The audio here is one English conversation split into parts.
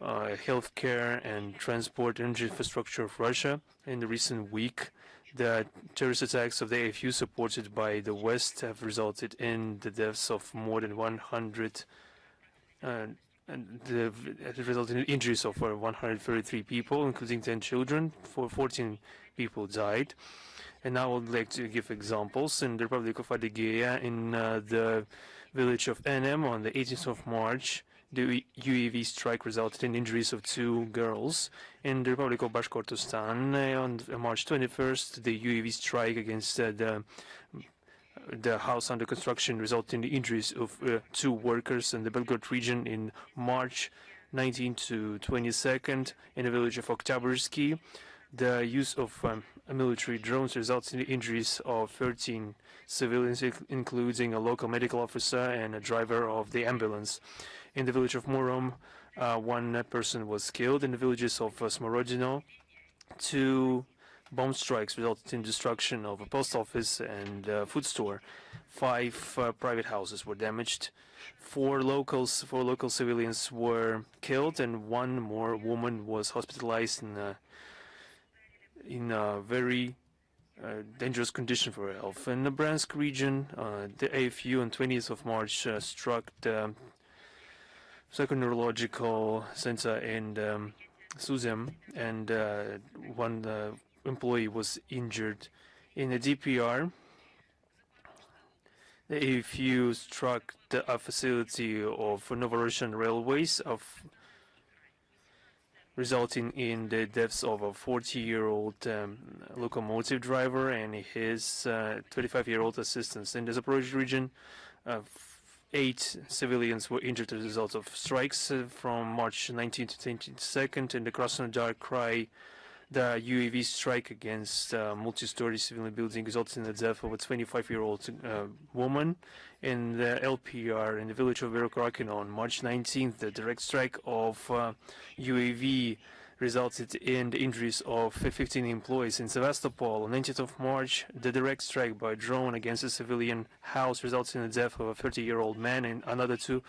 healthcare and transport energy infrastructure of Russia. In the recent week, the terrorist attacks of the AFU supported by the West have resulted in the deaths of more than 100 and it resulted in injuries of 133 people, including 10 children. 14 people died. And now I would like to give examples. In the Republic of Adygea, in the village of Enem, on the 18th of March, the UAV strike resulted in injuries of 2 girls. In the Republic of Bashkortostan, on March 21st, the UAV strike against the house under construction resulted in the injuries of 2 workers in the Belgorod region in March 19 to 22nd in the village of Oktyabrski. The use of military drones results in the injuries of 13 civilians, including a local medical officer and a driver of the ambulance. In the village of Murom, 1 person was killed. In the villages of Smorodino, 2 bomb strikes resulted in destruction of a post office and food store. 5 private houses were damaged. 4 local civilians were killed, and 1 more woman was hospitalized in a very dangerous condition for her health. In the Bryansk region, the AFU on 20th of March struck the psychoneurological center in Suzem, and 1 employee was injured. In the DPR, the AFU struck a facility of Novoroshan Railways, resulting in the deaths of a 40-year-old locomotive driver and his 25-year-old assistant. In the Zaporozhye region, 8 civilians were injured as a result of strikes from March 19 to 22nd. In the Krasnodar Krai, the UAV strike against a multi-story civilian building resulted in the death of a 25-year-old woman. In the LPR, in the village of Verokrakino, on March 19th, the direct strike of UAV resulted in the injuries of 15 employees. In Sevastopol, on 19th of March, the direct strike by drone against a civilian house resulted in the death of a 30-year-old man, and another two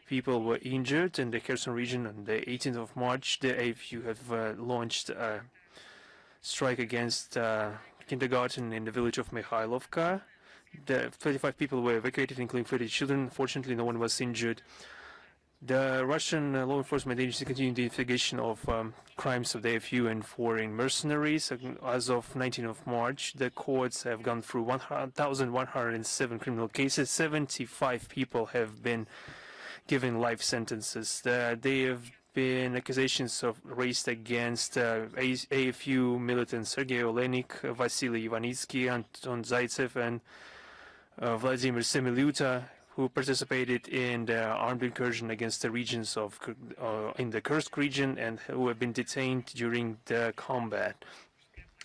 people were injured. In the Kherson region, on the 18th of March, the AFU have launched a strike against kindergarten in the village of Mikhailovka. The 35 people were evacuated, including 30 children. Fortunately, no one was injured. The Russian law enforcement agency continued the investigation of crimes of the AFU and foreign mercenaries. As of 19th of March, the courts have gone through 1,107 criminal cases. 75 people have been given life sentences. There have been accusations raised against AFU militants Sergei Olenik, Vasily Ivanitsky, Anton Zaitsev, and Vladimir Semilyuta, who participated in the armed incursion against the regions in the Kursk region and who have been detained during the combat.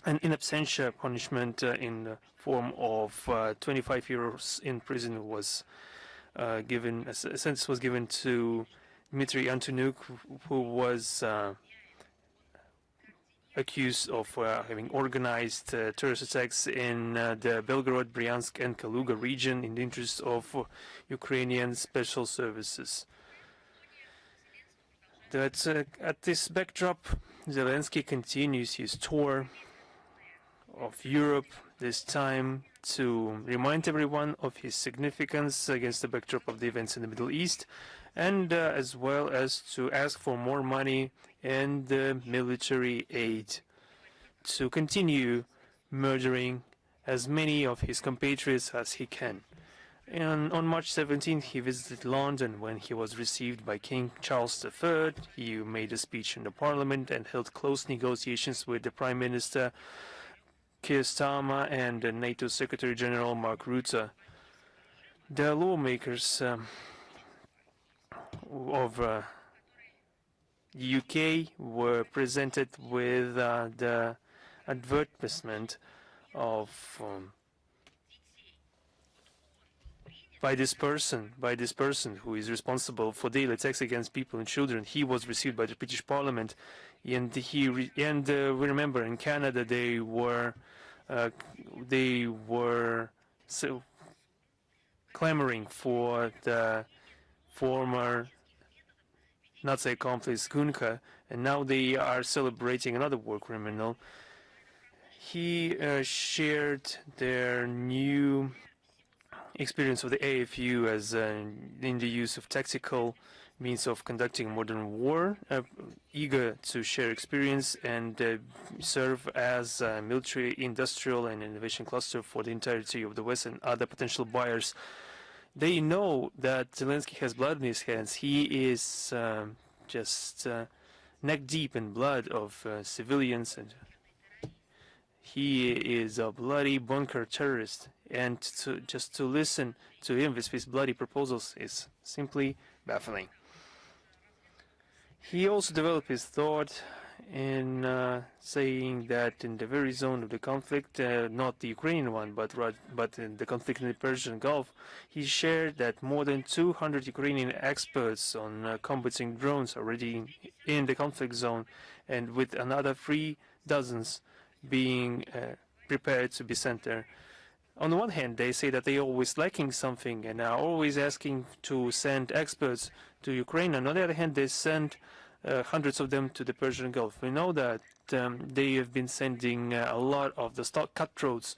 An in absentia punishment in the form of 25 years in prison was given. A sentence was given to Dmitry Antonuk, who was accused of having organized terrorist attacks in the Belgorod, Bryansk, and Kaluga region in the interest of Ukrainian special services. At this backdrop, Zelensky continues his tour of Europe, this time to remind everyone of his significance against the backdrop of the events in the Middle East, and as well as to ask for more money and military aid to continue murdering as many of his compatriots as he can. And on March 17th, he visited London when he was received by King Charles III. He made a speech in the parliament and held close negotiations with the Prime Minister Keir Starmer and the NATO Secretary General Mark Rutte. The lawmakers of the UK were presented with the advertisement of by this person who is responsible for daily attacks against people and children. He was received by the British Parliament, and we remember in Canada they were so clamoring for the former Nazi accomplice Gunka, and now they are celebrating another war criminal. He shared their new experience of the AFU as in the use of tactical means of conducting modern war, eager to share experience and serve as a military, industrial, and innovation cluster for the entirety of the West and other potential buyers. They know that Zelensky has blood in his hands. He is just neck deep in blood of civilians, and he is a bloody bunker terrorist. And just to listen to him with his bloody proposals is simply baffling. He also developed his thought in saying that in the very zone of the conflict, not the Ukrainian one, but in the conflict in the Persian Gulf, he shared that more than 200 Ukrainian experts on combating drones are already in the conflict zone, and with another 3 dozens being prepared to be sent there. On the one hand, they say that they are always lacking something and are always asking to send experts to Ukraine. On the other hand, they send hundreds of them to the Persian Gulf. We know that they have been sending a lot of the stock cutthroats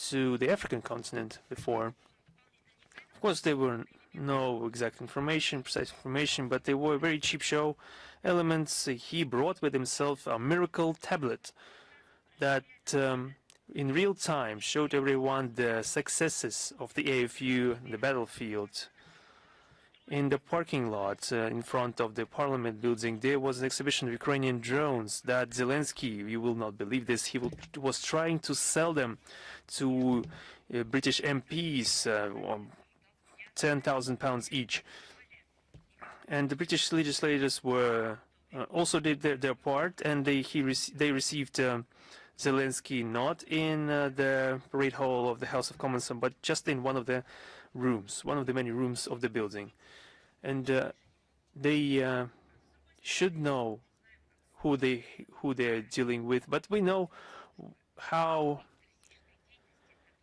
to the African continent before. Of course, there were no exact information, precise information, but they were very cheap show elements. He brought with himself a miracle tablet that in real time showed everyone the successes of the AFU in the battlefield. In the parking lot in front of the parliament building, there was an exhibition of Ukrainian drones that Zelensky, you will not believe this, he was trying to sell them to British MPs, £10,000 each. And the British legislators were also did their part, and they received Zelensky not in the parade hall of the House of Commons, but just in one of the rooms, one of the many rooms of the building. And they should know who they're dealing with. But we know how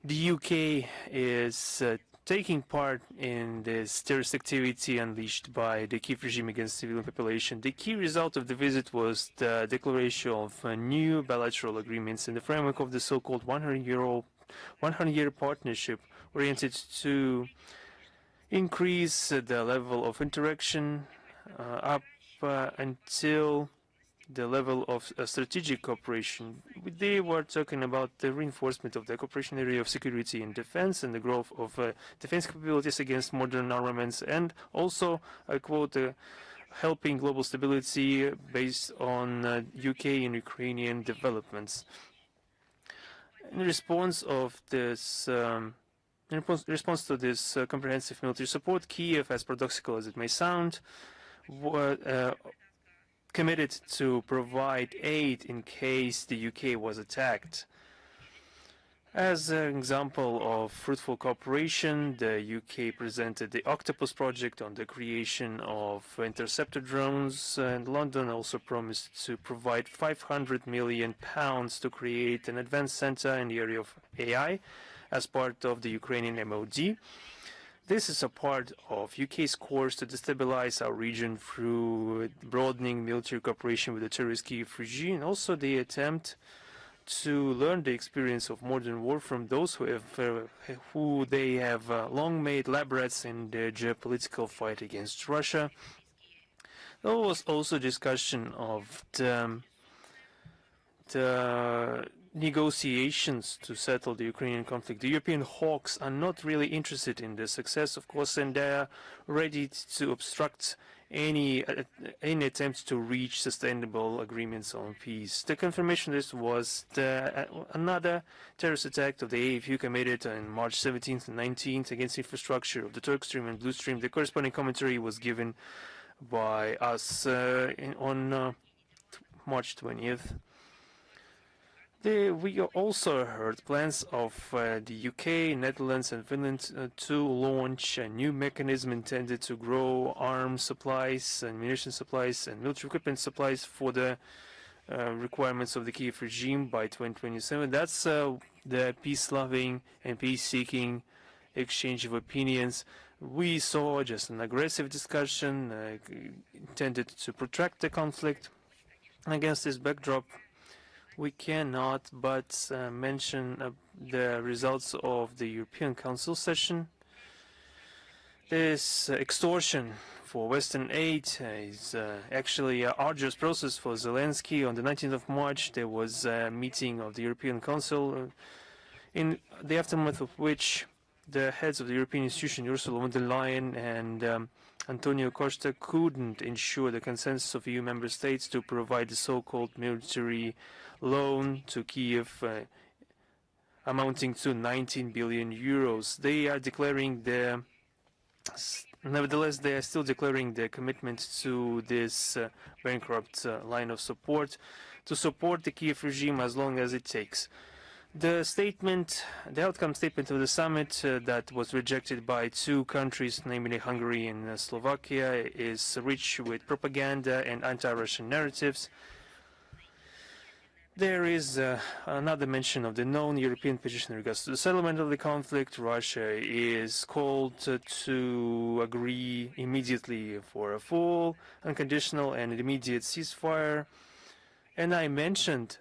the UK is taking part in this terrorist activity unleashed by the Kiev regime against civilian population. The key result of the visit was the declaration of new bilateral agreements in the framework of the so-called 100-year partnership oriented to increase the level of interaction up until the level of strategic cooperation. They were talking about the reinforcement of the cooperation area of security and defense and the growth of defense capabilities against modern armaments, and also, I quote, helping global stability based on UK and Ukrainian developments. In response of this in response to this comprehensive military support, Kiev, as paradoxical as it may sound, committed to provide aid in case the UK was attacked. As an example of fruitful cooperation, the UK presented the Octopus project on the creation of interceptor drones, and London also promised to provide £500 million to create an advanced center in the area of AI as part of the Ukrainian MOD. This is a part of UK's course to destabilize our region through broadening military cooperation with the terrorist Kiev regime, and also the attempt to learn the experience of modern war from those who they have long made lab rats in their geopolitical fight against Russia. There was also discussion of the negotiations to settle the Ukrainian conflict. The European hawks are not really interested in the success, of course, and they are ready to obstruct any attempts to reach sustainable agreements on peace. The confirmation of this was another terrorist attack of the AFU committed on March 17th and 19th against infrastructure of the Turk Stream and Blue Stream. The corresponding commentary was given by us on March 20th. We also heard plans of the UK, Netherlands and Finland to launch a new mechanism intended to grow arms supplies and munition supplies and military equipment supplies for the requirements of the Kiev regime by 2027. That's the peace-loving and peace-seeking exchange of opinions we saw just an aggressive discussion intended to protract the conflict. Against this backdrop, we cannot but mention the results of the European Council session. This extortion for Western aid is actually an arduous process for Zelensky. On the 19th of March, there was a meeting of the European Council, in the aftermath of which the heads of the European institutions, Ursula von der Leyen and Antonio Costa, couldn't ensure the consensus of EU member states to provide the so-called military loan to Kiev amounting to 19 billion euros. They are declaring nevertheless, they are still declaring their commitment to this bankrupt line of support to support the Kiev regime as long as it takes. The outcome statement of the summit that was rejected by two countries, namely Hungary and Slovakia, is rich with propaganda and anti-Russian narratives. There is another mention of the known European position in regards to the settlement of the conflict. Russia is called to agree immediately for a full, unconditional and immediate ceasefire. And I mentioned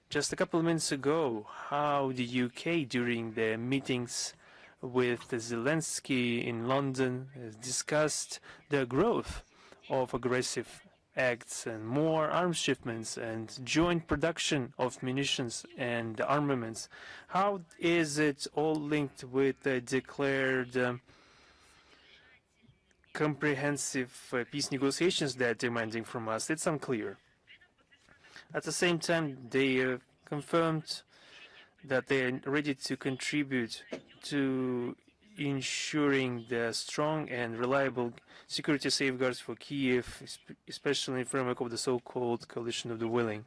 just a couple of minutes ago how the UK, during the meetings with Zelensky in London, has discussed the growth of aggressive acts and more arms shipments and joint production of munitions and armaments. How is it all linked with the declared comprehensive peace negotiations they're demanding from us? It's unclear. At the same time, they confirmed that they are ready to contribute to ensuring the strong and reliable security safeguards for Kiev, especially in the framework of the so-called coalition of the willing.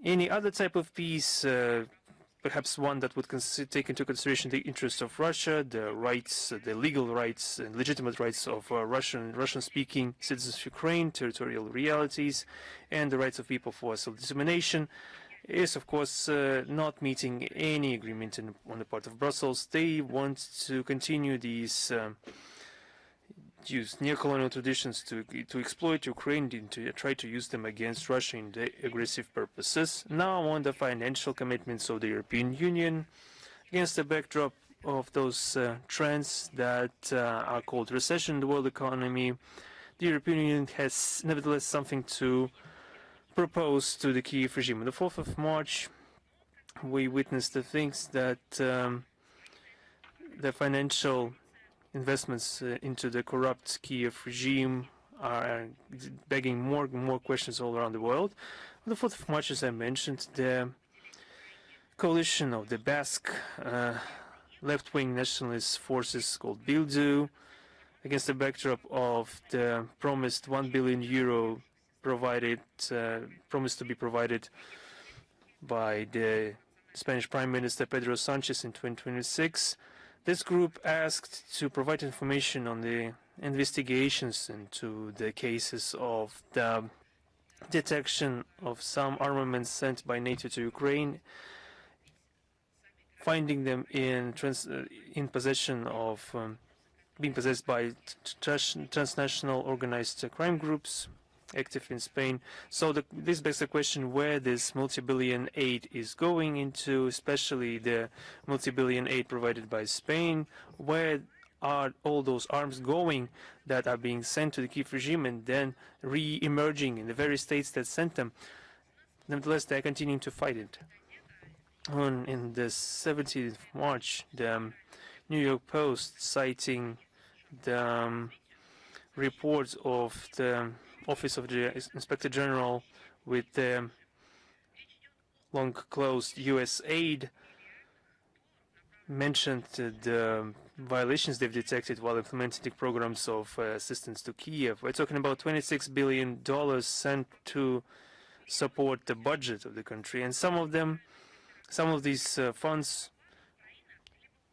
Any other type of peace, perhaps one that would take into consideration the interests of Russia, the rights, the legal rights and legitimate rights of Russian-speaking citizens of Ukraine, territorial realities, and the rights of people for self-determination, is of course not meeting any agreement on the part of Brussels. They want to continue these use neo-colonial traditions to exploit Ukraine and to try to use them against Russia in the aggressive purposes. Now on the financial commitments of the European Union, against the backdrop of those trends that are called recession in the world economy, the European Union has nevertheless something to propose to the Kiev regime. On the 4th of March, we witnessed the things that the financial investments into the corrupt Kiev regime are begging more and more questions all around the world. On the 4th of March, as I mentioned, the coalition of the Basque left-wing nationalist forces called Bildu, against the backdrop of the promised 1 billion euro promised to be provided by the Spanish Prime Minister Pedro Sanchez in 2026. This group asked to provide information on the investigations into the cases of the detection of some armaments sent by NATO to Ukraine, finding them in possession of being possessed by transnational organized crime groups active in Spain. So this begs the question where this multi-billion aid is going into, especially the multi-billion aid provided by Spain. Where are all those arms going that are being sent to the Kiev regime and then re-emerging in the very states that sent them? Nevertheless, they are continuing to fight it. In the 17th of March, the New York Post, citing the reports of the Office of the Inspector General with the long-closed U.S. aid, mentioned the violations they've detected while implementing the programs of assistance to Kiev. We're talking about $26 billion sent to support the budget of the country, and some of these funds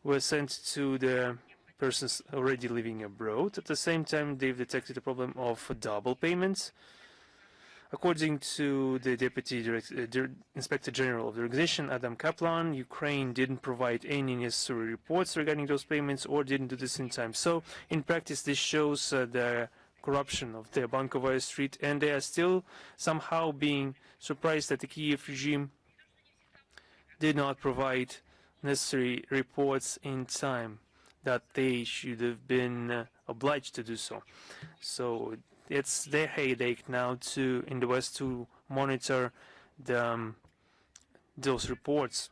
were sent to the persons already living abroad. At the same time, they've detected a problem of double payments. According to the Deputy Inspector General of the organization, Adam Kaplan, Ukraine didn't provide any necessary reports regarding those payments or didn't do this in time. So, in practice, this shows the corruption of the Bankovaya Street, and they are still somehow being surprised that the Kiev regime did not provide necessary reports in time, that they should have been obliged to do so. So it's their headache now in the West to monitor those reports.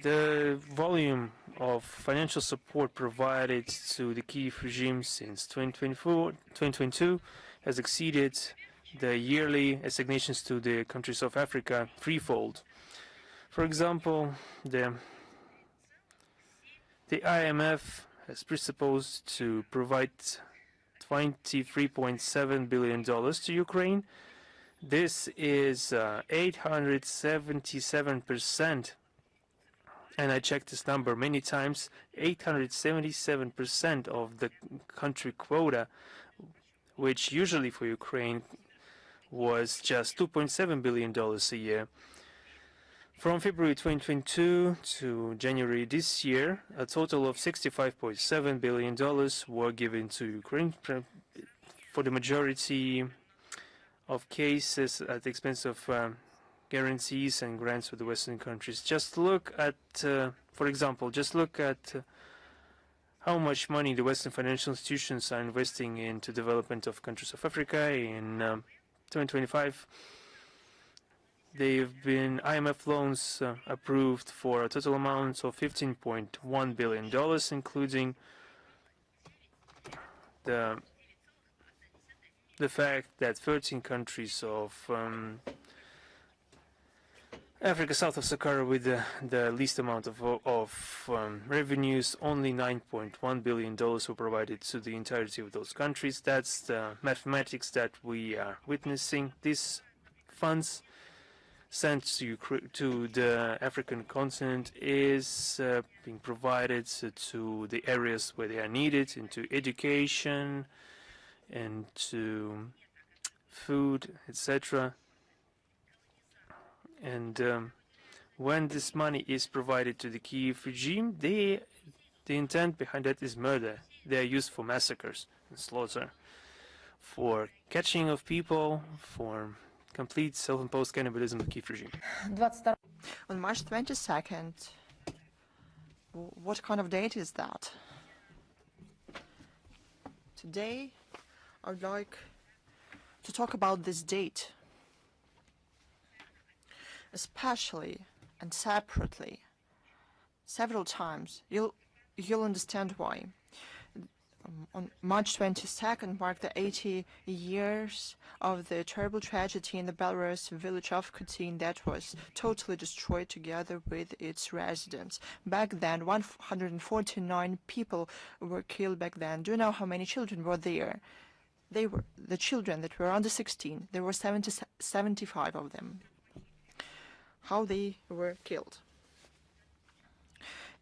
The volume of financial support provided to the Kiev regime since 2022 has exceeded the yearly assignations to the countries of Africa threefold. For example, the IMF has presupposed to provide $23.7 billion to Ukraine. This is 877%, and I checked this number many times, 877% of the country quota, which usually for Ukraine was just $2.7 billion a year. From February 2022 to January this year, a total of $65.7 billion were given to Ukraine for the majority of cases at the expense of guarantees and grants for the Western countries. Just look at, for example, how much money the Western financial institutions are investing into development of countries of Africa. In 2025, they've been IMF loans approved for a total amount of $15.1 billion, including the fact that 13 countries of Africa south of Sahara with the least amount of revenues, only $9.1 billion were provided to the entirety of those countries. That's the mathematics that we are witnessing. These funds sent to the African continent is being provided to the areas where they are needed, into education and to food, etc. And when this money is provided to the Kiev regime, the intent behind that is murder. They are used for massacres and slaughter, for catching of people, for complete self-imposed cannibalism of the Kiev regime. On March 22nd, what kind of date is that? Today, I would like to talk about this date, especially and separately, several times. You'll understand why. On March 22nd marked the 80 years of the terrible tragedy in the Belarus village of Khatyn that was totally destroyed together with its residents. Back then, 149 people were killed back then. Do you know how many children were there? They were the children that were under 16. There were 75 of them. How they were killed.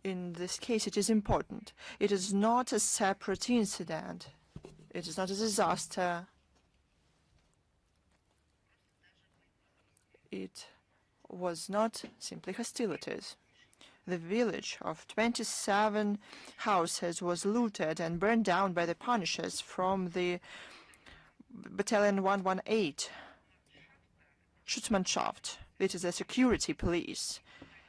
In this case, it is important. It is not a separate incident. It is not a disaster. It was not simply hostilities. The village of 27 houses was looted and burned down by the Punishers from the Battalion 118, Schutzmannschaft. It is a security police,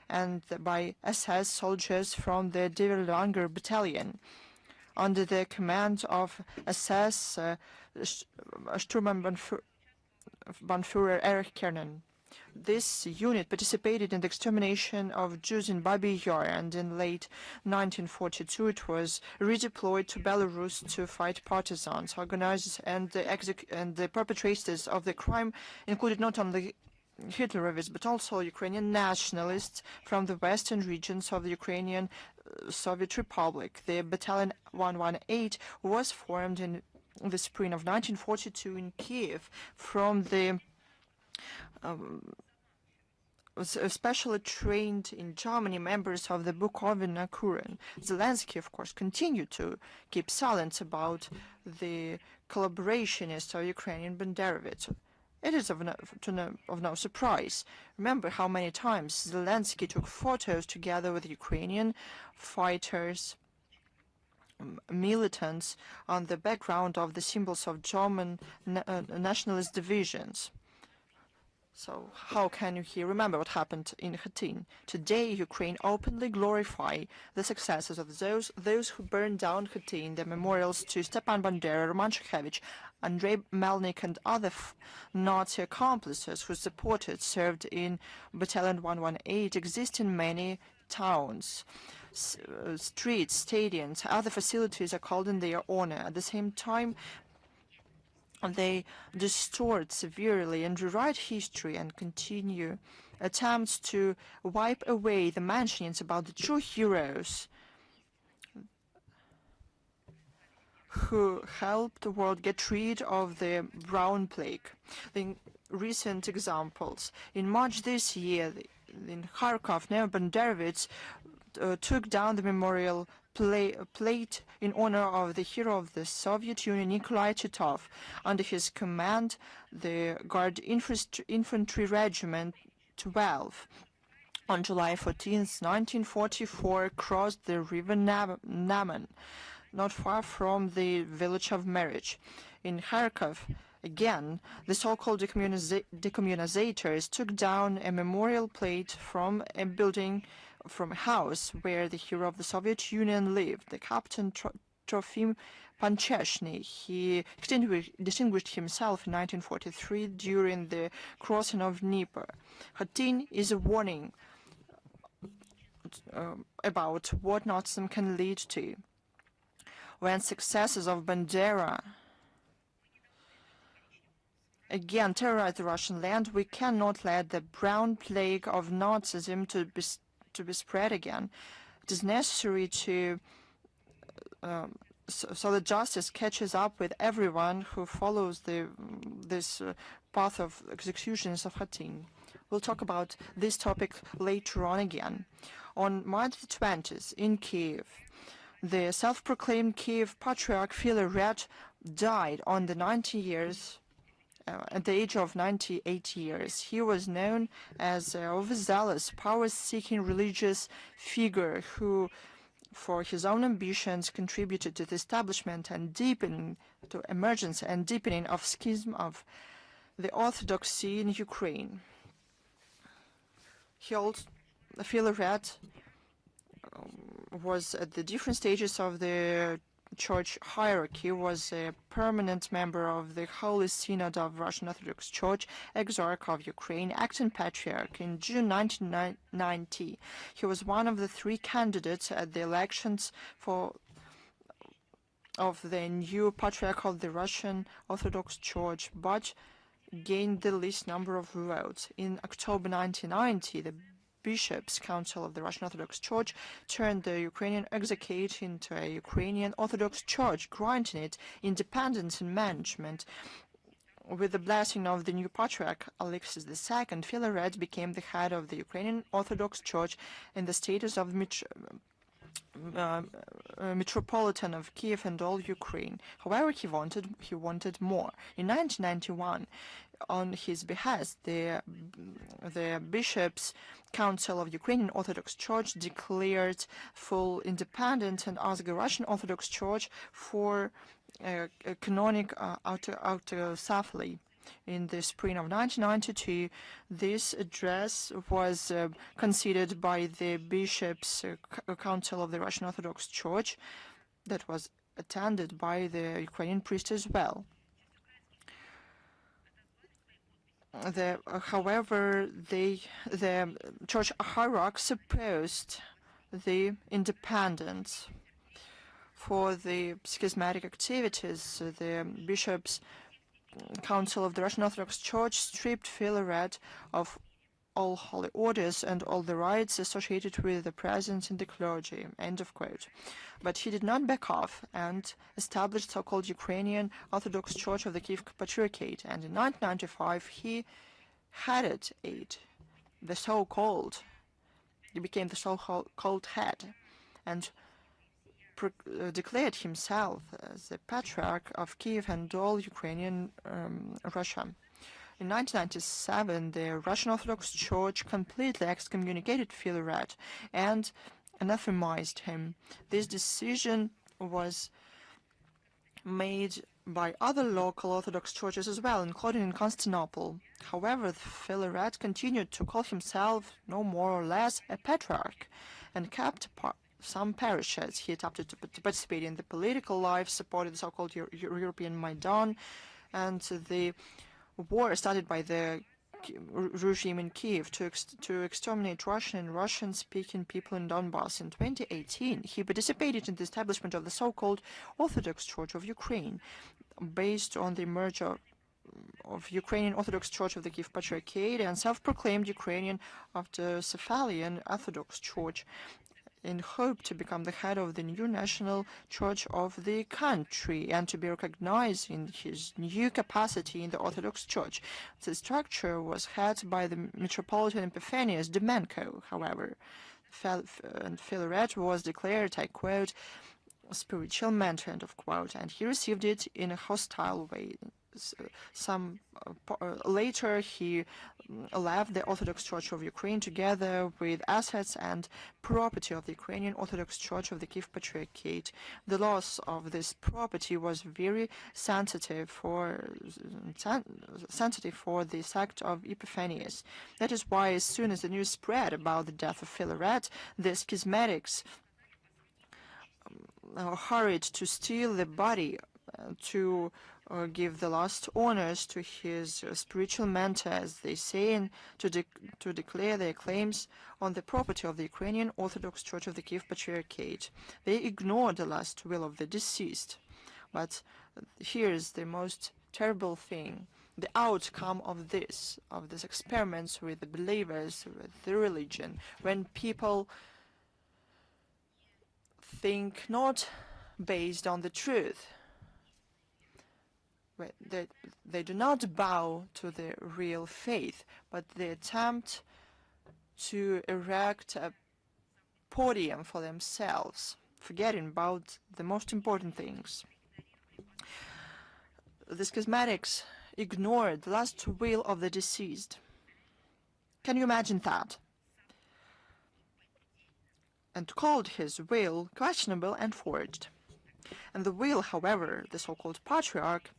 and by SS soldiers from the Diverlanger Battalion, under the command of SS Sturmbannführer Erich Kernen. This unit participated in the extermination of Jews in Babi Yar, and in late 1942 it was redeployed to Belarus to fight partisans. Organizers and the perpetrators of the crime included not only Hitlerovists, but also Ukrainian nationalists from the western regions of the Ukrainian Soviet Republic. The Battalion 118 was formed in the spring of 1942 in Kiev from the especially trained in Germany members of the Bukovina Kuren. Zelensky, of course, continued to keep silence about the collaborationists of Ukrainian Banderovets. It is of no surprise. Remember how many times Zelensky took photos together with Ukrainian fighters, militants, on the background of the symbols of German nationalist divisions. So how can you remember what happened in Khatyn? Today, Ukraine openly glorify the successes of those who burned down Khatyn, the memorials to Stepan Bandera, Roman Shukevich, Andrei Melnik, and other Nazi accomplices who served in Battalion 118, exist in many towns. Streets, stadiums, other facilities are called in their honor. At the same time, they distort severely and rewrite history and continue attempts to wipe away the mentionings about the true heroes who helped the world get rid of the brown plague. The recent examples. In March this year, in Kharkov, neo-Banderovets took down the memorial plate in honor of the hero of the Soviet Union, Nikolai Titov. Under his command, the Guard Infantry Regiment 12 on July 14, 1944, crossed the river Naman, not far from the village of Marich. In Kharkov, again, the so-called decommunizators took down a memorial plate from a building, from a house where the hero of the Soviet Union lived, the Captain Trofim Pancheshny. He distinguished himself in 1943 during the crossing of Dnieper. Khatyn is a warning about what Nazism can lead to. When successes of Bandera again terrorize the Russian land, we cannot let the brown plague of Nazism to be spread again. It is necessary to so that justice catches up with everyone who follows this path of executions of Khatyn. We'll talk about this topic later on again. On March the 20th in Kiev, the self-proclaimed Kiev Patriarch Philaret died on the 90 years. At the age of 98 years. He was known as an overzealous, power-seeking religious figure who, for his own ambitions, contributed to the establishment and deepening, to emergence and deepening of schism of the Orthodoxy in Ukraine. Philaret was at the different stages of the church hierarchy, was a permanent member of the Holy Synod of Russian Orthodox Church, Exarch of Ukraine, acting patriarch. In June 1990, he was one of the 3 candidates at the elections of the new patriarch of the Russian Orthodox Church, but gained the least number of votes. In October 1990, the Bishops' Council of the Russian Orthodox Church turned the Ukrainian Exarchate into a Ukrainian Orthodox Church, granting it independence in management. With the blessing of the new Patriarch Alexis II, Philaret became the head of the Ukrainian Orthodox Church in the status of Metropolitan of Kiev and all Ukraine. However, he wanted more. In 1991, on his behest, the Bishops' Council of Ukrainian Orthodox Church declared full independence and asked the Russian Orthodox Church for canonic autocephaly. In the spring of 1992, this address was considered by the Bishops' Council of the Russian Orthodox Church, that was attended by the Ukrainian priest as well. However, the church hierarchs opposed the independence. For the schismatic activities, the Bishops' Council of the Russian Orthodox Church stripped Philaret of all holy orders and all the rights associated with the presence in the clergy, end of quote. But he did not back off and established so-called Ukrainian Orthodox Church of the Kiev Patriarchate, and in 1995 he headed it the so-called, he became the so-called head, and declared himself as the Patriarch of Kiev and all Ukrainian Russia. In 1997, the Russian Orthodox Church completely excommunicated Filaret and anathemized him. This decision was made by other local Orthodox churches as well, including in Constantinople. However, Filaret continued to call himself no more or less a patriarch and kept some parishes. He attempted to participate in the political life, supported the so-called European Maidan, and the war started by the regime in Kiev to exterminate Russian and Russian-speaking people in Donbass. In 2018, he participated in the establishment of the so-called Orthodox Church of Ukraine, based on the merger of Ukrainian Orthodox Church of the Kiev Patriarchate and self-proclaimed Ukrainian Autocephalian Orthodox Church, in hope to become the head of the new national church of the country and to be recognized in his new capacity in the Orthodox Church. The structure was headed by the Metropolitan Epiphanius Domenko, however. And Filaret was declared, I quote, spiritual mentor, end of quote, and he received it in a hostile way. Later, he left the Orthodox Church of Ukraine together with assets and property of the Ukrainian Orthodox Church of the Kiev Patriarchate. The loss of this property was very sensitive for the sect of Epiphanius. That is why, as soon as the news spread about the death of Filaret, the schismatics hurried to steal the body to give the last honors to his spiritual mentor, as they say, and to declare their claims on the property of the Ukrainian Orthodox Church of the Kiev Patriarchate. They ignored the last will of the deceased. But here's the most terrible thing. The outcome of these experiments with the believers, with the religion, when people think not based on the truth, they do not bow to the real faith, but they attempt to erect a podium for themselves, forgetting about the most important things. The schismatics ignored the last will of the deceased. Can you imagine that? And called his will questionable and forged. And the will, however, the so-called patriarch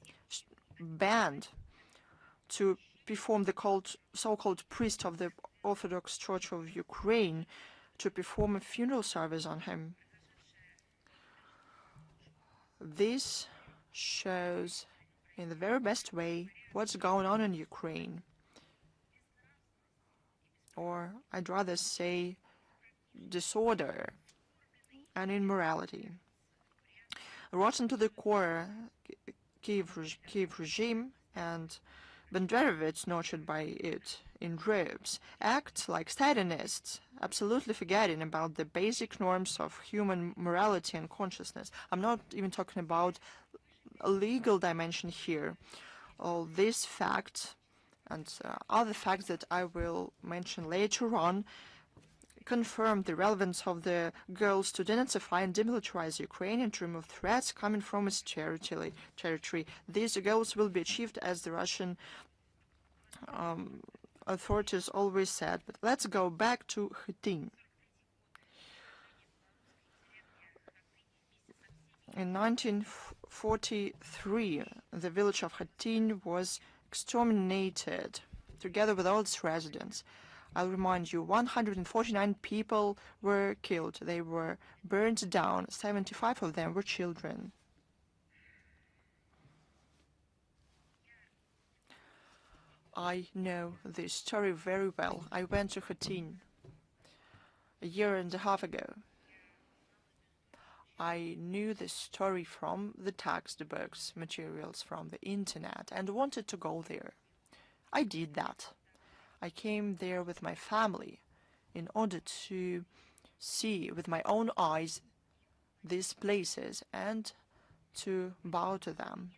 banned to perform the so-called priest of the Orthodox Church of Ukraine to perform a funeral service on him. This shows in the very best way what's going on in Ukraine. Or I'd rather say disorder and immorality. Rotten to the core, Kiev regime and Banderovits, nurtured by it in robes, act like Stalinists, absolutely forgetting about the basic norms of human morality and consciousness. I'm not even talking about a legal dimension here. All these facts and other facts that I will mention later on confirmed the relevance of the goals to denazify and demilitarize Ukraine and to remove threats coming from its territory. These goals will be achieved, as the Russian authorities always said. But let's go back to Khatyn. In 1943, the village of Khatyn was exterminated, together with all its residents. I'll remind you, 149 people were killed. They were burned down. 75 of them were children. I know this story very well. I went to Khatyn a year and a half ago. I knew this story from the textbooks, materials from the internet, and wanted to go there. I did that. I came there with my family in order to see with my own eyes these places and to bow to them.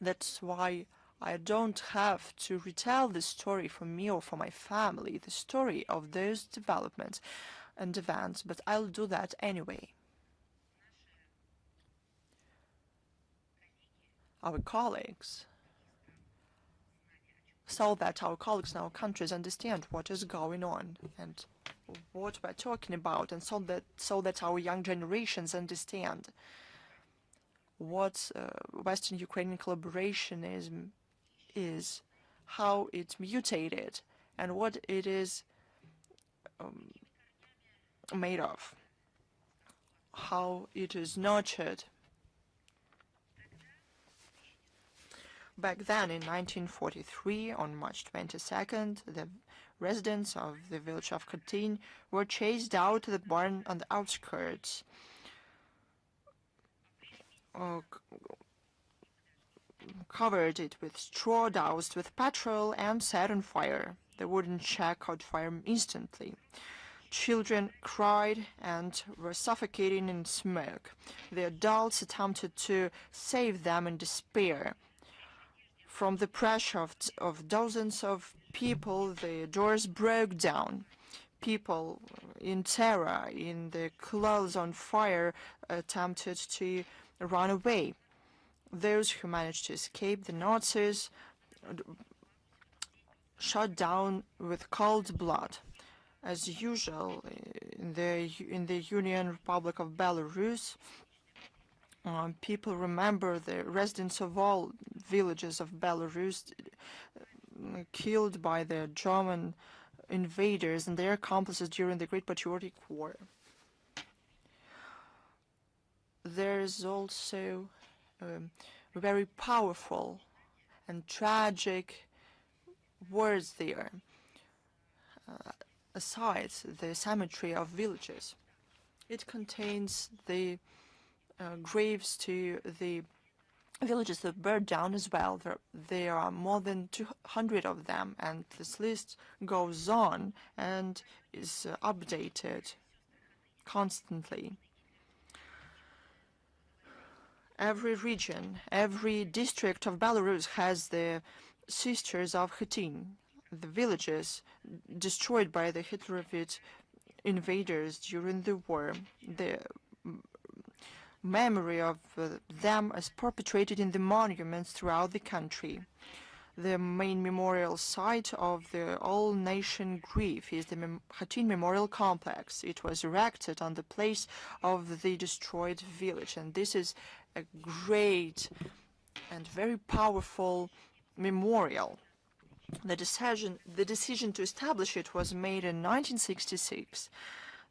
That's why I don't have to retell the story for me or for my family, the story of those developments and events, but I'll do that anyway. Our colleagues, so that our colleagues in our countries understand what is going on and what we're talking about, and so that our young generations understand what Western Ukrainian collaboration is, how it mutated, and what it is made of, how it is nurtured. Back then, in 1943, on March 22nd, the residents of the village of Khatyn were chased out to the barn on the outskirts, covered it with straw, doused with petrol, and set on fire. The wooden shack caught fire instantly. Children cried and were suffocating in smoke. The adults attempted to save them in despair. From the pressure of dozens of people, the doors broke down. People in terror, in their clothes on fire, attempted to run away. Those who managed to escape the Nazis shot down with cold blood. As usual, in the Union Republic of Belarus, people remember the residents of all villages of Belarus killed by the German invaders and their accomplices during the Great Patriotic War. There is also very powerful and tragic words there, aside the cemetery of villages. It contains the graves to the villages that burned down as well. There are more than 200 of them, and this list goes on and is updated constantly. Every region, every district of Belarus has the Sisters of Khatyn, the villages destroyed by the Hitlerite invaders during the war. The memory of them is perpetuated in the monuments throughout the country. The main memorial site of the all-nation grief is the Khatyn Memorial Complex. It was erected on the place of the destroyed village, and this is a great and very powerful memorial. The decision to establish it was made in 1966.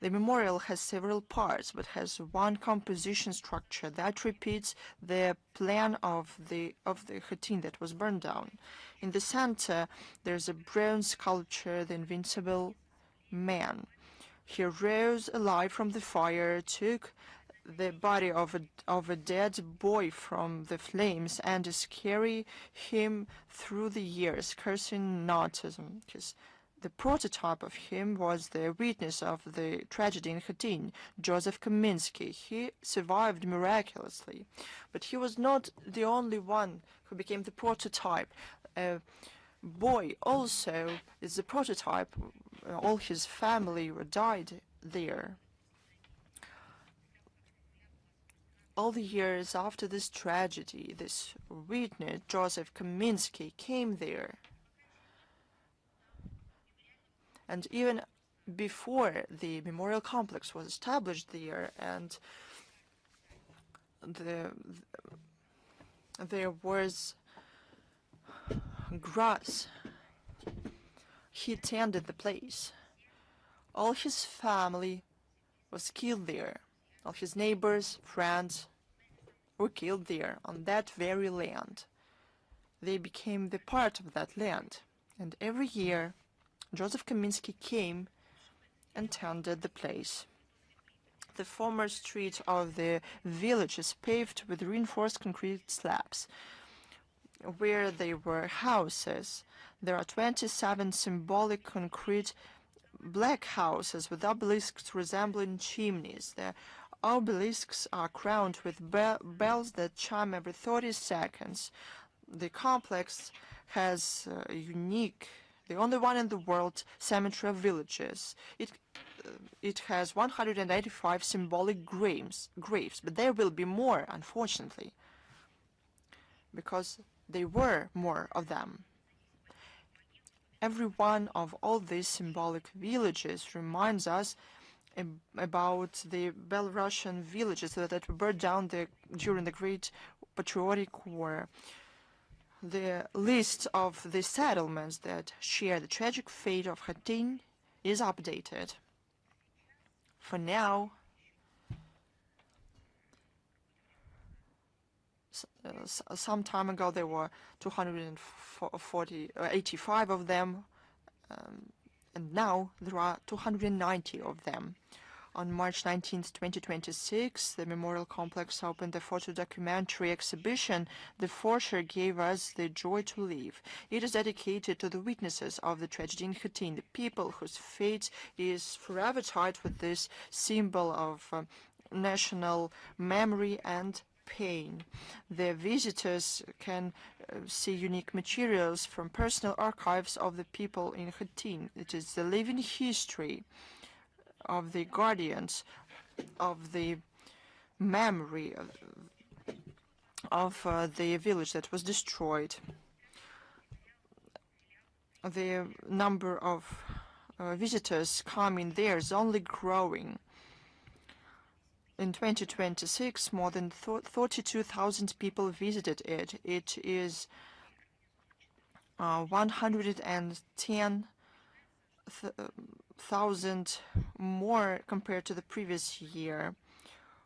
The memorial has several parts, but has one composition structure that repeats the plan of the Khatyn that was burned down. In the center, there's a bronze sculpture, the Invincible Man. He rose alive from the fire, took the body of a dead boy from the flames, and is carrying him through the years, cursing Nazism. The prototype of him was the witness of the tragedy in Khatyn, Joseph Kaminsky. He survived miraculously, but he was not the only one who became the prototype. A boy also is the prototype. All his family died there. All the years after this tragedy, this witness, Joseph Kaminsky, came there. And even before the memorial complex was established there, and there was grass, he tended the place. All his family was killed there. All his neighbors, friends were killed there on that very land. They became the part of that land. And every year, Joseph Kaminsky came and tended the place. The former street of the village is paved with reinforced concrete slabs. Where there were houses, there are 27 symbolic concrete black houses with obelisks resembling chimneys. The obelisks are crowned with bells that chime every 30 seconds. the complex has a unique, the only one in the world, cemetery of villages. It has 185 symbolic graves, but there will be more, unfortunately, because there were more of them. Every one of all these symbolic villages reminds us about the Belarusian villages that were burned down during the Great Patriotic War. The list of the settlements that share the tragic fate of Khatyn is updated. For now, some time ago there were 285 of them, and now there are 290 of them. On March 19, 2026, the Memorial Complex opened a photo documentary exhibition, The Forger Gave Us the Joy to Live. It is dedicated to the witnesses of the tragedy in Khatyn, the people whose fate is forever tied with this symbol of national memory and pain. The visitors can see unique materials from personal archives of the people in Khatyn. It is the living history of the guardians of the memory of the village that was destroyed. The number of visitors coming there is only growing. In 2026, more than 32,000 people visited it. It is 110,000 more compared to the previous year.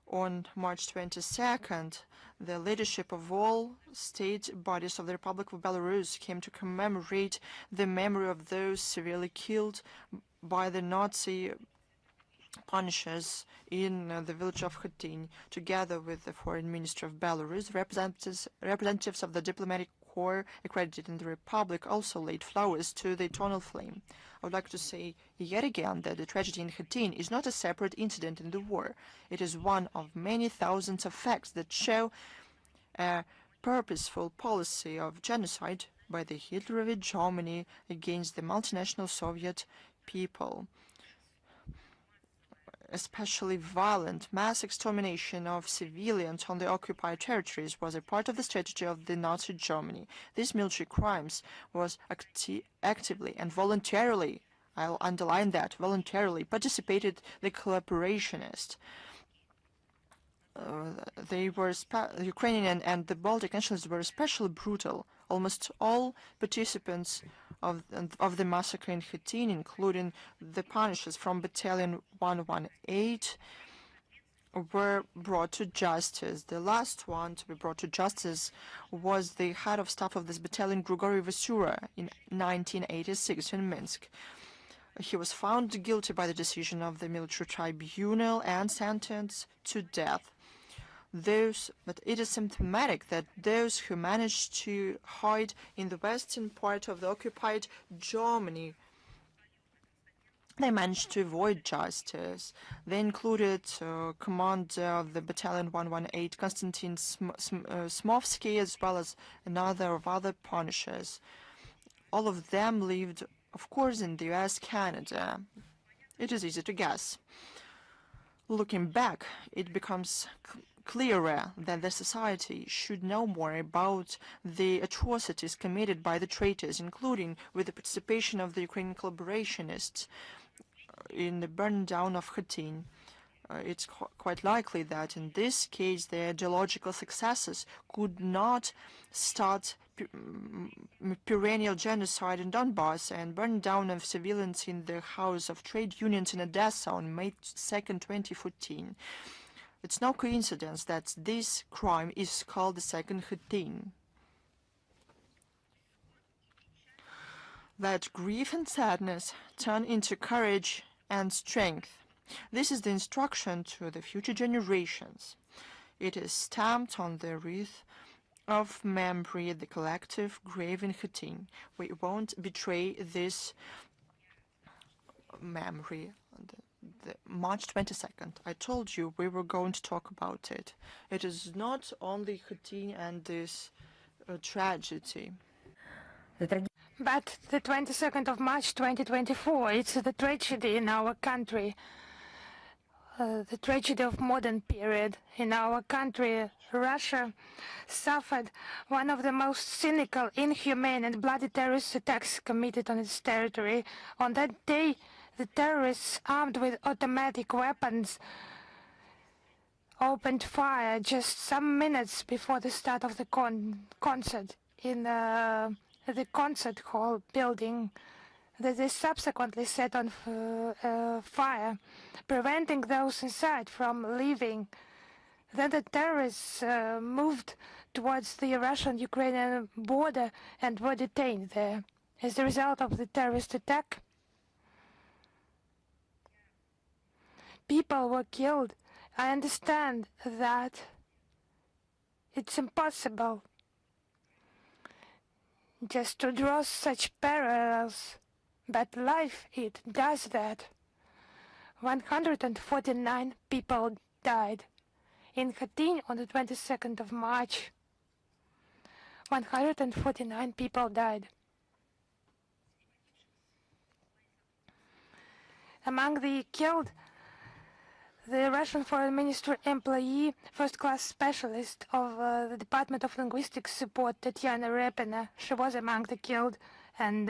On March 22nd, the leadership of all state bodies of the Republic of Belarus came to commemorate the memory of those severely killed by the Nazi punishers in the village of Khatyn. Together with the Foreign Minister of Belarus, representatives of the diplomatic corps accredited in the Republic also laid flowers to the eternal flame. I would like to say yet again that the tragedy in Khatyn is not a separate incident in the war. It is one of many thousands of facts that show a purposeful policy of genocide by the Hitlerite Germany against the multinational Soviet people. Especially violent mass extermination of civilians on the occupied territories was a part of the strategy of the Nazi Germany. These military crimes was actively and voluntarily, I'll underline that, voluntarily participated the collaborationists. The Ukrainian and the Baltic nationalists were especially brutal. Almost all participants of the massacre in Khatyn, including the punishers from Battalion 118, were brought to justice. The last one to be brought to justice was the head of staff of this battalion, Grigory Vasura, in 1986 in Minsk. He was found guilty by the decision of the military tribunal and sentenced to death. But it is symptomatic that those who managed to hide in the western part of the occupied Germany, they managed to avoid justice. They included commander of the Battalion 118, Konstantin Smovsky, as well as another of other punishers. All of them lived, of course, in the US, Canada. It is easy to guess. Looking back, it becomes clearer that the society should know more about the atrocities committed by the traitors, including with the participation of the Ukrainian collaborationists in the burn down of Khatyn. It's quite likely that in this case the ideological successors could not start perennial genocide in Donbass and burn down of civilians in the House of Trade Unions in Odesa on May 2nd, 2014. It's no coincidence that this crime is called the Second Khatyn. Let grief and sadness turn into courage and strength. This is the instruction to the future generations. It is stamped on the wreath of memory, the collective grave in Khatyn. We won't betray this memory. March 22nd. I told you we were going to talk about it. It is not only Khatyn and this tragedy. But the 22nd of March 2024, it's the tragedy in our country, the tragedy of modern period. In our country, Russia suffered one of the most cynical, inhumane and bloody terrorist attacks committed on its territory. On that day, the terrorists, armed with automatic weapons, opened fire just some minutes before the start of the concert in the concert hall building that they subsequently set on fire, preventing those inside from leaving. Then the terrorists moved towards the Russian-Ukrainian border and were detained there. As a result of the terrorist attack, people were killed. I understand that it's impossible just to draw such parallels, but life, it does that. 149 people died. In Khatyn on the 22nd of March, 149 people died. Among the killed, the Russian Foreign Ministry employee, first-class specialist of the Department of Linguistic Support, Tatyana Repina, she was among the killed, and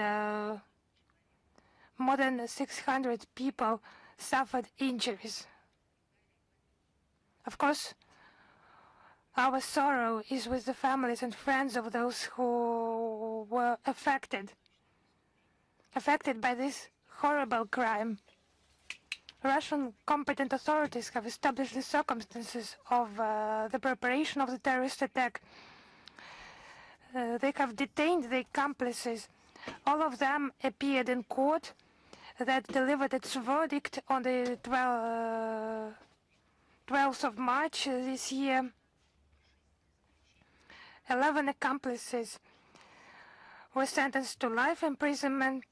more than 600 people suffered injuries. Of course, our sorrow is with the families and friends of those who were affected by this horrible crime. Russian competent authorities have established the circumstances of the preparation of the terrorist attack. They have detained the accomplices. All of them appeared in court that delivered its verdict on the 12th of March this year. 11 accomplices were sentenced to life imprisonment.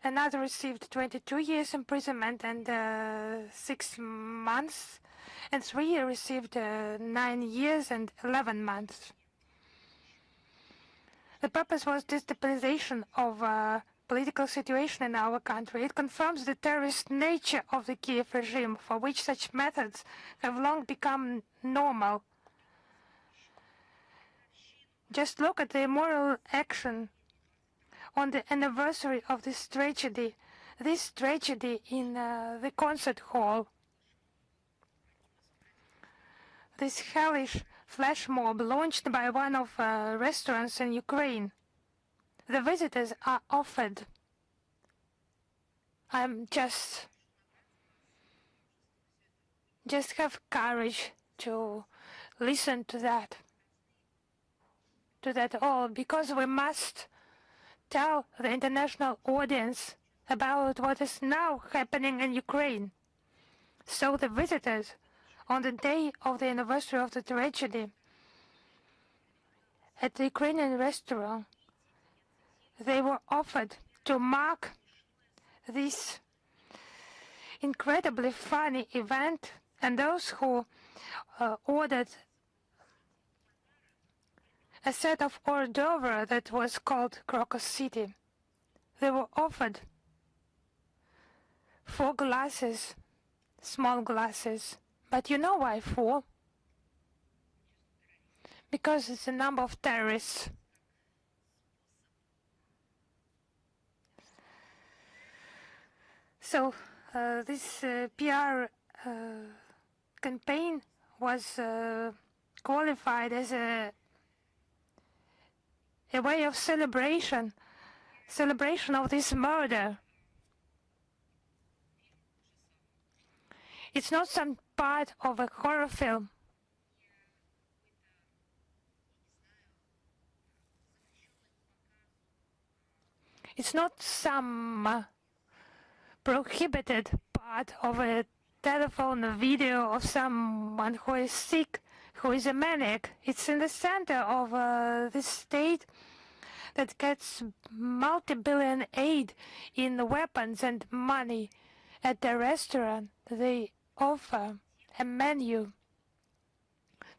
Another received 22 years imprisonment and 6 months, and 3 received 9 years and 11 months. The purpose was destabilization of political situation in our country. It confirms the terrorist nature of the Kiev regime, for which such methods have long become normal. Just look at the immoral action on the anniversary of this tragedy in the concert hall. This hellish flash mob launched by one of restaurants in Ukraine. The visitors are offered. Just have courage to listen to that all, because we must tell the international audience about what is now happening in Ukraine. So the visitors, on the day of the anniversary of the tragedy, at the Ukrainian restaurant, they were offered to mark this incredibly funny event, and those who ordered a set of hors d'oeuvre that was called Crocus City, they were offered 4 glasses, small glasses. But you know why 4? Because it's the number of terrorists. So this PR campaign was qualified as a way of celebration of this murder. It's not some part of a horror film. It's not some prohibited part of a telephone video of someone who is sick, who is a maniac. It's in the center of this state that gets multi-billion aid in weapons and money. At the restaurant, they offer a menu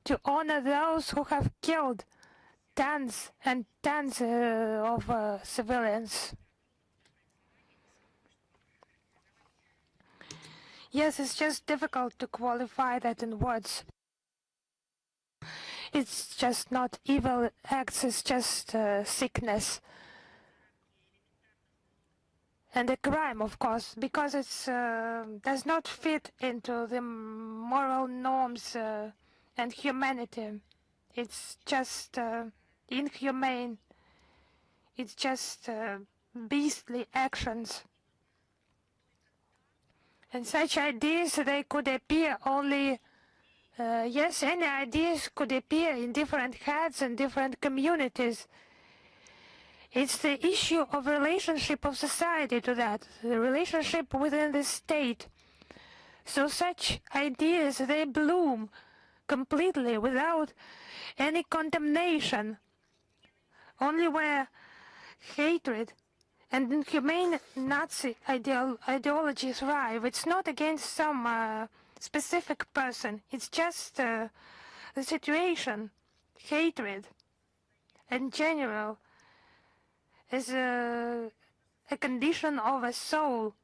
to honor those who have killed tons and tons of civilians. Yes, it's just difficult to qualify that in words. It's just not evil acts, it's just sickness. And a crime, of course, because it does not fit into the moral norms and humanity. It's just inhumane. It's just beastly actions. And such ideas, they could appear only, yes, any ideas could appear in different heads and different communities. It's the issue of relationship of society to that, the relationship within the state. So such ideas, they bloom completely without any condemnation, only where hatred and inhumane Nazi ideology thrive. It's not against some specific person, it's just the situation, hatred, in general, is a condition of a soul.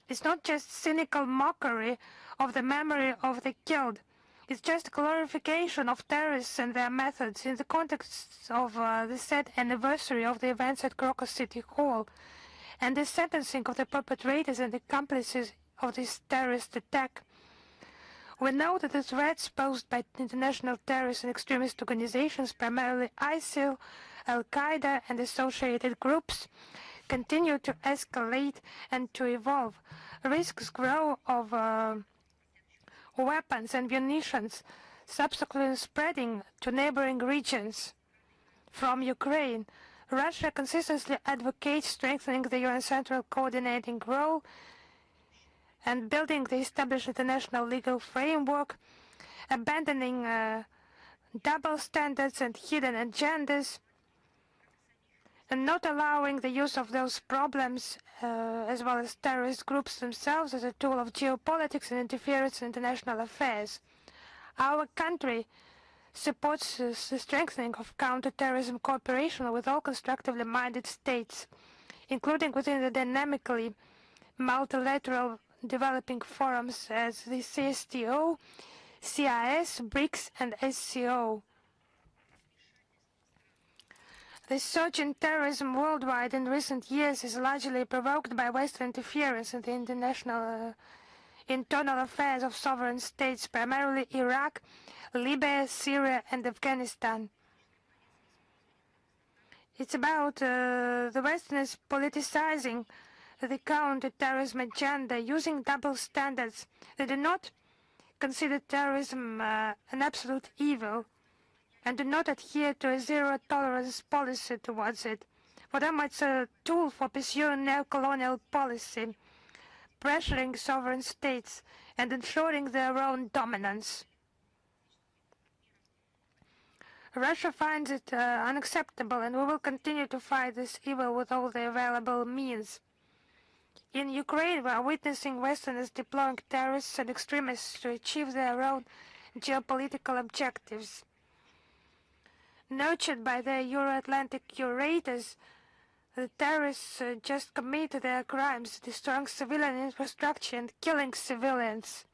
It's not just cynical mockery of the memory of the killed. It's just glorification of terrorists and their methods in the context of the sad anniversary of the events at Crocus City Hall and the sentencing of the perpetrators and accomplices of this terrorist attack. We know that the threats posed by international terrorist and extremist organizations, primarily ISIL, Al-Qaeda and associated groups, continue to escalate and to evolve. Risks grow of weapons and munitions subsequently spreading to neighboring regions. From Ukraine, Russia consistently advocates strengthening the UN Central Coordinating role and building the established international legal framework, abandoning double standards and hidden agendas, and not allowing the use of those problems, as well as terrorist groups themselves, as a tool of geopolitics and interference in international affairs. Our country supports the strengthening of counter-terrorism cooperation with all constructively minded states, including within the dynamically multilateral developing forums as the CSTO, CIS, BRICS, and SCO. The surge in terrorism worldwide in recent years is largely provoked by Western interference in the international internal affairs of sovereign states, primarily Iraq, Libya, Syria, and Afghanistan. It's about the Westerners politicizing the counter-terrorism agenda, using double standards. They do not consider terrorism an absolute evil, and do not adhere to a zero-tolerance policy towards it. For them, it's a tool for pursuing neo-colonial policy, pressuring sovereign states and ensuring their own dominance. Russia finds it unacceptable, and we will continue to fight this evil with all the available means. In Ukraine, we are witnessing Westerners deploying terrorists and extremists to achieve their own geopolitical objectives. Nurtured by their Euro-Atlantic curators, the terrorists just commit their crimes, destroying civilian infrastructure and killing civilians.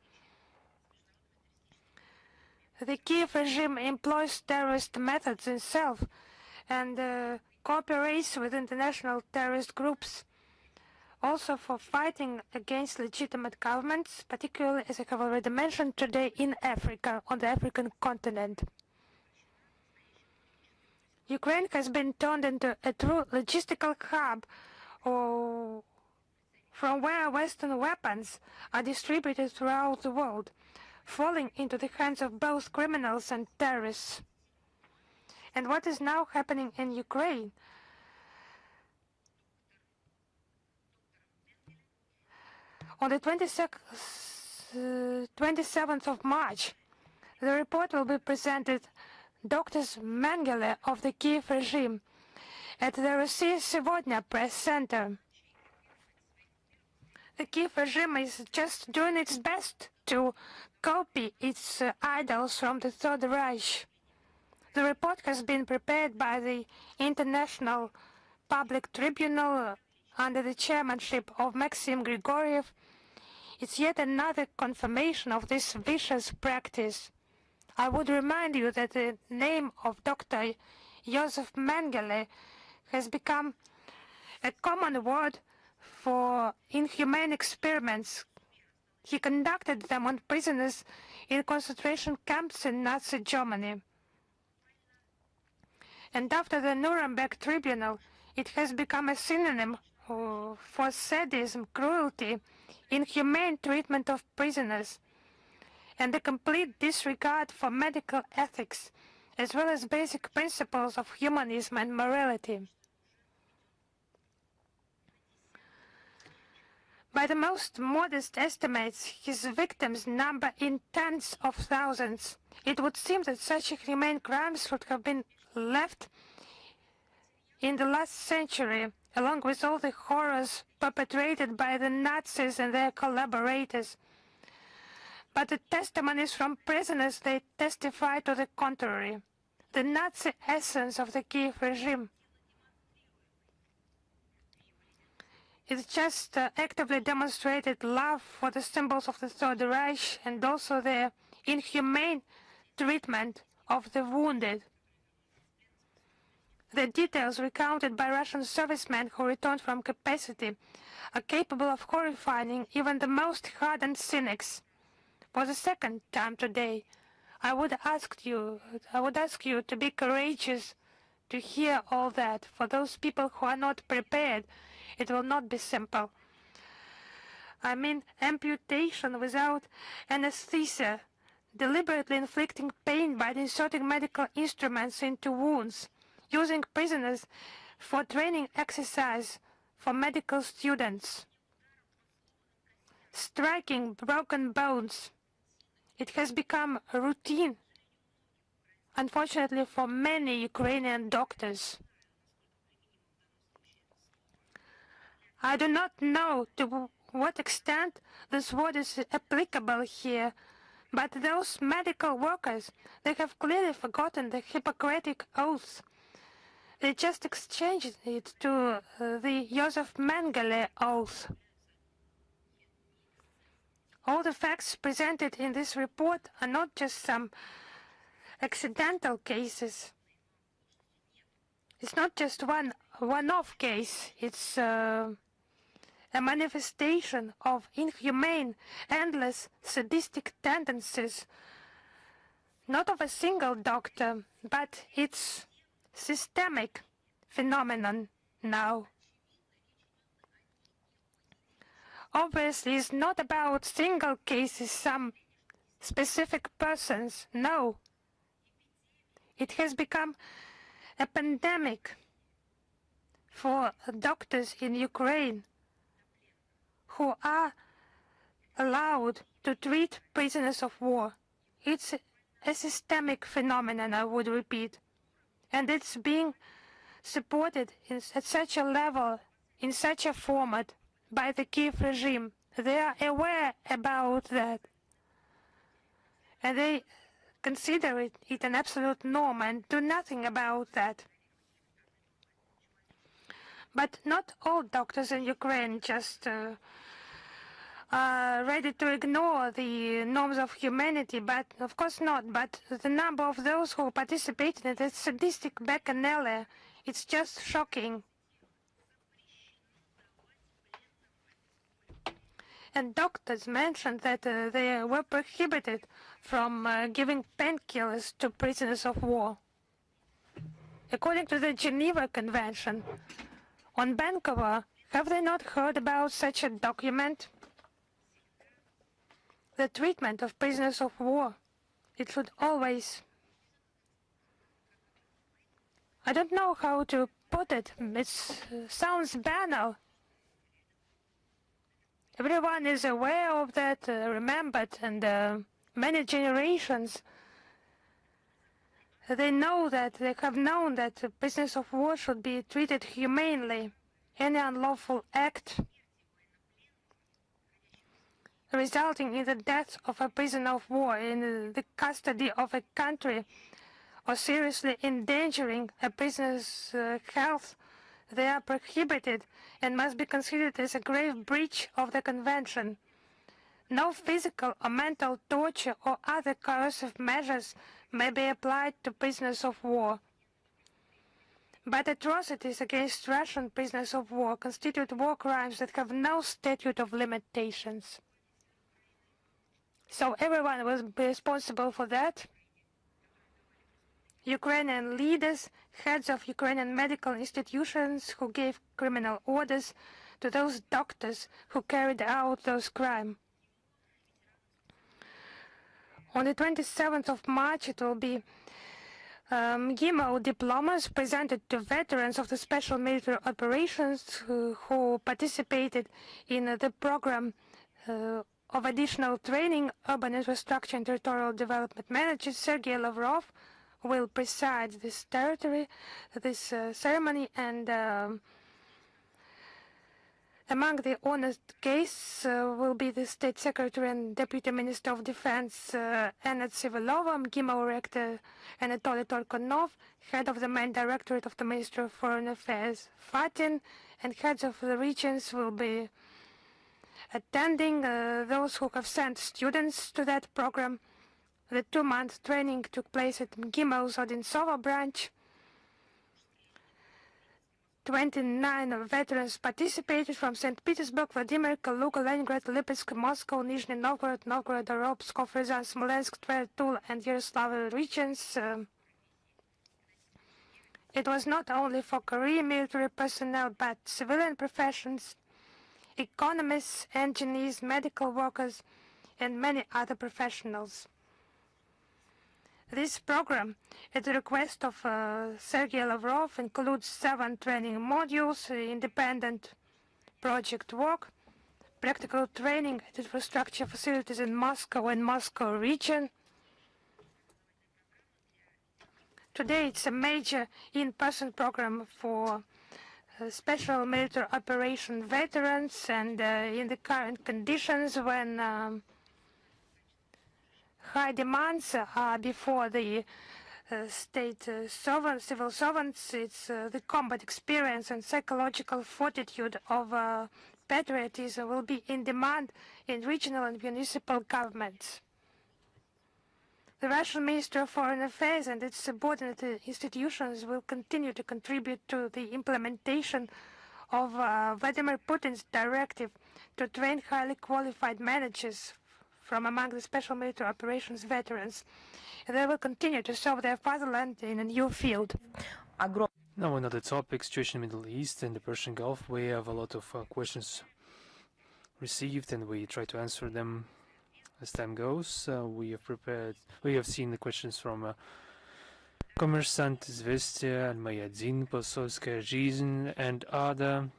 The Kiev regime employs terrorist methods itself and cooperates with international terrorist groups, also for fighting against legitimate governments, particularly, as I have already mentioned, today in Africa, on the African continent. Ukraine has been turned into a true logistical hub from where Western weapons are distributed throughout the world, falling into the hands of both criminals and terrorists. And what is now happening in Ukraine? On the 27th of March, the report will be presented Dr. Mengele of the Kiev regime at the Russia Сегодня press center. The Kiev regime is just doing its best to copy its idols from the Third Reich. The report has been prepared by the International Public Tribunal under the chairmanship of Maxim Grigoriev. It's yet another confirmation of this vicious practice. I would remind you that the name of Dr. Josef Mengele has become a common word for inhumane experiments. He conducted them on prisoners in concentration camps in Nazi Germany. And after the Nuremberg Tribunal, it has become a synonym for sadism, cruelty, inhumane treatment of prisoners, and a complete disregard for medical ethics, as well as basic principles of humanism and morality. By the most modest estimates, his victims number in tens of thousands. It would seem that such inhumane crimes should have been left in the last century, along with all the horrors perpetrated by the Nazis and their collaborators. But the testimonies from prisoners, they testify to the contrary. The Nazi essence of the Kiev regime is just actively demonstrated love for the symbols of the Third Reich and also the inhumane treatment of the wounded. The details recounted by Russian servicemen who returned from capacity are capable of horrifying even the most hardened cynics. For the second time today, I would ask you to be courageous to hear all that. For those people who are not prepared, it will not be simple. I mean amputation without anesthesia, deliberately inflicting pain by inserting medical instruments into wounds, using prisoners for training exercise for medical students, striking broken bones. It has become a routine, unfortunately, for many Ukrainian doctors. I do not know to what extent this word is applicable here, but those medical workers, they have clearly forgotten the Hippocratic oath. They just exchanged it to the Josef Mengele oath. All the facts presented in this report are not just some accidental cases. It's not just one-off case. It's a manifestation of inhumane, endless, sadistic tendencies, not of a single doctor, but it's systemic phenomenon now. Obviously, it's not about single cases, some specific persons. No. It has become a pandemic for doctors in Ukraine who are allowed to treat prisoners of war. It's a systemic phenomenon, I would repeat, and it's being supported at such a level, in such a format, by the Kiev regime. They are aware about that, and they consider it an absolute norm and do nothing about that. But not all doctors in Ukraine just are ready to ignore the norms of humanity, but of course not. But the number of those who participated in that sadistic bacchanal, it's just shocking. And doctors mentioned that they were prohibited from giving painkillers to prisoners of war. According to the Geneva Convention on Vancouver, have they not heard about such a document? The treatment of prisoners of war, it should always... I don't know how to put it. It sounds banal. Everyone is aware of that, remembered, and many generations, they know that, they have known that prisoners of war should be treated humanely. Any unlawful act resulting in the death of a prisoner of war in the custody of a country or seriously endangering a prisoner's health, they are prohibited and must be considered as a grave breach of the Convention. No physical or mental torture or other coercive measures may be applied to prisoners of war. But atrocities against Russian prisoners of war constitute war crimes that have no statute of limitations. So everyone will be responsible for that. Ukrainian leaders, heads of Ukrainian medical institutions who gave criminal orders to those doctors who carried out those crimes. On the 27th of March, it will be GIMO diplomas presented to veterans of the special military operations who participated in the program of additional training, urban infrastructure and territorial development manager Sergei Lavrov will preside this ceremony, and among the honored guests will be the State Secretary and Deputy Minister of Defense Anna Tsivilova, GIMO Rector Anatoly Torkonov, Head of the Main Directorate of the Ministry of Foreign Affairs Khatyn, and heads of the regions will be attending. Those who have sent students to that program. The 2-month training took place at GIMO's Odintsova branch. 29 veterans participated from St. Petersburg, Vladimir, Kaluga, Leningrad, Lipetsk, Moscow, Nizhny Novgorod, Novgorod, Pskov, Ryazan, Smolensk, Tver, Tula, and Yaroslavl regions. It was not only for career military personnel, but civilian professions, economists, engineers, medical workers, and many other professionals. This program, at the request of Sergei Lavrov, includes 7 training modules, independent project work, practical training at infrastructure facilities in Moscow and Moscow region. Today, it's a major in-person program for special military operation veterans, and in the current conditions when high demands are before the civil servants, it's the combat experience and psychological fortitude of patriotism will be in demand in regional and municipal governments. The Russian Ministry of Foreign Affairs and its subordinate institutions will continue to contribute to the implementation of Vladimir Putin's directive to train highly qualified managers from among the special military operations veterans. They will continue to serve their fatherland in a new field. Now another topic, situation in the Middle East and the Persian Gulf. We have a lot of questions received, and we try to answer them as time goes. We have seen the questions from Kommersant, Zvezdia, Al-Mayadin, Posovskaya Жизнь, and other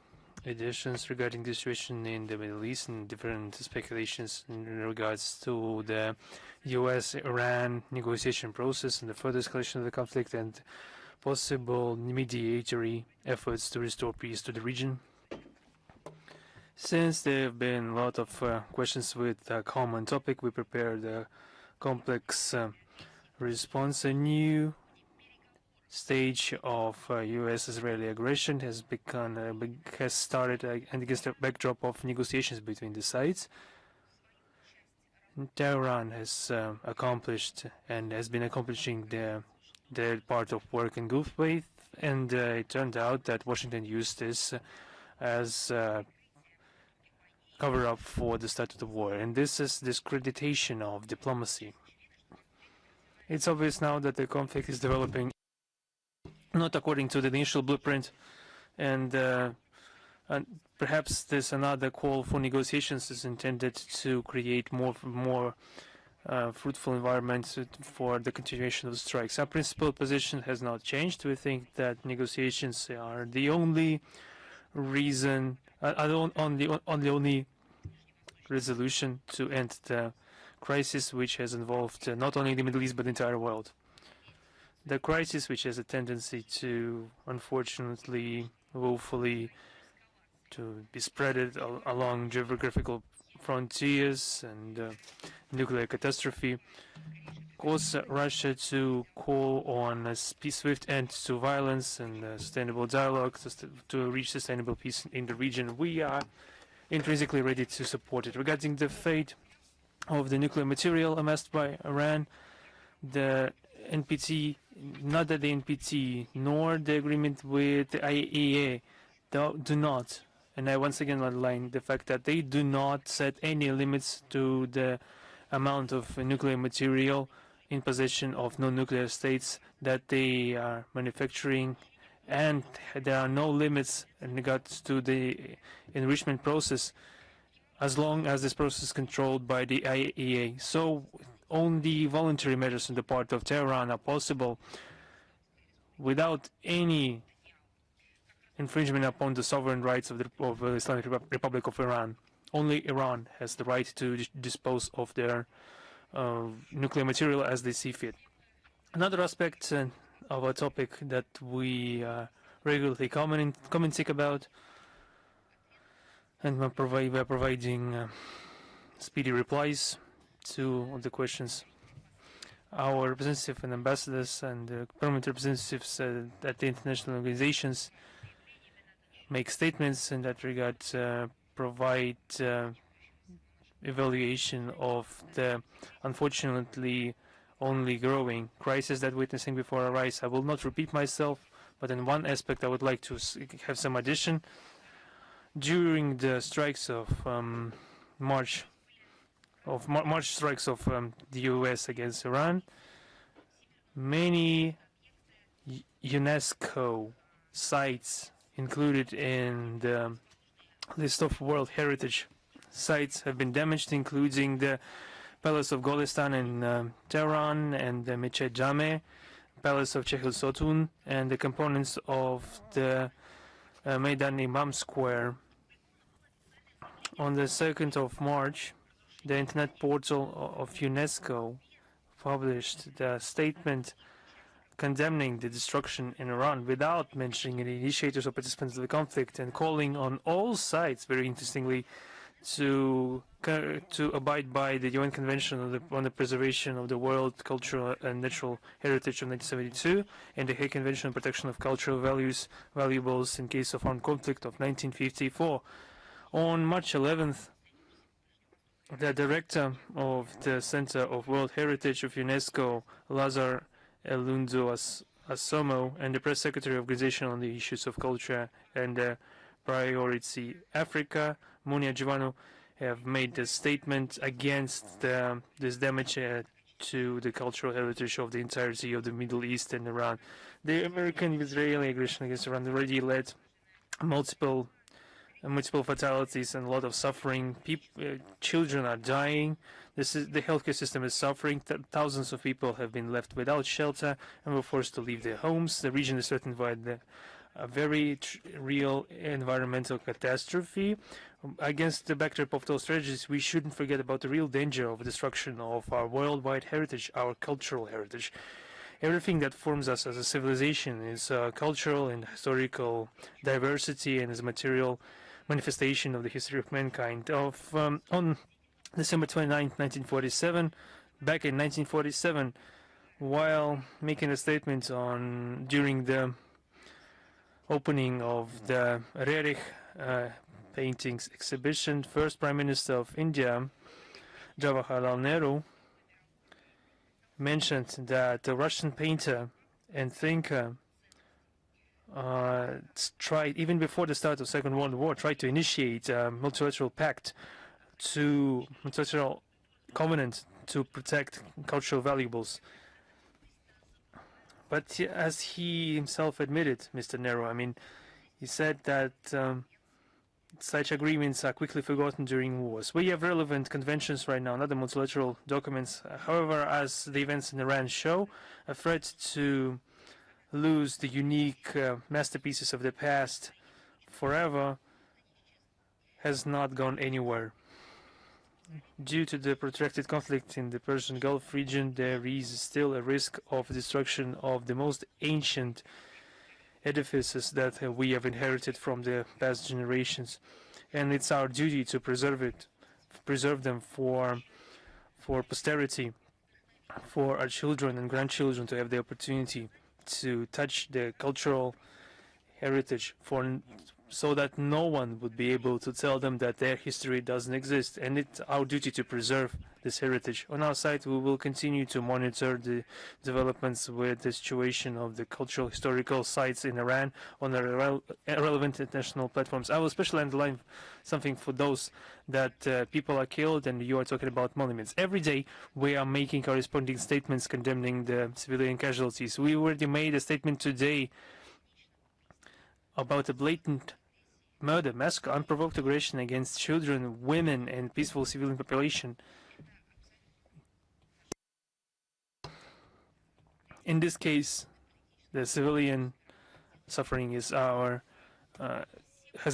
editions regarding the situation in the Middle East and different speculations in regards to the US-Iran negotiation process and the further escalation of the conflict and possible mediatory efforts to restore peace to the region. Since there have been a lot of questions with a common topic, we prepared a complex response. A new stage of U.S.-Israeli aggression has started against the backdrop of negotiations between the sides. Tehran has accomplished and has been accomplishing their part of work in good faith, and it turned out that Washington used this as cover-up for the start of the war, and this is discreditation of diplomacy. It's obvious now that the conflict is developing not according to the initial blueprint, and perhaps there's another call for negotiations is intended to create more fruitful environment for the continuation of the strikes. Our principal position has not changed. We think that negotiations are the only reason, on the only resolution to end the crisis, which has involved not only the Middle East but the entire world. The crisis, which has a tendency to, unfortunately, woefully, to be spread along geographical frontiers and nuclear catastrophe, cause Russia to call on a swift end to violence and sustainable dialogue to reach sustainable peace in the region. We are intrinsically ready to support it. Regarding the fate of the nuclear material amassed by Iran, the NPT, neither the NPT nor the agreement with the IAEA do not, and I once again underline the fact that they do not set any limits to the amount of nuclear material in possession of non-nuclear states that they are manufacturing, and there are no limits in regards to the enrichment process as long as this process is controlled by the IAEA. So only voluntary measures on the part of Tehran are possible without any infringement upon the sovereign rights of the Islamic Republic of Iran. Only Iran has the right to dispose of their nuclear material as they see fit. Another aspect of a topic that we regularly commenting about, and we are providing speedy replies to the questions. Our representatives and ambassadors and permanent representatives at the international organizations make statements in that regard, provide evaluation of the unfortunately only growing crisis that we're witnessing before our eyes. I will not repeat myself, but in one aspect I would like to have some addition. During the strikes of March strikes of the US against Iran, many UNESCO sites included in the list of World Heritage sites have been damaged, including the Palace of Golestan in Tehran and the Mechet Jame, Palace of Chehil Sotun, and the components of the Meydan Imam Square. On the 2nd of March, the Internet portal of UNESCO published the statement condemning the destruction in Iran without mentioning any initiators or participants of the conflict, and calling on all sides, very interestingly, to abide by the UN Convention on the Preservation of the World Cultural and Natural Heritage of 1972 and the Hague Convention on Protection of Cultural Valuables in case of armed conflict of 1954. On March 11th, the director of the Center of World Heritage of UNESCO, Lazar Elundo Asomo, and the press secretary of the Organization on the Issues of Culture and Priority Africa, Munia Givano, have made a statement against this damage to the cultural heritage of the entirety of the Middle East and Iran. The American-Israeli aggression against Iran already led multiple fatalities and a lot of suffering. Children are dying. The healthcare system is suffering. Thousands of people have been left without shelter and were forced to leave their homes. The region is threatened by a very real environmental catastrophe. Against the backdrop of those tragedies, we shouldn't forget about the real danger of destruction of our worldwide heritage, our cultural heritage. Everything that forms us as a civilization is cultural and historical diversity and is a material manifestation of the history of mankind. On December 29, 1947, back in 1947, while making a statement during the opening of the Rerich paintings exhibition, first Prime Minister of India, Jawaharlal Nehru, mentioned that the Russian painter and thinker tried, even before the start of the Second World War, tried to initiate a multilateral covenant to protect cultural valuables. But as he himself admitted, Mr. Nehru, he said that such agreements are quickly forgotten during wars. We have relevant conventions right now, not the multilateral documents. However, as the events in Iran show, a threat to lose the unique masterpieces of the past forever has not gone anywhere. Due to the protracted conflict in the Persian Gulf region, there is still a risk of destruction of the most ancient edifices that we have inherited from the past generations, and it's our duty to preserve it preserve them for posterity, for our children and grandchildren to have the opportunity to touch the cultural heritage, so that no one would be able to tell them that their history doesn't exist. And it's our duty to preserve this heritage. On our side, we will continue to monitor the developments with the situation of the cultural historical sites in Iran on the relevant international platforms. I will especially underline something for those that people are killed, and you are talking about monuments. Every day we are making corresponding statements condemning the civilian casualties. We already made a statement today about a blatant murder, massacre, unprovoked aggression against children, women, and peaceful civilian population. In this case, the civilian suffering is has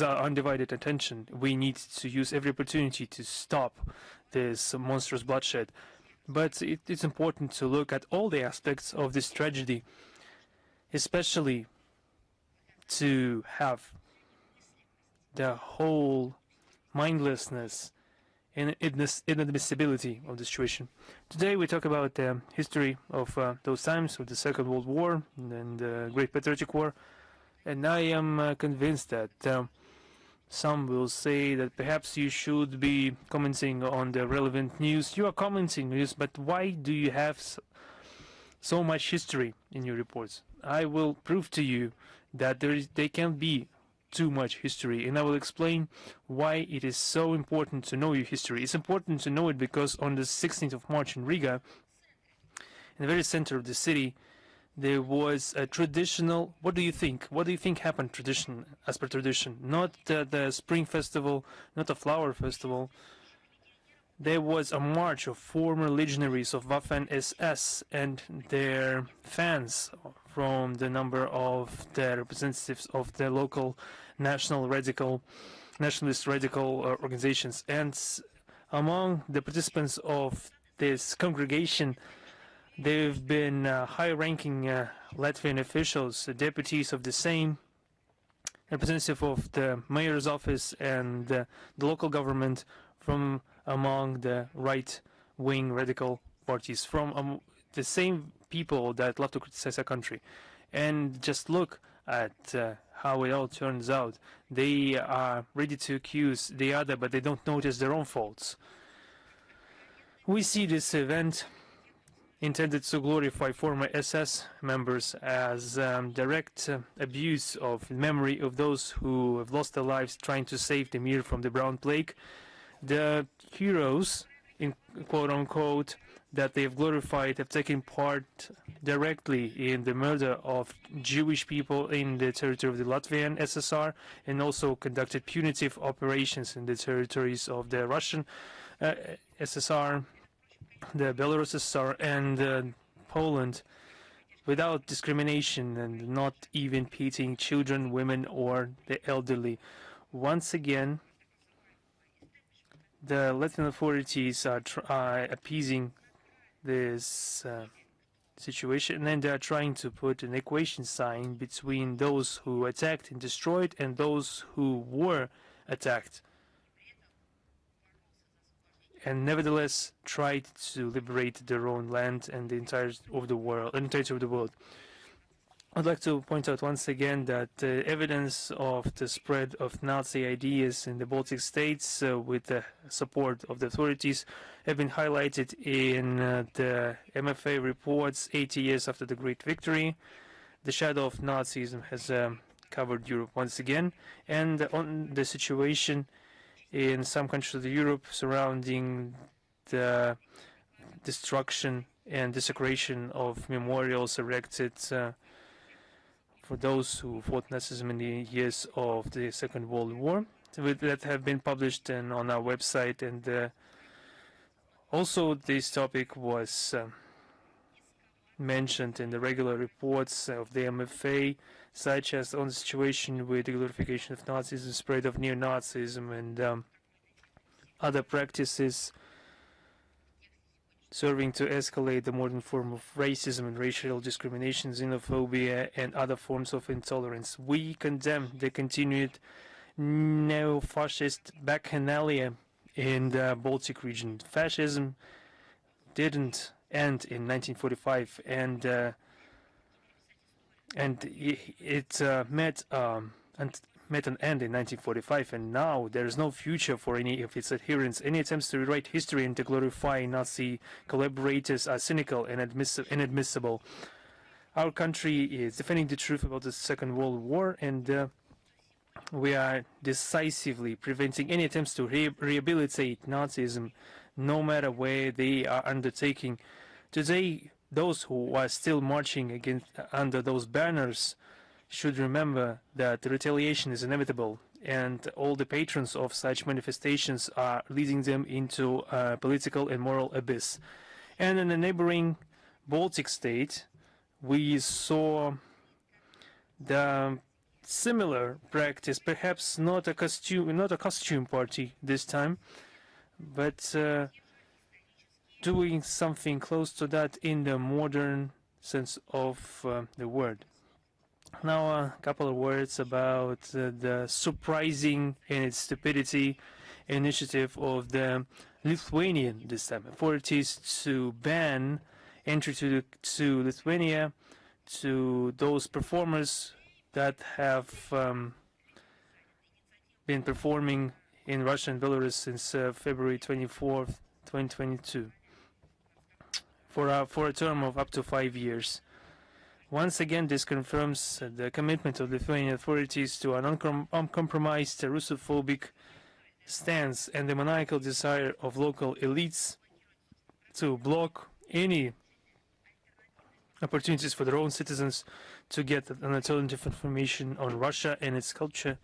our undivided attention. We need to use every opportunity to stop this monstrous bloodshed. But it's important to look at all the aspects of this tragedy, especially to have the whole mindlessness and inadmissibility of the situation. Today we talk about the history of those times of the Second World War and the Great Patriotic War, and I am convinced that some will say that perhaps you should be commenting on the relevant news. You are commenting news, but why do you have so much history in your reports? I will prove to you that there can be too much history, and I will explain why it is so important to know your history. It's important to know it because on the 16th of March in Riga, in the very center of the city, there was a traditional. What do you think? What do you think happened as per tradition? Not the Spring Festival, not a flower festival. There was a march of former legionaries of Waffen SS and their fans from the number of the representatives of the local nationalist radical organizations. And among the participants of this congregation, there have been high-ranking Latvian officials, deputies of the same, representative of the mayor's office and the local government from among the right-wing radical parties, from the same people that love to criticize our country. And just look at how it all turns out. They are ready to accuse the other, but they don't notice their own faults. We see this event intended to glorify former SS members as direct abuse of memory of those who have lost their lives trying to save the Mir from the brown plague. The heroes, in quote-unquote, that they have glorified have taken part directly in the murder of Jewish people in the territory of the Latvian SSR, and also conducted punitive operations in the territories of the Russian SSR, the Belarus SSR, and Poland, without discrimination and not even pitying children, women, or the elderly. Once again, the Latvian authorities are appeasing this situation, and they are trying to put an equation sign between those who attacked and destroyed and those who were attacked, and nevertheless tried to liberate their own land and the entirety of the world. I'd like to point out once again that evidence of the spread of Nazi ideas in the Baltic states with the support of the authorities have been highlighted in the MFA reports 80 years after the Great Victory. The shadow of Nazism has covered Europe once again, and on the situation in some countries of Europe surrounding the destruction and desecration of memorials erected for those who fought Nazism in the years of the Second World War, that have been published and on our website. And also this topic was mentioned in the regular reports of the MFA, such as on the situation with the glorification of Nazism, spread of neo-Nazism, and other practices serving to escalate the modern form of racism and racial discrimination, xenophobia, and other forms of intolerance. We condemn the continued neo-fascist bacchanalia in the Baltic region. Fascism didn't end in 1945, and it met an end in 1945, and now there is no future for any of its adherents. Any attempts to rewrite history and to glorify Nazi collaborators are cynical and inadmissible. Our country is defending the truth about the Second World War, and we are decisively preventing any attempts to rehabilitate Nazism, no matter where they are undertaking. Today, those who are still marching against under those banners should remember that the retaliation is inevitable, and all the patrons of such manifestations are leading them into a political and moral abyss. And in the neighboring Baltic state, we saw the similar practice, perhaps not a costume party this time, but doing something close to that in the modern sense of the word. Now a couple of words about the surprising in its stupidity initiative of the Lithuanian this time authorities to ban entry to Lithuania to those performers that have been performing in Russia and Belarus since February 24th, 2022 for a term of up to 5 years. Once again, this confirms the commitment of the Lithuanian authorities to an uncompromised Russophobic stance and the maniacal desire of local elites to block any opportunities for their own citizens to get an alternative information on Russia and its culture.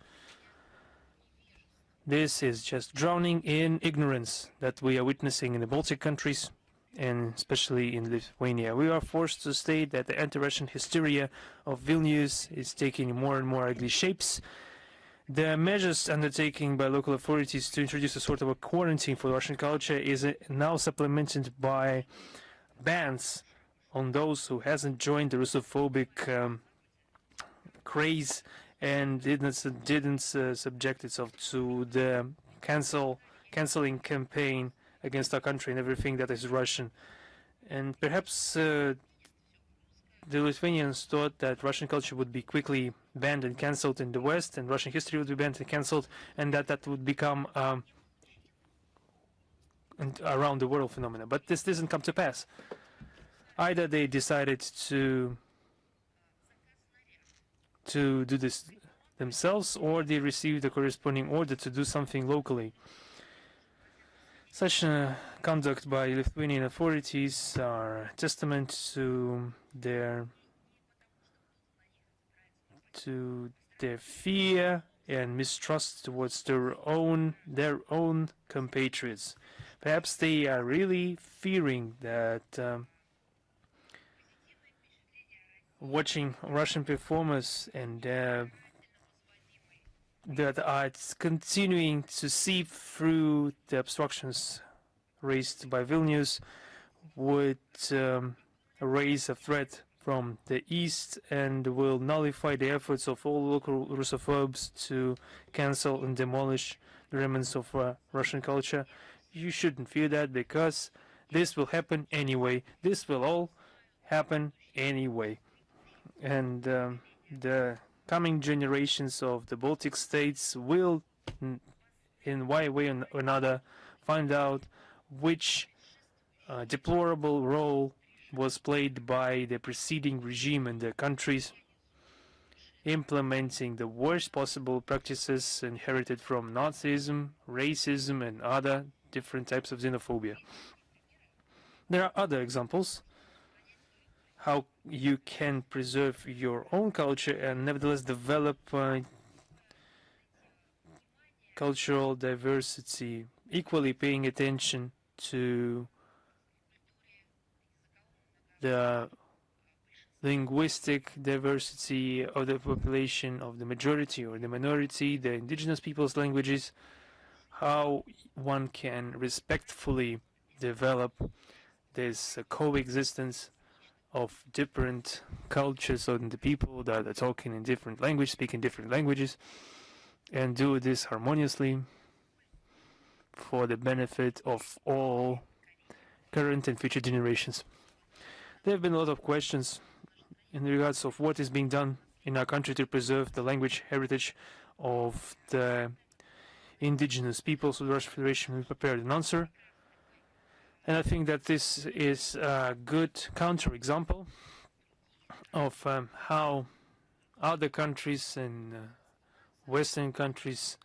This is just drowning in ignorance that we are witnessing in the Baltic countries, and especially in Lithuania. We are forced to state that the anti-Russian hysteria of Vilnius is taking more and more ugly shapes. The measures undertaken by local authorities to introduce a sort of a quarantine for Russian culture is now supplemented by bans on those who hasn't joined the Russophobic craze and didn't subject itself to the canceling campaign against our country and everything that is Russian. And perhaps the Lithuanians thought that Russian culture would be quickly banned and cancelled in the West, and Russian history would be banned and cancelled, and that would become an around the world phenomena. But this doesn't come to pass. Either they decided to do this themselves, or they received a corresponding order to do something locally. Such conduct by Lithuanian authorities are testament to their fear and mistrust towards their own compatriots. Perhaps they are really fearing that watching Russian performers and that are continuing to seep through the obstructions raised by Vilnius would raise a threat from the east and will nullify the efforts of all local Russophobes to cancel and demolish the remnants of Russian culture. You shouldn't fear that, because this will happen anyway. This will all happen anyway. And the coming generations of the Baltic states will, in one way or another, find out which deplorable role was played by the preceding regime in their countries, implementing the worst possible practices inherited from Nazism, racism, and other different types of xenophobia. There are other examples how you can preserve your own culture and nevertheless develop cultural diversity, equally paying attention to the linguistic diversity of the population, of the majority or the minority, the indigenous people's languages, how one can respectfully develop this coexistence of different cultures and the people that are talking in different languages, speaking different languages, and do this harmoniously. for the benefit of all current and future generations. There have been a lot of questions in regards of what is being done in our country to preserve the language heritage of the indigenous peoples of the Russian Federation. We prepared an answer, and I think that this is a good counterexample of how other countries and Western countries,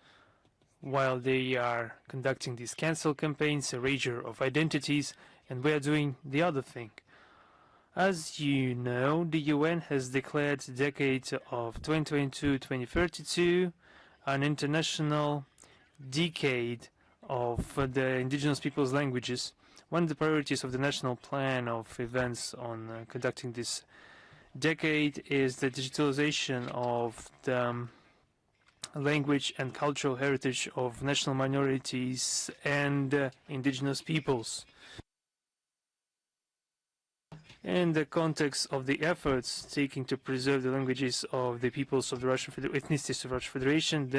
while they are conducting these cancel campaigns, erasure of identities, and we are doing the other thing. As you know, the UN has declared the decade of 2022-2032 an international decade of the indigenous peoples' languages. One of the priorities of the national plan of events on conducting this decade is the digitalization of the language and cultural heritage of national minorities and indigenous peoples. In the context of the efforts taken to preserve the languages of the peoples of the Russian ethnicities of the Russian Federation,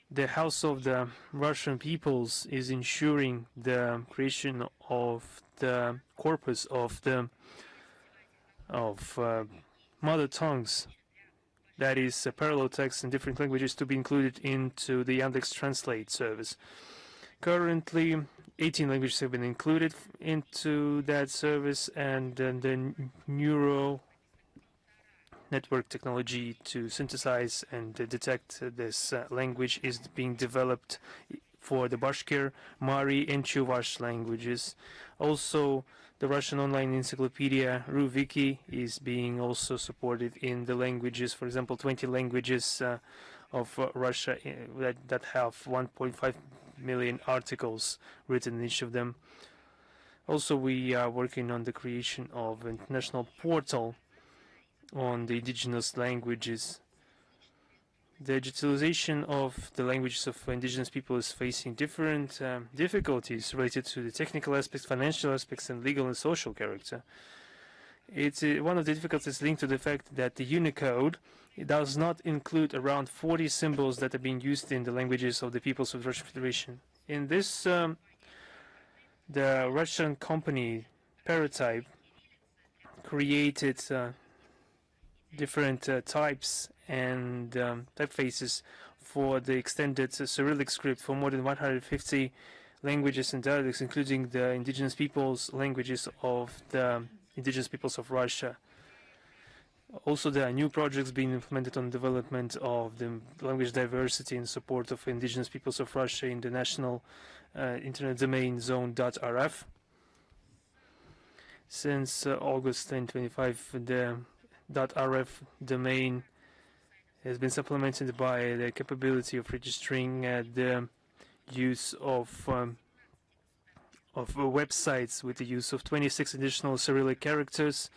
the House of the Russian Peoples is ensuring the creation of the corpus of mother tongues, that is parallel text in different languages, to be included into the Yandex Translate service. Currently, 18 languages have been included into that service, and the neural network technology to synthesize and detect this language is being developed for the Bashkir, Mari, and Chuvash languages. Also, the Russian online encyclopedia RuWiki is being also supported in the languages. For example, 20 languages of Russia that have 1.5 million articles written in each of them. Also, we are working on the creation of an international portal on the indigenous languages. The digitalization of the languages of indigenous people is facing different difficulties related to the technical aspects, financial aspects, and legal and social character. It's one of the difficulties linked to the fact that the Unicode does not include around 40 symbols that are being used in the languages of the peoples of the Russian Federation. In this, the Russian company Paratype created different types and typefaces for the extended Cyrillic script for more than 150 languages and dialects, including the indigenous peoples' languages of the indigenous peoples of Russia. Also, there are new projects being implemented on development of the language diversity and support of indigenous peoples of Russia in the national internet domain zone.rf. Since August 2025, the .rf domain has been supplemented by the capability of registering the use of websites with the use of 26 additional Cyrillic characters,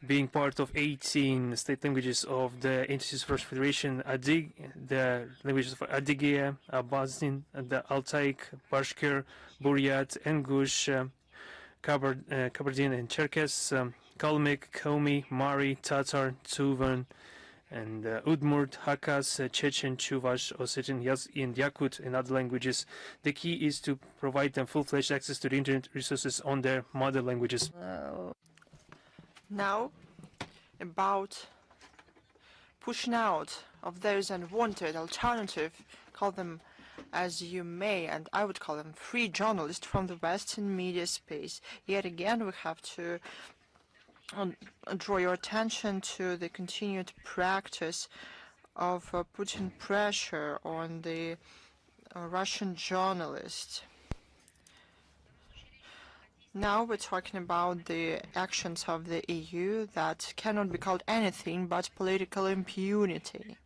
being part of 18 state languages of the entities of Russian Federation, the languages of Adygea, Abazin, the Altaic, Bashkir, Buryat, Ingush, Kabardin and Cherkess, Kalmyk, Komi, Mari, Tatar, Tuvan, and Udmurt, Hakas, Chechen, Chuvash, Ossetin, and Yakut, and other languages. The key is to provide them full-fledged access to the internet resources on their mother languages. Now, about pushing out of those unwanted alternative, call them as you may, and I would call them free journalists from the Western media space. Yet again, we have to draw your attention to the continued practice of putting pressure on the Russian journalists. Now we're talking about the actions of the EU that cannot be called anything but political impunity.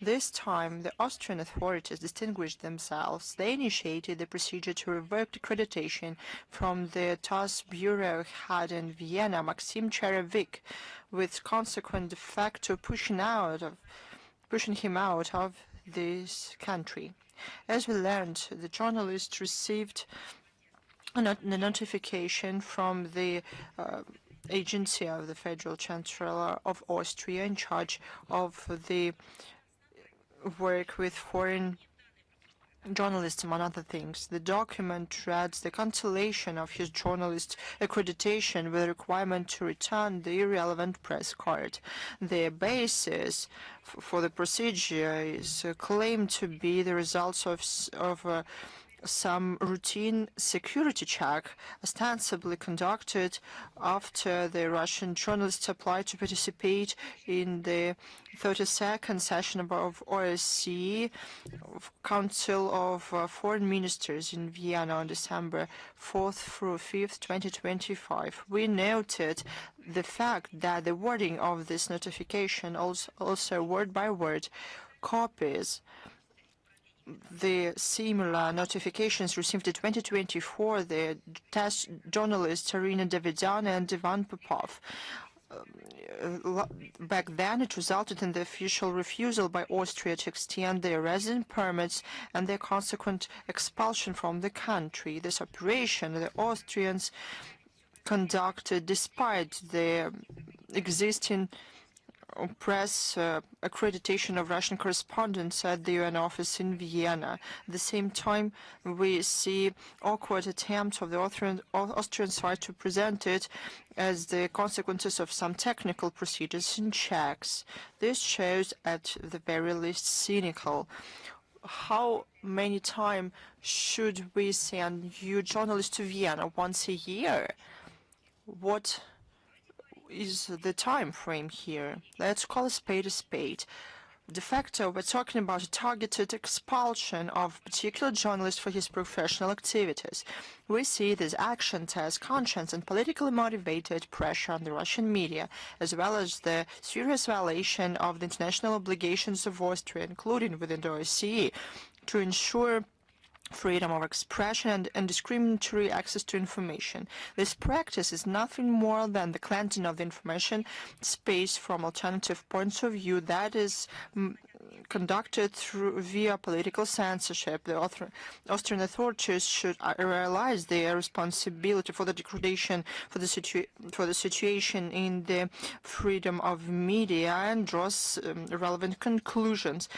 This time, the Austrian authorities distinguished themselves. They initiated the procedure to revoke accreditation from the TASS bureau head in Vienna, Maxim Chernihiv, with consequent de facto pushing him out of this country. As we learned, the journalist received a notification from the agency of the Federal Chancellor of Austria in charge of the work with foreign journalists, among other things. The document reads the cancellation of his journalist accreditation with a requirement to return the irrelevant press card. The basis for the procedure is claimed to be the results of some routine security check ostensibly conducted after the Russian journalists applied to participate in the 32nd session of OSCE Council of Foreign Ministers in Vienna on December 4th through 5th, 2025. We noted the fact that the wording of this notification also word by word copies the similar notifications received in 2024, the test journalists Irina Davidyan and Ivan Popov. Back then, it resulted in the official refusal by Austria to extend their resident permits and their consequent expulsion from the country. This operation, the Austrians conducted despite the existing press accreditation of Russian correspondents at the UN office in Vienna. At the same time, we see awkward attempts of the Austrian side to present it as the consequences of some technical procedures and checks. This shows at the very least cynical. How many times should we send new journalists to Vienna? Once a year? What is the time frame here? Let's call a spade a spade. De facto, we're talking about a targeted expulsion of a particular journalist for his professional activities. We see these actions as conscious and politically motivated pressure on the Russian media, as well as the serious violation of the international obligations of Austria, including within the OSCE, to ensure freedom of expression and indiscriminatory access to information. This practice is nothing more than the cleansing of the information space from alternative points of view that is conducted via political censorship. The Austrian authorities should realize their responsibility for the degradation for the situation in the freedom of media and draws relevant conclusions.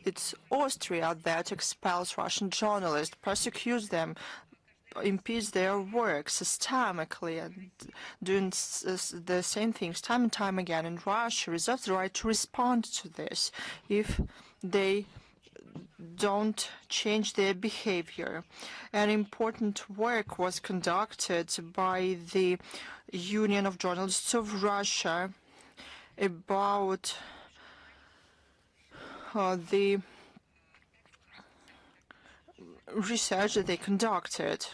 It's Austria that expels Russian journalists, persecutes them, impedes their work systemically, and doing the same things time and time again. And Russia reserves the right to respond to this if they don't change their behavior. An important work was conducted by the Union of Journalists of Russia about the research that they conducted.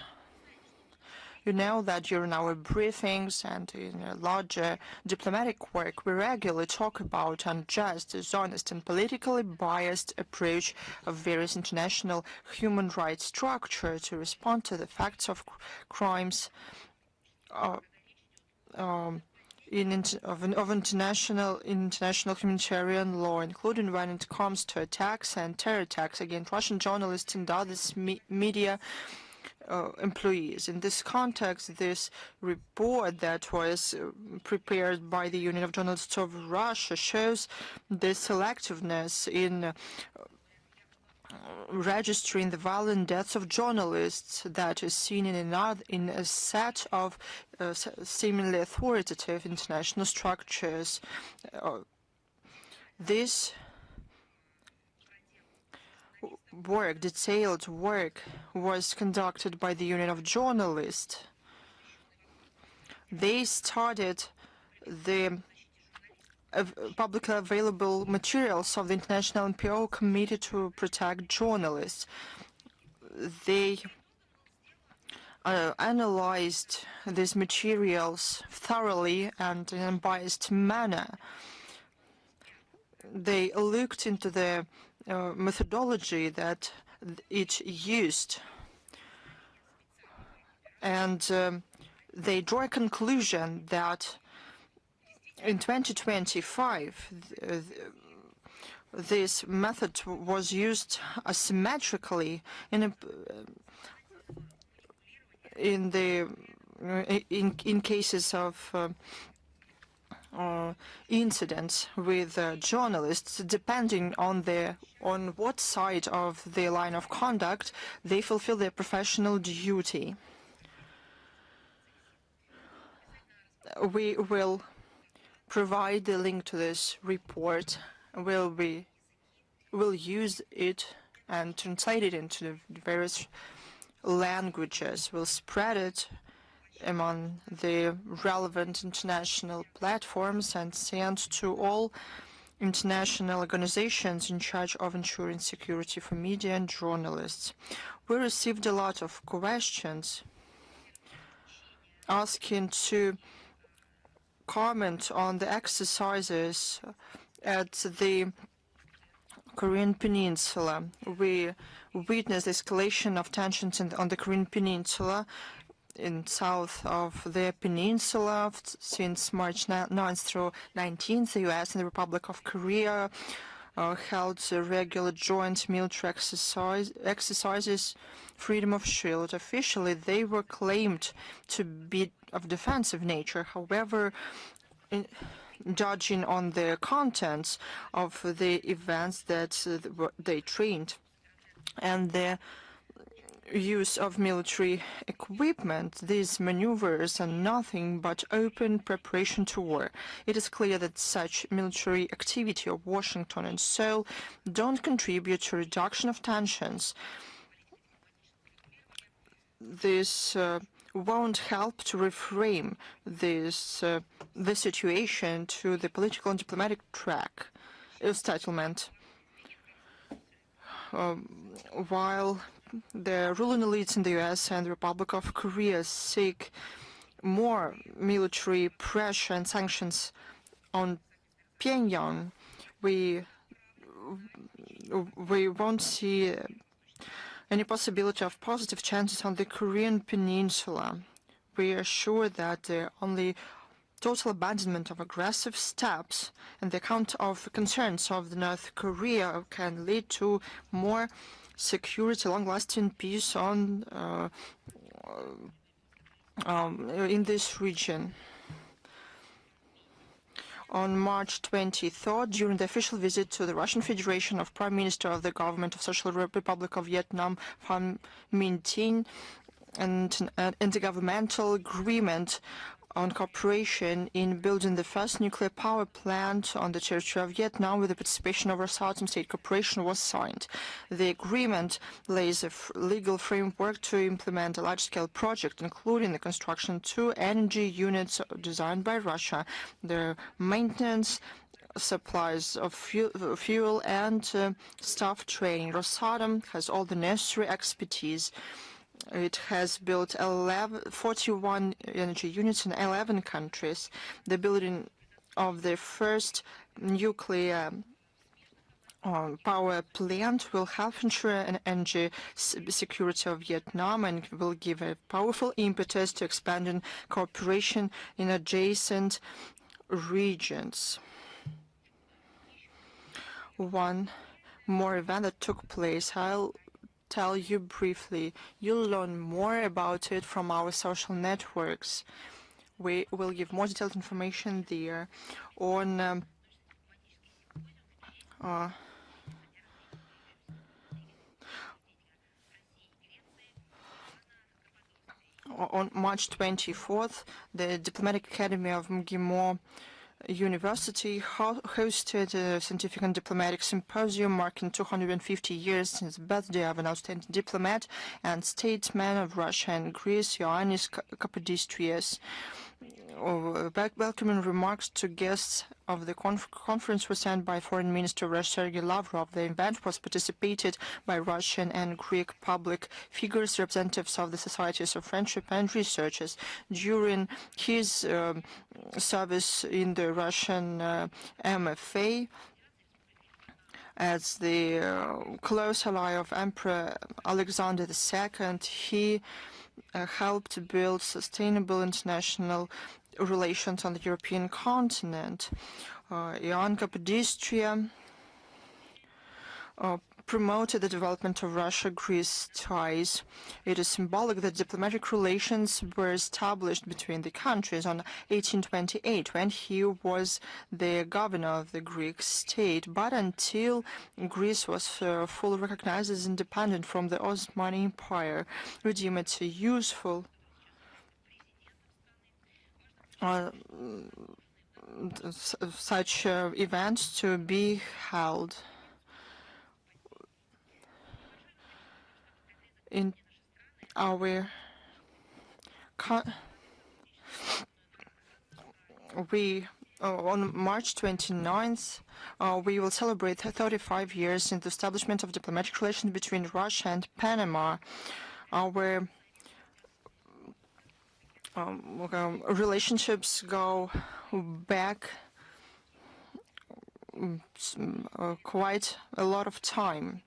You know that during our briefings and in a larger diplomatic work, we regularly talk about unjust, dishonest, and politically biased approach of various international human rights structures to respond to the facts of crimes of international humanitarian law, including when it comes to attacks and terror attacks against Russian journalists and other media employees. In this context, this report that was prepared by the Union of Journalists of Russia shows the selectiveness in registering the violent deaths of journalists that is seen in a set of seemingly authoritative international structures. This work, detailed work, was conducted by the Union of Journalists. They started the publicly available materials of the International NPO Committee to Protect Journalists. They analyzed these materials thoroughly and in an unbiased manner. They looked into the methodology that it used, and they draw a conclusion that in 2025, this method was used asymmetrically in cases of incidents with journalists, depending on what side of the line of conduct they fulfill their professional duty. We will provide the link to this report. We'll use it and translate it into the various languages. We'll spread it among the relevant international platforms and send to all international organizations in charge of ensuring security for media and journalists. We received a lot of questions asking to comment on the exercises at the Korean Peninsula. We witnessed escalation of tensions on the Korean Peninsula in south of the peninsula since March 9th through 19th. The U.S. and the Republic of Korea held regular joint military exercises, freedom of shield. Officially, they were claimed to be of defensive nature. However, judging on the contents of the events that they trained and the use of military equipment, these maneuvers are nothing but open preparation to war. It is clear that such military activity of Washington and Seoul don't contribute to reduction of tensions. This won't help to reframe the situation to the political and diplomatic track settlement. While the ruling elites in the U.S. and the Republic of Korea seek more military pressure and sanctions on Pyongyang, we won't see any possibility of positive chances on the Korean Peninsula. We are sure that the only total abandonment of aggressive steps and the account of concerns of the North Korea can lead to more security, long-lasting peace in this region. On March 23rd, during the official visit to the Russian Federation of Prime Minister of the Government of Social Republic of Vietnam, Pham Minh Thien, and intergovernmental agreement on cooperation in building the first nuclear power plant on the territory of Vietnam with the participation of Rosatom State Corporation was signed. The agreement lays a legal framework to implement a large-scale project, including the construction of 2 energy units designed by Russia, the maintenance, supplies of fuel and staff training. Rosatom has all the necessary expertise. It has built 41 energy units in 11 countries. The building of the first nuclear power plant will help ensure an energy security of Vietnam and will give a powerful impetus to expanding cooperation in adjacent regions. One more event that took place, I'll tell you briefly. You'll learn more about it from our social networks. We will give more detailed information there. On March 24th, the Diplomatic Academy of MGIMO University hosted a scientific and diplomatic symposium marking 250 years since the birthday of an outstanding diplomat and statesman of Russia and Greece, Ioannis Kapodistrias. Welcoming remarks to guests of the conference were sent by Foreign Minister Russia Sergei Lavrov. The event was participated by Russian and Greek public figures, representatives of the societies of friendship and researchers. During his service in the Russian MFA, as the close ally of Emperor Alexander II, he helped build sustainable international relations on the European continent. Ioannis Kapodistria promoted the development of Russia-Greece ties. It is symbolic that diplomatic relations were established between the countries on 1828 when he was the governor of the Greek state, but until Greece was fully recognized as independent from the Ottoman Empire, we deem it useful such events to be held. In our on March 29th, we will celebrate 35 years in the establishment of diplomatic relations between Russia and Panama. Our relationships go back quite a lot of time.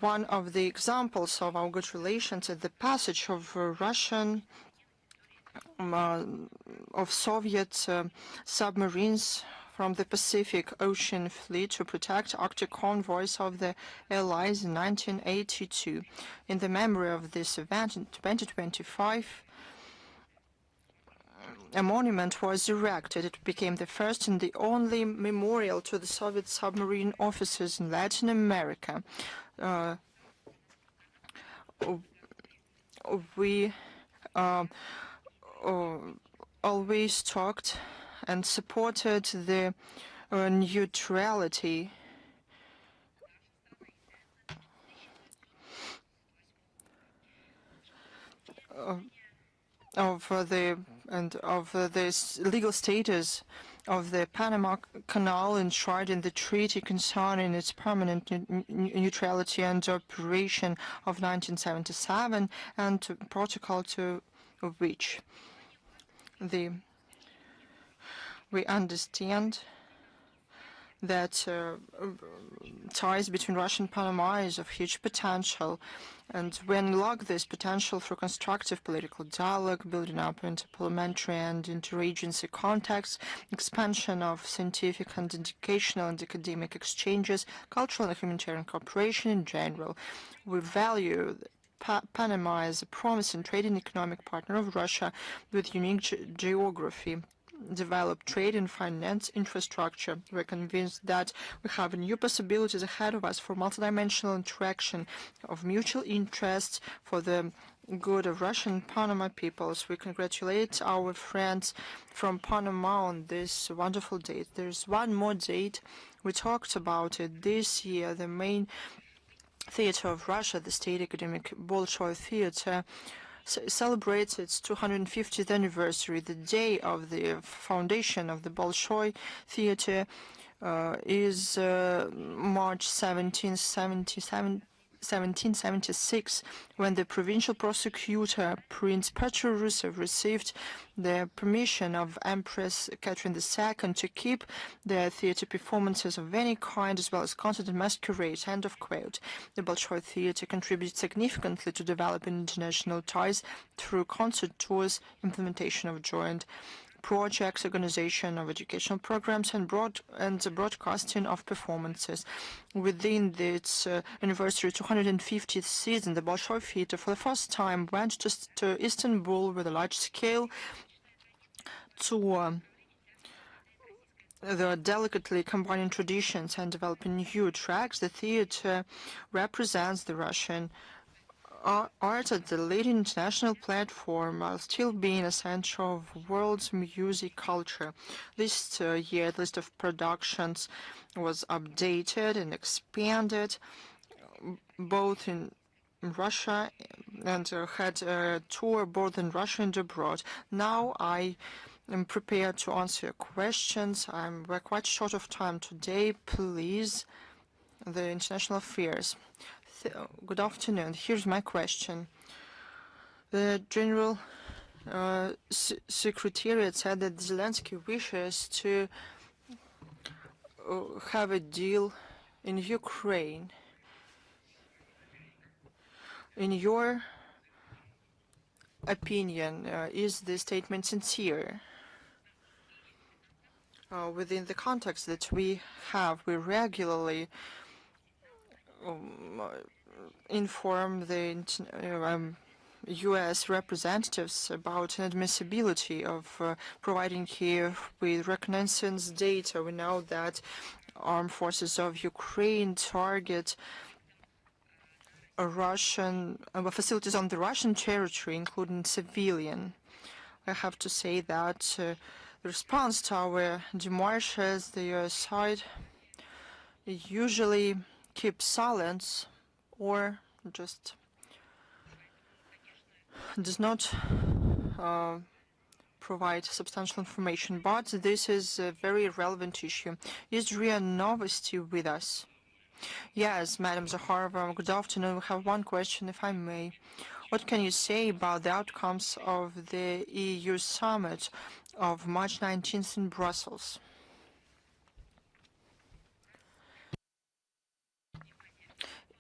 One of the examples of our good relations is the passage of Soviet submarines from the Pacific Ocean Fleet to protect Arctic convoys of the Allies in 1982. In the memory of this event in 2025, a monument was erected. It became the first and the only memorial to the Soviet submarine officers in Latin America. We always talked and supported the neutrality of the legal status of the Panama Canal enshrined in the treaty concerning its permanent neutrality and operation of 1977 and protocol to which we understand that ties between Russia and Panama is of huge potential, and we unlock this potential through constructive political dialogue, building up interparliamentary and interagency contacts, expansion of scientific and educational and academic exchanges, cultural and humanitarian cooperation in general. We value Panama as a promising trade and economic partner of Russia with unique geography, develop trade and finance infrastructure. We're convinced that we have new possibilities ahead of us for multidimensional interaction of mutual interests for the good of Russian and Panama peoples. We congratulate our friends from Panama on this wonderful date. There's one more date. We talked about it this year. The main theater of Russia, the State Academic Bolshoi Theater, celebrates its 250th anniversary. The day of the foundation of the Bolshoi Theater is March 1776, when the provincial prosecutor, Prince Petro Rusev, received the permission of Empress Catherine II to keep the theater performances of any kind, as well as concert and masquerade. End of quote. The Bolshoi Theater contributed significantly to developing international ties through concert tours, implementation of joint projects, organization of educational programs, and broadcasting of performances. Within its anniversary 250th season, the Bolshoi Theater for the first time went to Istanbul with a large-scale tour. The delicately combining traditions and developing new tracks, the theater represents the Russian art at the leading international platform while still being a center of world's music culture. This year, the list of productions was updated and expanded, both in Russia and had a tour both in Russia and abroad. Now I am prepared to answer your questions. We're quite short of time today. Please, the international affairs. Good afternoon. Here's my question. The General Secretariat said that Zelensky wishes to have a deal in Ukraine. In your opinion, is this statement sincere? within the context that we have, we regularly inform the U.S. representatives about inadmissibility of providing Kiev with reconnaissance data. We know that armed forces of Ukraine target Russian facilities on the Russian territory, including civilian. I have to say that the response to our demarches, the U.S. side usually keeps silence or just does not provide substantial information. But this is a very relevant issue. Is RIA Novosti with us? Yes, Madam Zakharova, good afternoon. We have one question, if I may. What can you say about the outcomes of the EU summit of March 19th in Brussels?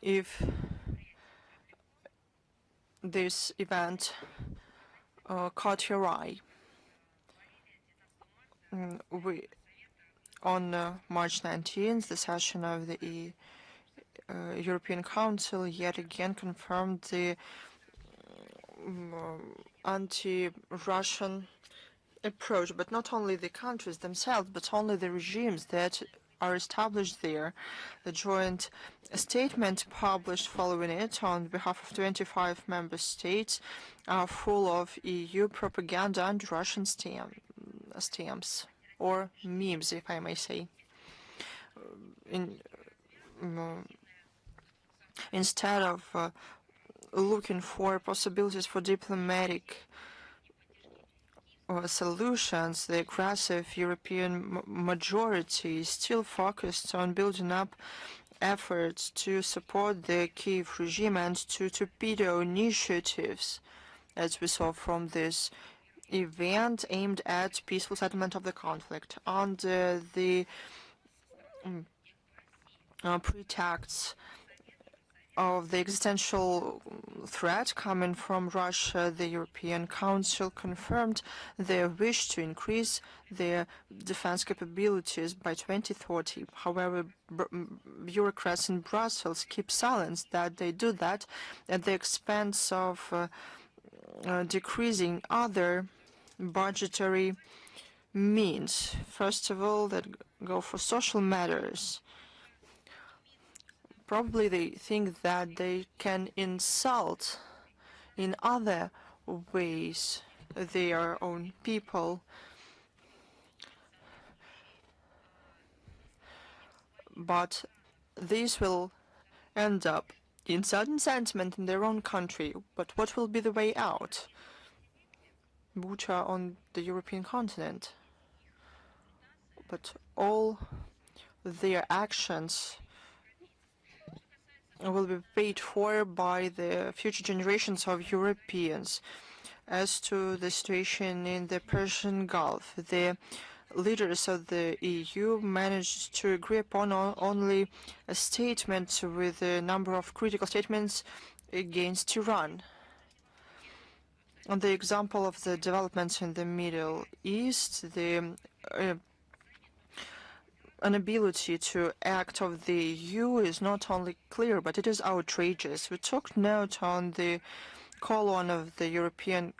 If this event caught your eye, on March 19th, the session of the European Council yet again confirmed the anti-Russian approach, but not only the countries themselves, but only the regimes that are established there. The joint statement published following it on behalf of 25 member states are full of EU propaganda and Russian stamps, or memes, if I may say. Instead of looking for possibilities for diplomatic solutions, the aggressive European majority is still focused on building up efforts to support the Kiev regime and to torpedo initiatives, as we saw from this event aimed at peaceful settlement of the conflict. Under the pretexts of the existential threat coming from Russia, the European Council confirmed their wish to increase their defense capabilities by 2030. However, bureaucrats in Brussels keep silence that they do that at the expense of decreasing other budgetary means. First of all, that go for social matters. Probably they think that they can insult in other ways their own people. But this will end up in certain sentiment in their own country. But what will be the way out? Bucha on the European continent. But all their actions will be paid for by the future generations of Europeans. As to the situation in the Persian Gulf, the leaders of the EU managed to agree upon only a statement with a number of critical statements against Iran. On the example of the developments in the Middle East, the inability to act of the EU is not only clear, but it is outrageous. We took note on the call on of the European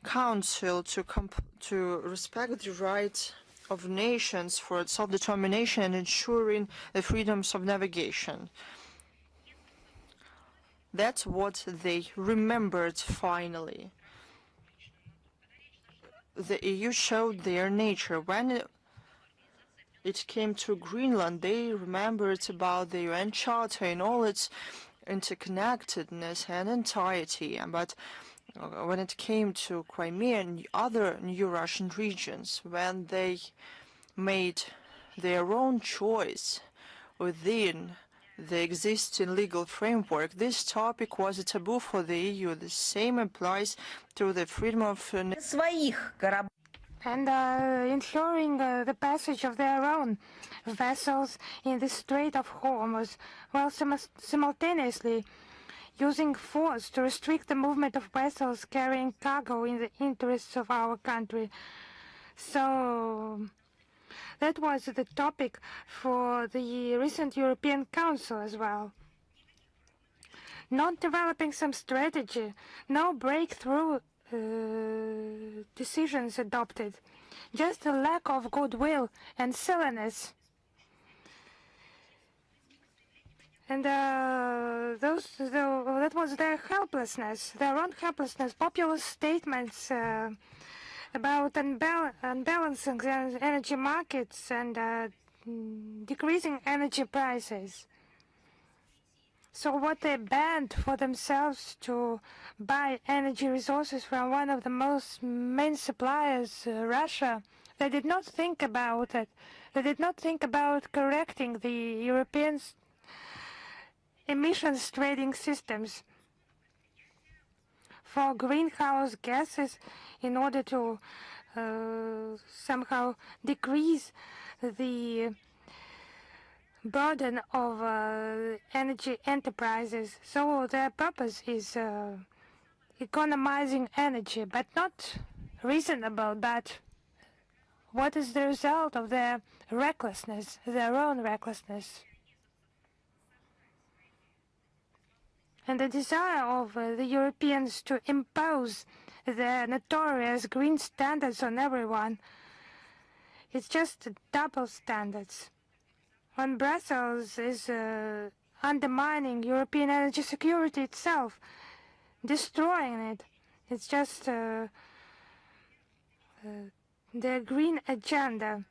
Council to respect the right of nations for self-determination and ensuring the freedoms of navigation. That's what they remembered finally. The EU showed their nature. When it came to Greenland, they remembered about the UN Charter in all its interconnectedness and entirety. But when it came to Crimea and other new Russian regions, when they made their own choice within the existing legal framework, this topic was a taboo for the EU. The same applies to the freedom of and ensuring the passage of their own vessels in the Strait of Hormuz, while simultaneously using force to restrict the movement of vessels carrying cargo in the interests of our country. So That was the topic for the recent European Council as well. Not developing some strategy, no breakthrough decisions adopted, just a lack of goodwill and silliness. And that was their helplessness, their own helplessness, popular statements about unbalancing the energy markets and decreasing energy prices. So what they banned for themselves to buy energy resources from one of the most main suppliers, Russia, they did not think about it. They did not think about correcting the European emissions trading systems for greenhouse gases in order to somehow decrease the burden of energy enterprises. So their purpose is economizing energy, but not reasonable. But what is the result of their recklessness, their own recklessness? And the desire of the Europeans to impose their notorious green standards on everyone. It's just double standards. When Brussels is undermining European energy security itself, destroying it, it's just their green agenda.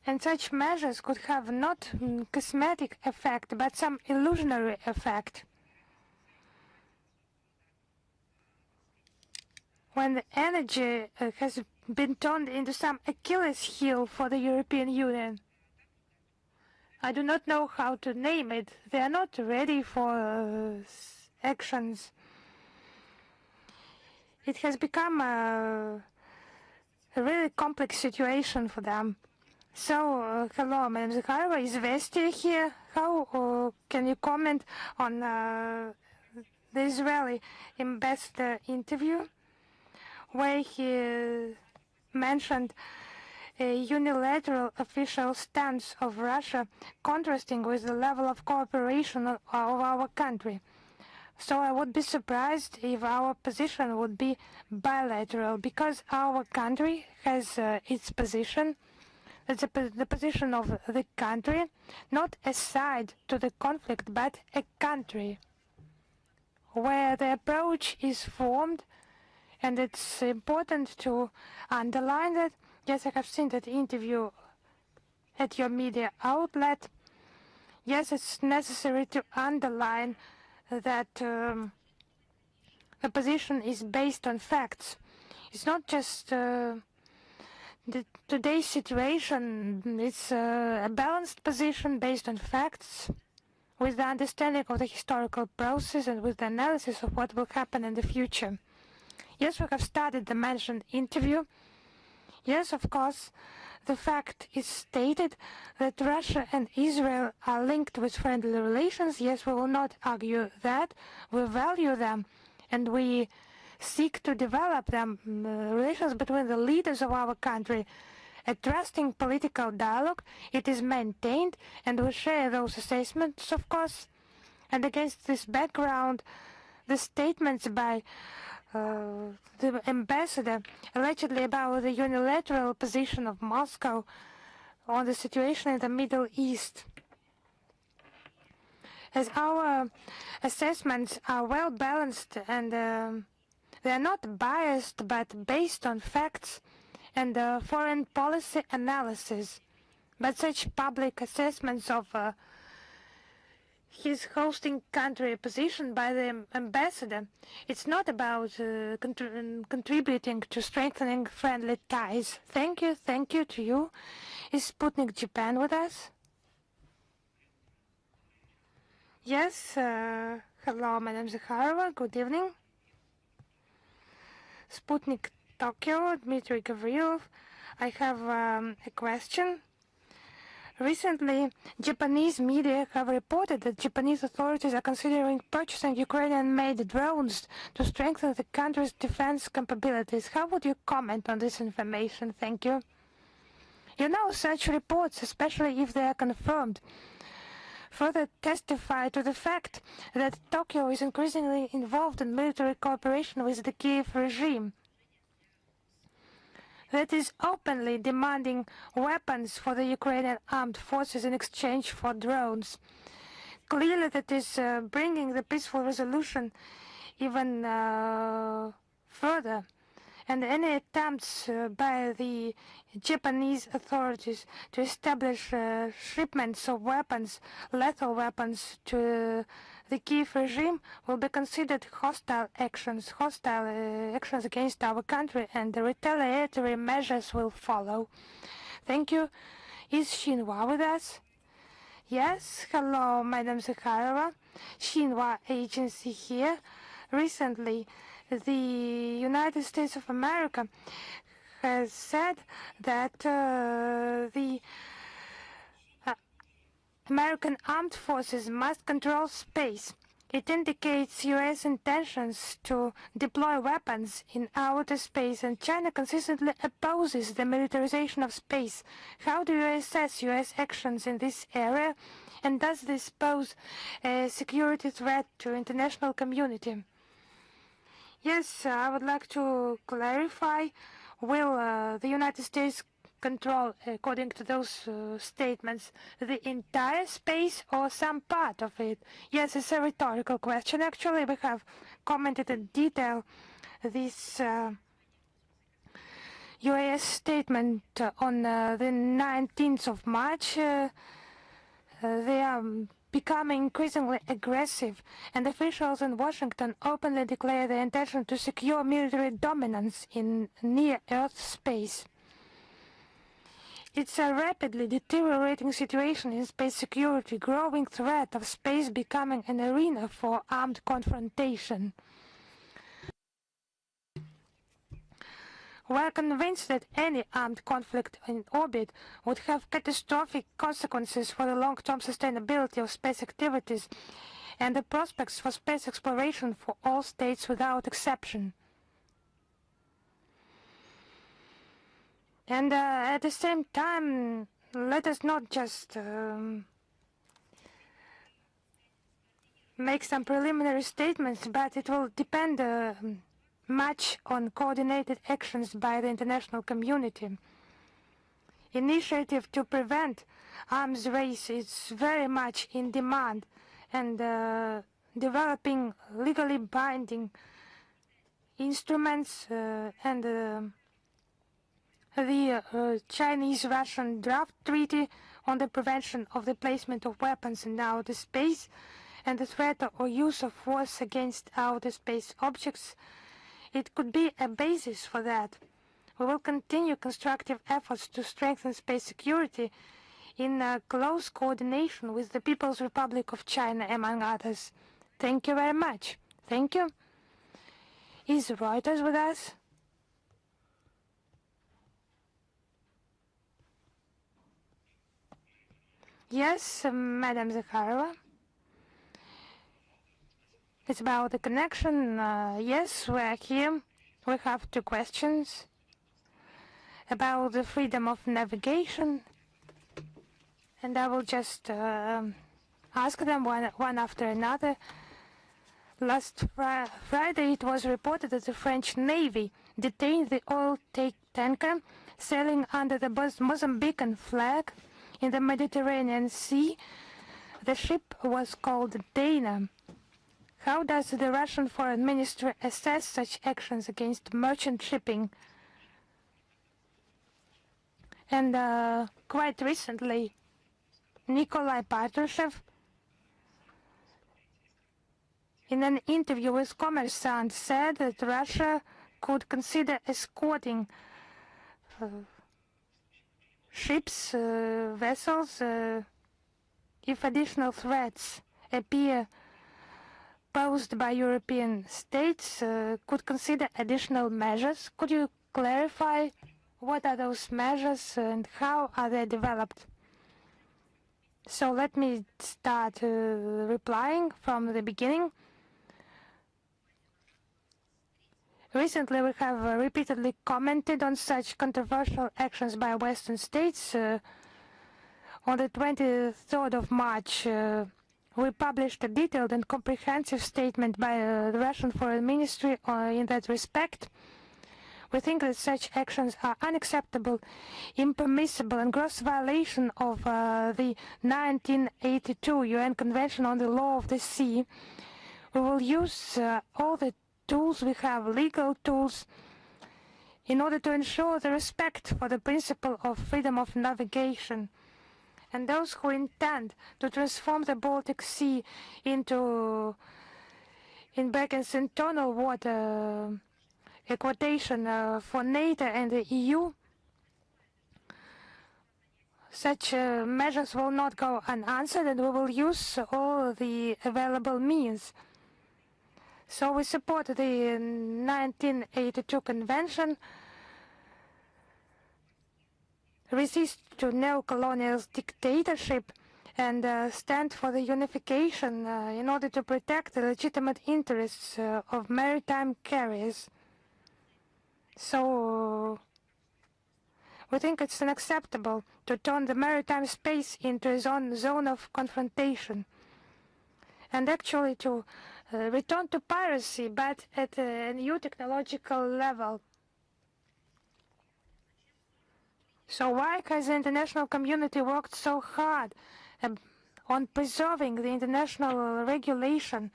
And such measures could have not cosmetic effect, but some illusionary effect. When the energy has been turned into some Achilles heel for the European Union. I do not know how to name it. They are not ready for actions. It has become a really complex situation for them. So, hello, Madam Zakharova, is Vestia here? How can you comment on the Israeli ambassador interview, where he mentioned a unilateral official stance of Russia contrasting with the level of cooperation of our country? So I would be surprised if our position would be bilateral, because our country has its position. It's the position of the country, not a side to the conflict, but a country where the approach is formed, and it's important to underline that. Yes, I have seen that interview at your media outlet. Yes, it's necessary to underline that the position is based on facts. It's not just today's situation. It's a balanced position based on facts, with the understanding of the historical process and with the analysis of what will happen in the future. Yes, we have started the mentioned interview. Yes, of course, the fact is stated that Russia and Israel are linked with friendly relations. Yes, we will not argue that. We value them, and we seek to develop them, relations between the leaders of our country. A trusting political dialogue, it is maintained, and we share those assessments, of course. And against this background, the statements by the ambassador allegedly about the unilateral position of Moscow on the situation in the Middle East. As our assessments are well balanced and they are not biased but based on facts and foreign policy analysis. But such public assessments of his hosting country position by the ambassador, it's not about contributing to strengthening friendly ties. Thank you to you. Is Sputnik Japan with us? Yes, hello, Madam Zakharova, good evening. Sputnik Tokyo, Dmitry Gavrilov. I have a question. Recently, Japanese media have reported that Japanese authorities are considering purchasing Ukrainian-made drones to strengthen the country's defense capabilities. How would you comment on this information? Thank you. You know, such reports, especially if they are confirmed, further testify to the fact that Tokyo is increasingly involved in military cooperation with the Kiev regime that is openly demanding weapons for the Ukrainian armed forces in exchange for drones. Clearly that is bringing the peaceful resolution even further. And any attempts by the Japanese authorities to establish shipments of weapons, lethal weapons, to the Kiev regime will be considered hostile actions against our country, and the retaliatory measures will follow. Thank you. Is Xinhua with us? Yes. Hello, Madam Zakharova. Xinhua agency here. Recently, the United States of America has said that the American armed forces must control space. It indicates U.S. intentions to deploy weapons in outer space, and China consistently opposes the militarization of space. How do you assess U.S. actions in this area, and does this pose a security threat to international community? Yes, I would like to clarify. Will the United States control, according to those statements, the entire space or some part of it? Yes, it's a rhetorical question. Actually, we have commented in detail this U.S. statement on the 19th of March. They are becoming increasingly aggressive, and officials in Washington openly declare their intention to secure military dominance in near-Earth space. It's a rapidly deteriorating situation in space security, growing threat of space becoming an arena for armed confrontation. We are convinced that any armed conflict in orbit would have catastrophic consequences for the long-term sustainability of space activities and the prospects for space exploration for all states without exception. And at the same time, let us not just make some preliminary statements, but it will depend much on coordinated actions by the international community. Initiative to prevent arms race is very much in demand, and developing legally binding instruments and the Chinese-Russian draft treaty on the prevention of the placement of weapons in outer space and the threat or use of force against outer space objects. It could be a basis for that. We will continue constructive efforts to strengthen space security in close coordination with the People's Republic of China, among others. Thank you very much. Thank you. Is Reuters with us? Yes, Madam Zakharova. It's about the connection. Yes, we are here. We have two questions about the freedom of navigation, and I will just ask them one after another. Last Friday, it was reported that the French Navy detained the oil tanker sailing under the Mozambican flag in the Mediterranean Sea. The ship was called Dana. How does the Russian Foreign Ministry assess such actions against merchant shipping? And quite recently, Nikolai Patrushev, in an interview with Kommersant, said that Russia could consider escorting ships, vessels, if additional threats appear posed by European states, could consider additional measures. Could you clarify what are those measures and how are they developed? So let me start replying from the beginning. Recently, we have repeatedly commented on such controversial actions by Western states. On the 23rd of March, we published a detailed and comprehensive statement by the Russian Foreign Ministry in that respect. We think that such actions are unacceptable, impermissible, and gross violation of the 1982 UN Convention on the Law of the Sea. We will use all the tools we have, legal tools, in order to ensure the respect for the principle of freedom of navigation. And those who intend to transform the Baltic Sea into, in brackets, internal water, a quotation for NATO and the EU, such measures will not go unanswered, and we will use all the available means. So we support the 1982 Convention, resist to neo-colonial dictatorship, and stand for the unification in order to protect the legitimate interests of maritime carriers. So we think it's unacceptable to turn the maritime space into a zone of confrontation, and actually to return to piracy, but at a new technological level. So why has the international community worked so hard on preserving the international regulation?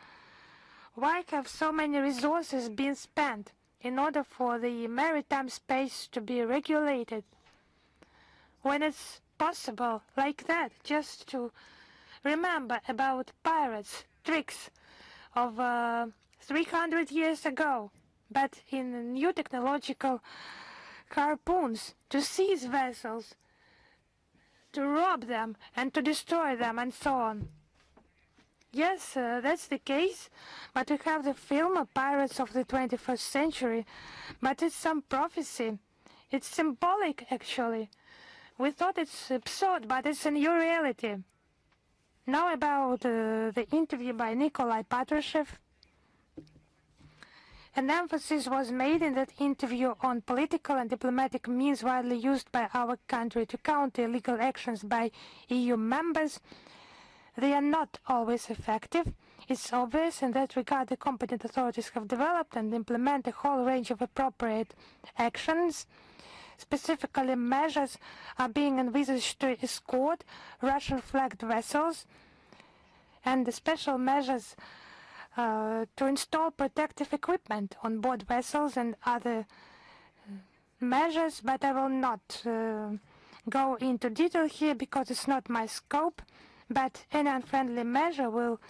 Why have so many resources been spent in order for the maritime space to be regulated, when it's possible like that just to remember about pirates' tricks of 300 years ago, but in new technological harpoons to seize vessels, to rob them and to destroy them, and so on. Yes, that's the case, but we have the film of Pirates of the 21st Century, but it's some prophecy. It's symbolic, actually. We thought it's absurd, but it's a new reality. Now about the interview by Nikolai Patrushev. An emphasis was made in that interview on political and diplomatic means widely used by our country to counter illegal actions by EU members. They are not always effective. It's obvious in that regard the competent authorities have developed and implement a whole range of appropriate actions. Specifically, measures are being envisaged to escort Russian-flagged vessels, and the special measures to install protective equipment on board vessels and other measures, but I will not go into detail here because it's not my scope. But any unfriendly measure will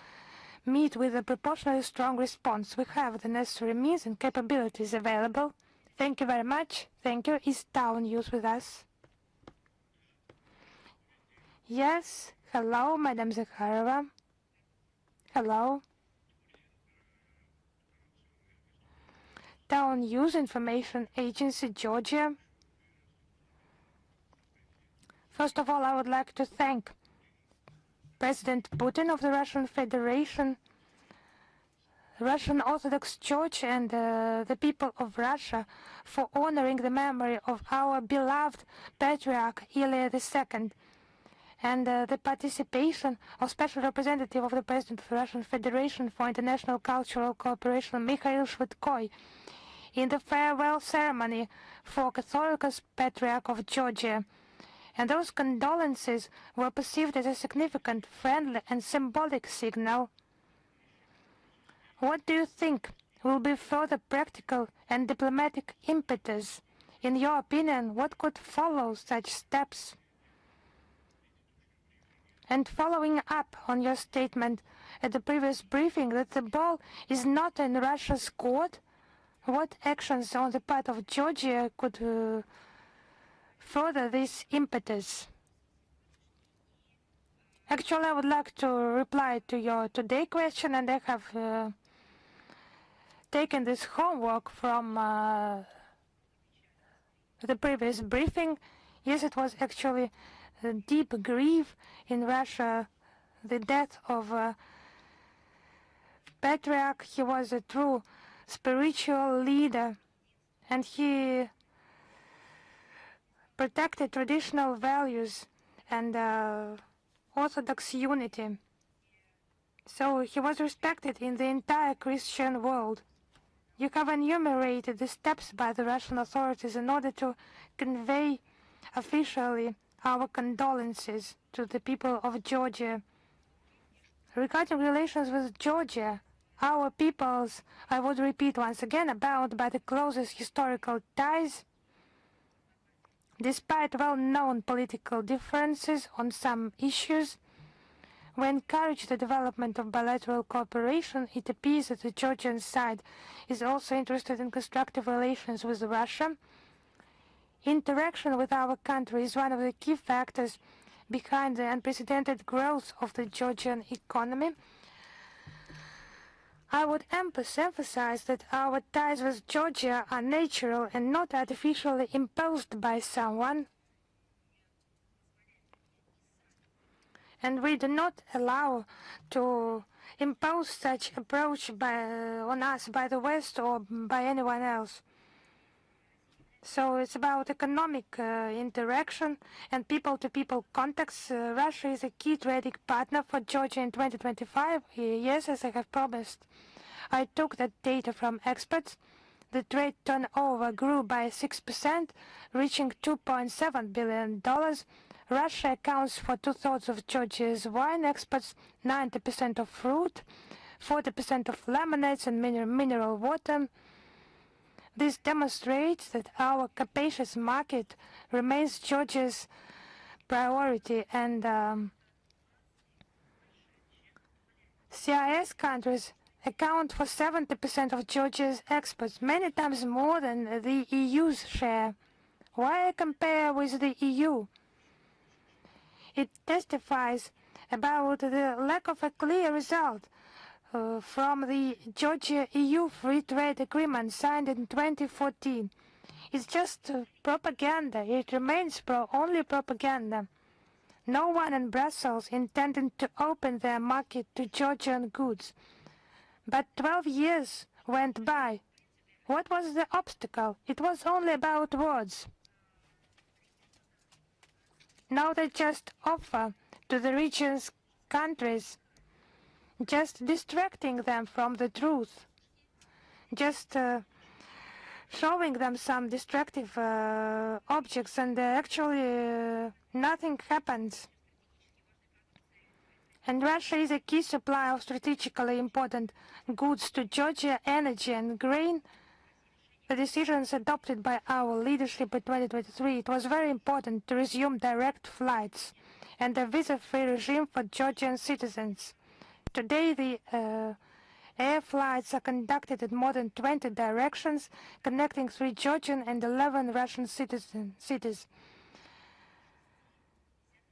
meet with a proportionally strong response. We have the necessary means and capabilities available. Thank you very much. Thank you. Is Town News with us? Yes. Hello, Madam Zakharova. Hello. Town News Information Agency, Georgia. First of all, I would like to thank President Putin of the Russian Federation, Russian Orthodox Church, and the people of Russia for honoring the memory of our beloved Patriarch Ilya II, and the participation of Special Representative of the President of the Russian Federation for International Cultural Cooperation, Mikhail Shvydkoy, in the farewell ceremony for Catholicos Patriarch of Georgia. And those condolences were perceived as a significant, friendly, and symbolic signal. What do you think will be further practical and diplomatic impetus? In your opinion, what could follow such steps? And following up on your statement at the previous briefing that the ball is not in Russia's court, what actions on the part of Georgia could further this impetus? Actually, I would like to reply to your today question, and I have taken this homework from the previous briefing. Yes, it was actually deep grief in Russia, the death of Patriarch. He was a true spiritual leader, and he protected traditional values and Orthodox unity. So he was respected in the entire Christian world. You have enumerated the steps by the Russian authorities in order to convey officially our condolences to the people of Georgia. Regarding relations with Georgia, our peoples, I would repeat once again, are bound by the closest historical ties. Despite well-known political differences on some issues, we encourage the development of bilateral cooperation. It appears that the Georgian side is also interested in constructive relations with Russia. Interaction with our country is one of the key factors behind the unprecedented growth of the Georgian economy. I would emphasize that our ties with Georgia are natural and not artificially imposed by someone. And we do not allow to impose such approach on us by the West or by anyone else. So it's about economic interaction and people-to-people contacts. Russia is a key trading partner for Georgia in 2025. Yes, as I have promised. I took that data from experts. The trade turnover grew by 6%, reaching $2.7 billion. Russia accounts for 2/3 of Georgia's wine exports, 90% of fruit, 40% of lemonades and mineral water. This demonstrates that our capacious market remains Georgia's priority, and CIS countries account for 70% of Georgia's exports, many times more than the EU's share. Why I compare with the EU? It testifies about the lack of a clear result from the Georgia-EU Free Trade Agreement signed in 2014. It's just propaganda. It remains only propaganda. No one in Brussels intended to open their market to Georgian goods. But 12 years went by. What was the obstacle? It was only about words. Now they just offer to the region's countries, just distracting them from the truth, just showing them some destructive objects, and actually nothing happens. And Russia is a key supplier of strategically important goods to Georgia, energy and grain. The decisions adopted by our leadership in 2023, it was very important to resume direct flights and a visa-free regime for Georgian citizens. Today, the air flights are conducted in more than 20 directions, connecting 3 Georgian and 11 Russian cities.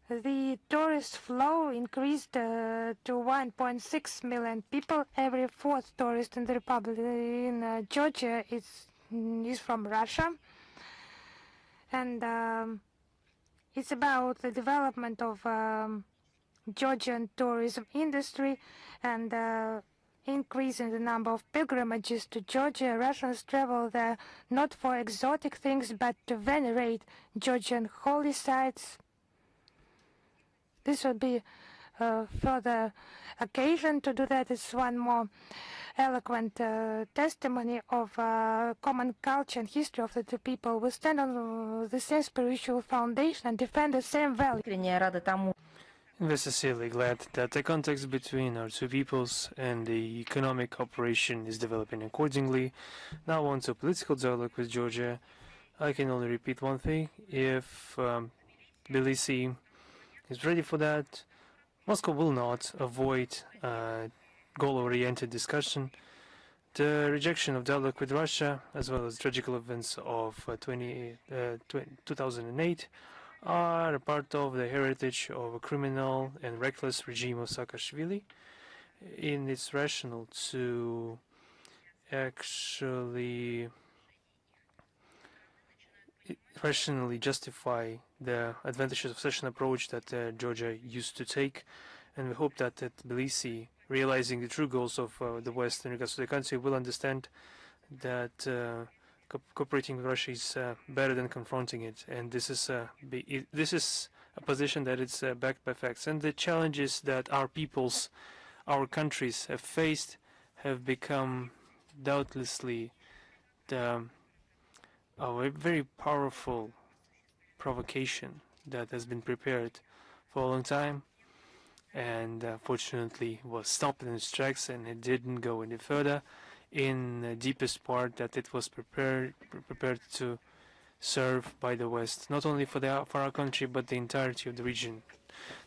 The tourist flow increased to 1.6 million people. Every 4th tourist in the Republic in Georgia is from Russia, and it's about the development of Georgian tourism industry and increasing the number of pilgrimages to Georgia. Russians travel there not for exotic things but to venerate Georgian holy sites. This would be further occasion to do that. It's one more eloquent testimony of common culture and history of the two people. We stand on the same spiritual foundation and defend the same values. We're sincerely glad that the context between our two peoples and the economic cooperation is developing accordingly. Now on to political dialogue with Georgia. I can only repeat one thing. If Tbilisi is ready for that, Moscow will not avoid goal-oriented discussion. The rejection of dialogue with Russia, as well as tragical events of 2008, are a part of the heritage of a criminal and reckless regime of Saakashvili. It's rational to actually rationally justify the advantages of such an approach that Georgia used to take, and we hope that Tbilisi, realizing the true goals of the West in regards to the country, will understand that cooperating with Russia is better than confronting it, and this is a position that is backed by facts. And the challenges that our peoples, our countries have faced have become doubtlessly a very powerful provocation that has been prepared for a long time, and fortunately was stopped in its tracks, and it didn't go any further in the deepest part that it was prepared to serve by the West, not only for our country but the entirety of the region.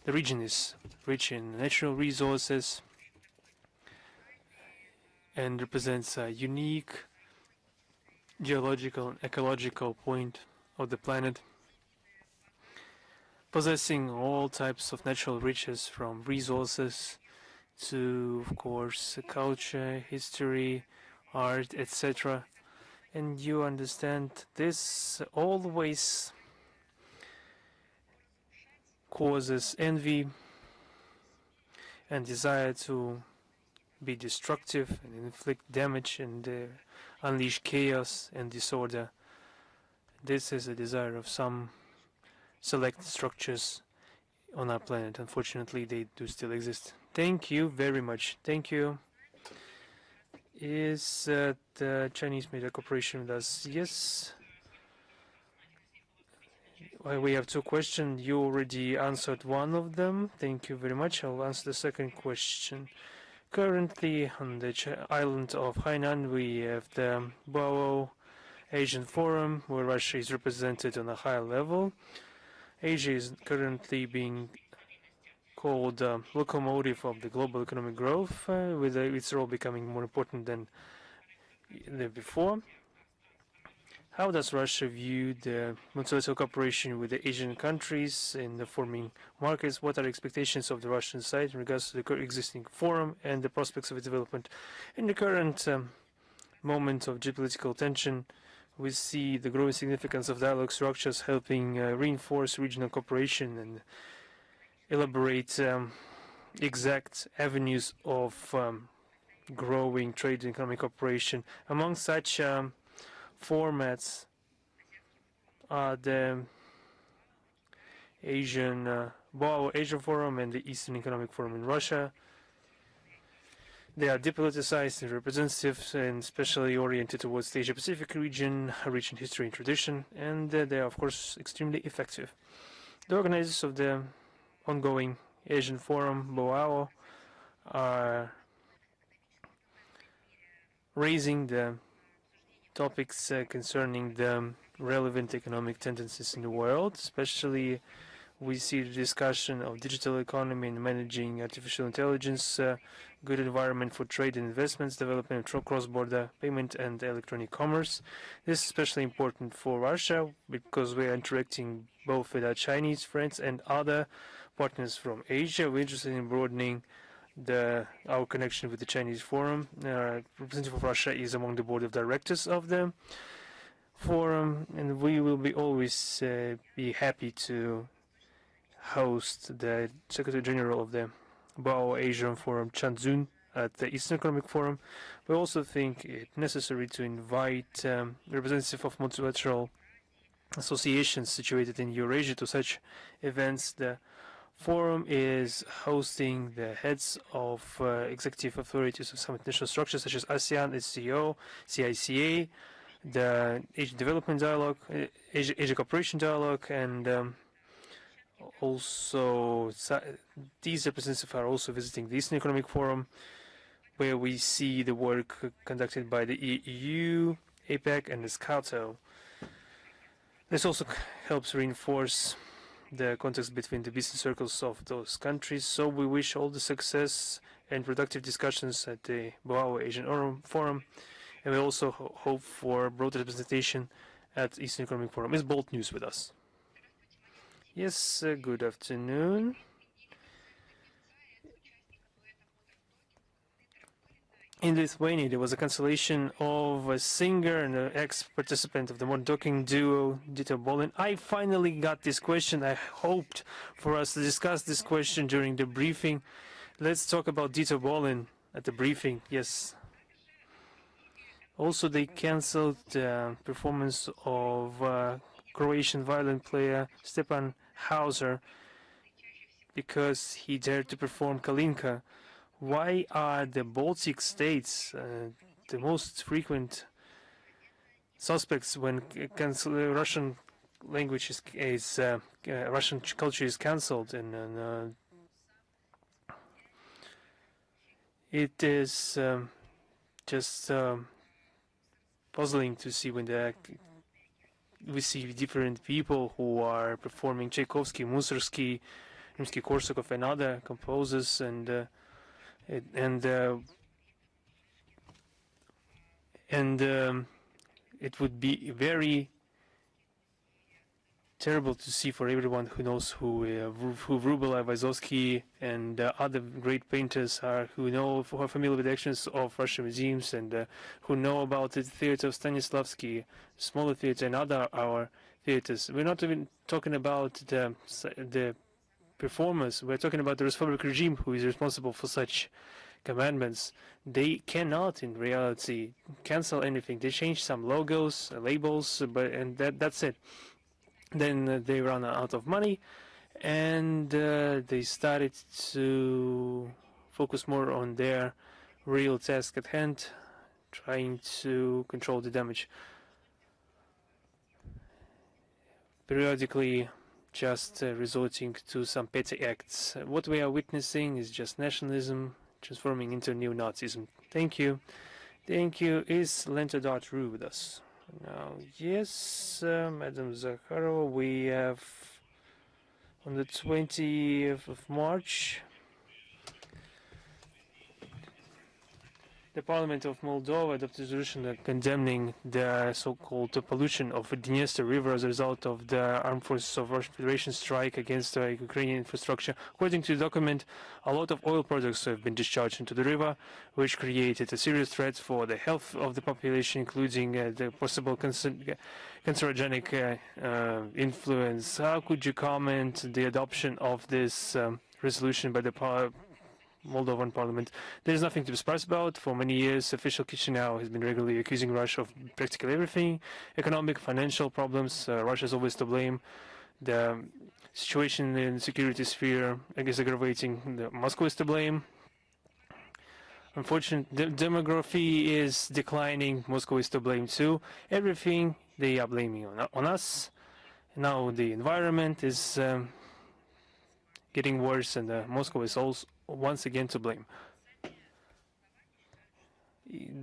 The region is rich in natural resources and represents a unique geological and ecological point of the planet, possessing all types of natural riches, from resources to, of course, culture, history, art, etc. And you understand this always causes envy and desire to be destructive and inflict damage and unleash chaos and disorder. This is a desire of some select structures on our planet. Unfortunately, they do still exist. Thank you very much. Thank you. Is the Chinese media cooperation with us? Yes. We have two questions. You already answered one of them. Thank you very much. I'll answer the second question. Currently, on the island of Hainan, we have the Boao Asian Forum, where Russia is represented on a high level. Asia is currently being called locomotive of the global economic growth, with its role becoming more important than before. How does Russia view the multilateral cooperation with the Asian countries in the forming markets? What are expectations of the Russian side in regards to the existing forum and the prospects of its development? In the current moment of geopolitical tension, we see the growing significance of dialogue structures helping reinforce regional cooperation and elaborate exact avenues of growing trade and economic cooperation. Among such formats are the Boao Asian Forum and the Eastern Economic Forum in Russia. They are depoliticized and representative and specially oriented towards the Asia-Pacific region, rich in history and tradition, and they are, of course, extremely effective. The organizers of the ongoing Asian Forum, Boao, are raising the topics concerning the relevant economic tendencies in the world. Especially, we see the discussion of digital economy and managing artificial intelligence, good environment for trade and investments, development of cross-border payment and electronic commerce. This is especially important for Russia because we are interacting both with our Chinese friends and other partners from Asia. We're interested in broadening our connection with the Chinese Forum. Representative of Russia is among the board of directors of the forum, and we will always be happy to host the Secretary General of the Boao Asian Forum, Chan Zun, at the Eastern Economic Forum. We also think it necessary to invite representatives of multilateral associations situated in Eurasia to such events. The forum is hosting the heads of executive authorities of some international structures such as ASEAN, SCO, CICA, the Asia Development Dialogue, Asia Cooperation Dialogue, and also these representatives are also visiting the Eastern Economic Forum, where we see the work conducted by the EU, APEC, and the SCATO. This also helps reinforce the context between the business circles of those countries. So we wish all the success and productive discussions at the Boao Asian Forum, and we also hope for broad representation at Eastern Economic Forum. Is Bolt News with us? Yes, good afternoon. in Lithuania, there was a cancellation of a singer and an ex-participant of the modern talking duo, Dieter Bohlen. I finally got this question. I hoped for us to discuss this question during the briefing. Let's talk about Dieter Bohlen at the briefing. Yes. Also, they cancelled the performance of Croatian violin player Stepan Hauser because he dared to perform Kalinka. Why are the Baltic states the most frequent suspects when Russian language is Russian culture is cancelled? And it is just puzzling to see when we see different people who are performing Tchaikovsky, Mussorgsky, Rimsky-Korsakov, and other composers, and it would be very terrible to see for everyone who knows who Vrubleva, Vysotsky, and other great painters are, who are familiar with the actions of Russian museums, and who know about the theater of Stanislavski, smaller theater, and other our theaters. We're not even talking about the performers. We're talking about the Respublic regime, who is responsible for such commandments. They cannot, in reality, cancel anything. They change some logos, labels, and that's it. Then they run out of money, and they started to focus more on their real task at hand, trying to control the damage. Periodically, just resorting to some petty acts. What we are witnessing is just nationalism transforming into neo-Nazism. Thank you. Thank you. Is Lenta.ru with us? Now, yes, Madam Zakharova, we have on the 20th of March, the Parliament of Moldova adopted a resolution condemning the so-called pollution of the Dniester River as a result of the armed forces of Russian Federation strike against Ukrainian infrastructure. According to the document, a lot of oil products have been discharged into the river, which created a serious threat for the health of the population, including the possible cancerogenic influence. How could you comment the adoption of this resolution by the Moldovan parliament? There's nothing to be surprised about. For many years, official Chisinau has been regularly accusing Russia of practically everything. Economic, financial problems, Russia is always to blame. The situation in the security sphere is aggravating. Moscow is to blame. Unfortunately, demography is declining. Moscow is to blame too. Everything they are blaming on us. Now the environment is getting worse, and Moscow is also once again to blame.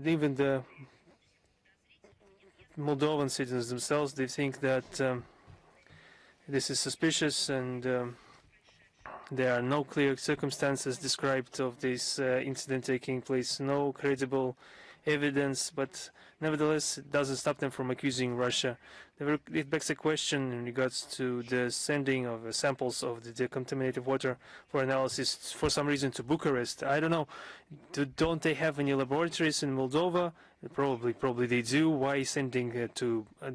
Even the Moldovan citizens themselves, they think that this is suspicious, and there are no clear circumstances described of this incident taking place, no credible evidence, but nevertheless it doesn't stop them from accusing Russia. It begs a question in regards to the sending of samples of the contaminated water for analysis for some reason to Bucharest. I don't know. Don't they have any laboratories in Moldova? Probably they do. Why sending the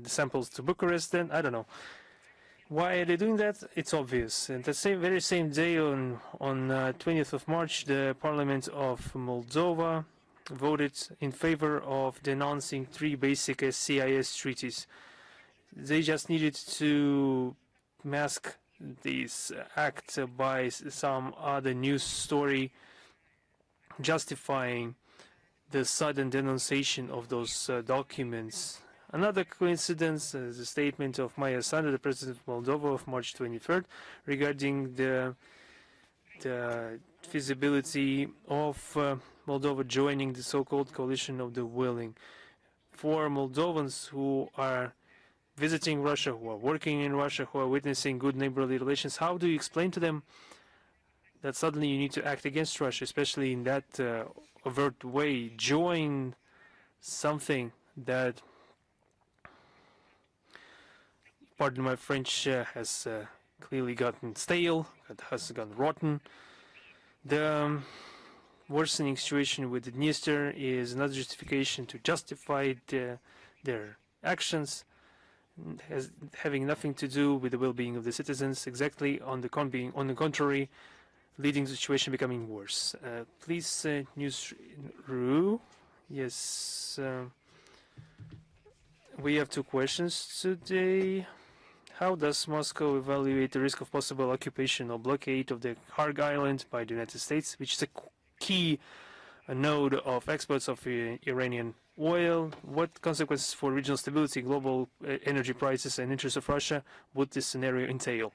samples to Bucharest then? I don't know. Why are they doing that? It's obvious. And the very same day, on 20th of March, the Parliament of Moldova voted in favor of denouncing 3 basic CIS treaties. They just needed to mask this act by some other news story justifying the sudden denunciation of those documents. Another coincidence is a statement of Maya Sandu, the President of Moldova, of March 23rd, regarding the feasibility of Moldova joining the so-called coalition of the willing. For Moldovans who are visiting Russia, who are working in Russia, who are witnessing good neighborly relations, how do you explain to them that suddenly you need to act against Russia, especially in that overt way, join something that, pardon my French, has clearly gotten stale, that has gone rotten. worsening situation with the Dniester is another justification to justify their actions, having nothing to do with the well-being of the citizens. Exactly on the contrary, leading the situation becoming worse. Please, News.ru. Yes, we have two questions today. How does Moscow evaluate the risk of possible occupation or blockade of the Kharg Island by the United States, which is a key node of exports of Iranian oil? What consequences for regional stability, global energy prices, and interests of Russia would this scenario entail?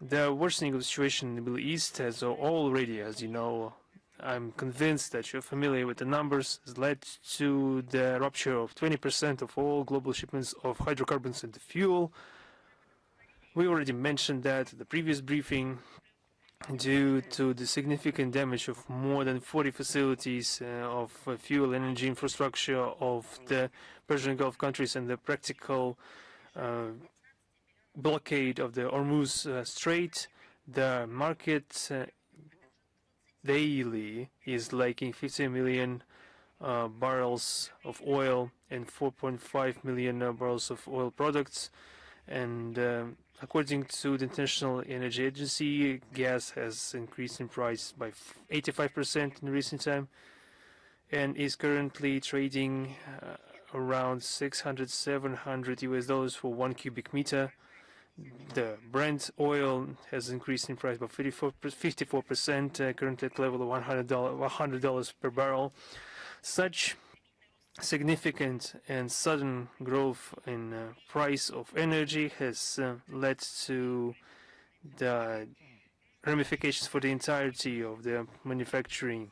The worsening of the situation in the Middle East has already, as you know, I'm convinced that you're familiar with the numbers, has led to the rupture of 20% of all global shipments of hydrocarbons and fuel. We already mentioned that at the previous briefing, due to the significant damage of more than 40 facilities of fuel and energy infrastructure of the Persian Gulf countries and the practical blockade of the Hormuz Strait, the market daily is lacking 50 million barrels of oil and 4.5 million barrels of oil products. And according to the International Energy Agency, gas has increased in price by 85% in recent time and is currently trading around $600–700 for 1 cubic meter. The Brent oil has increased in price by 54%, currently at level of $100 per barrel. Such significant and sudden growth in price of energy has led to the ramifications for the entirety of the manufacturing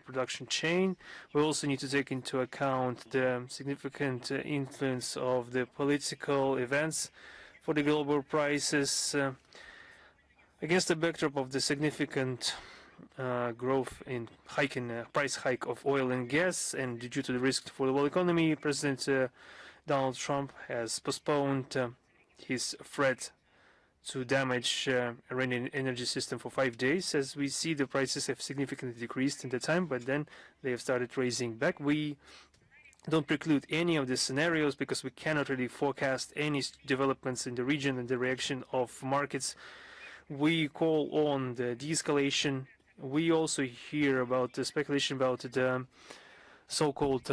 production chain. We also need to take into account the significant influence of the political events for the global prices. Against the backdrop of the significant growth in price hike of oil and gas, and due to the risk for the world economy, President Donald Trump has postponed his threat to damage Iranian energy system for 5 days. As we see, the prices have significantly decreased in the time, but then they have started raising back. We don't preclude any of these scenarios because we cannot really forecast any developments in the region and the reaction of markets. We call on the de-escalation. We also hear about the speculation about the so-called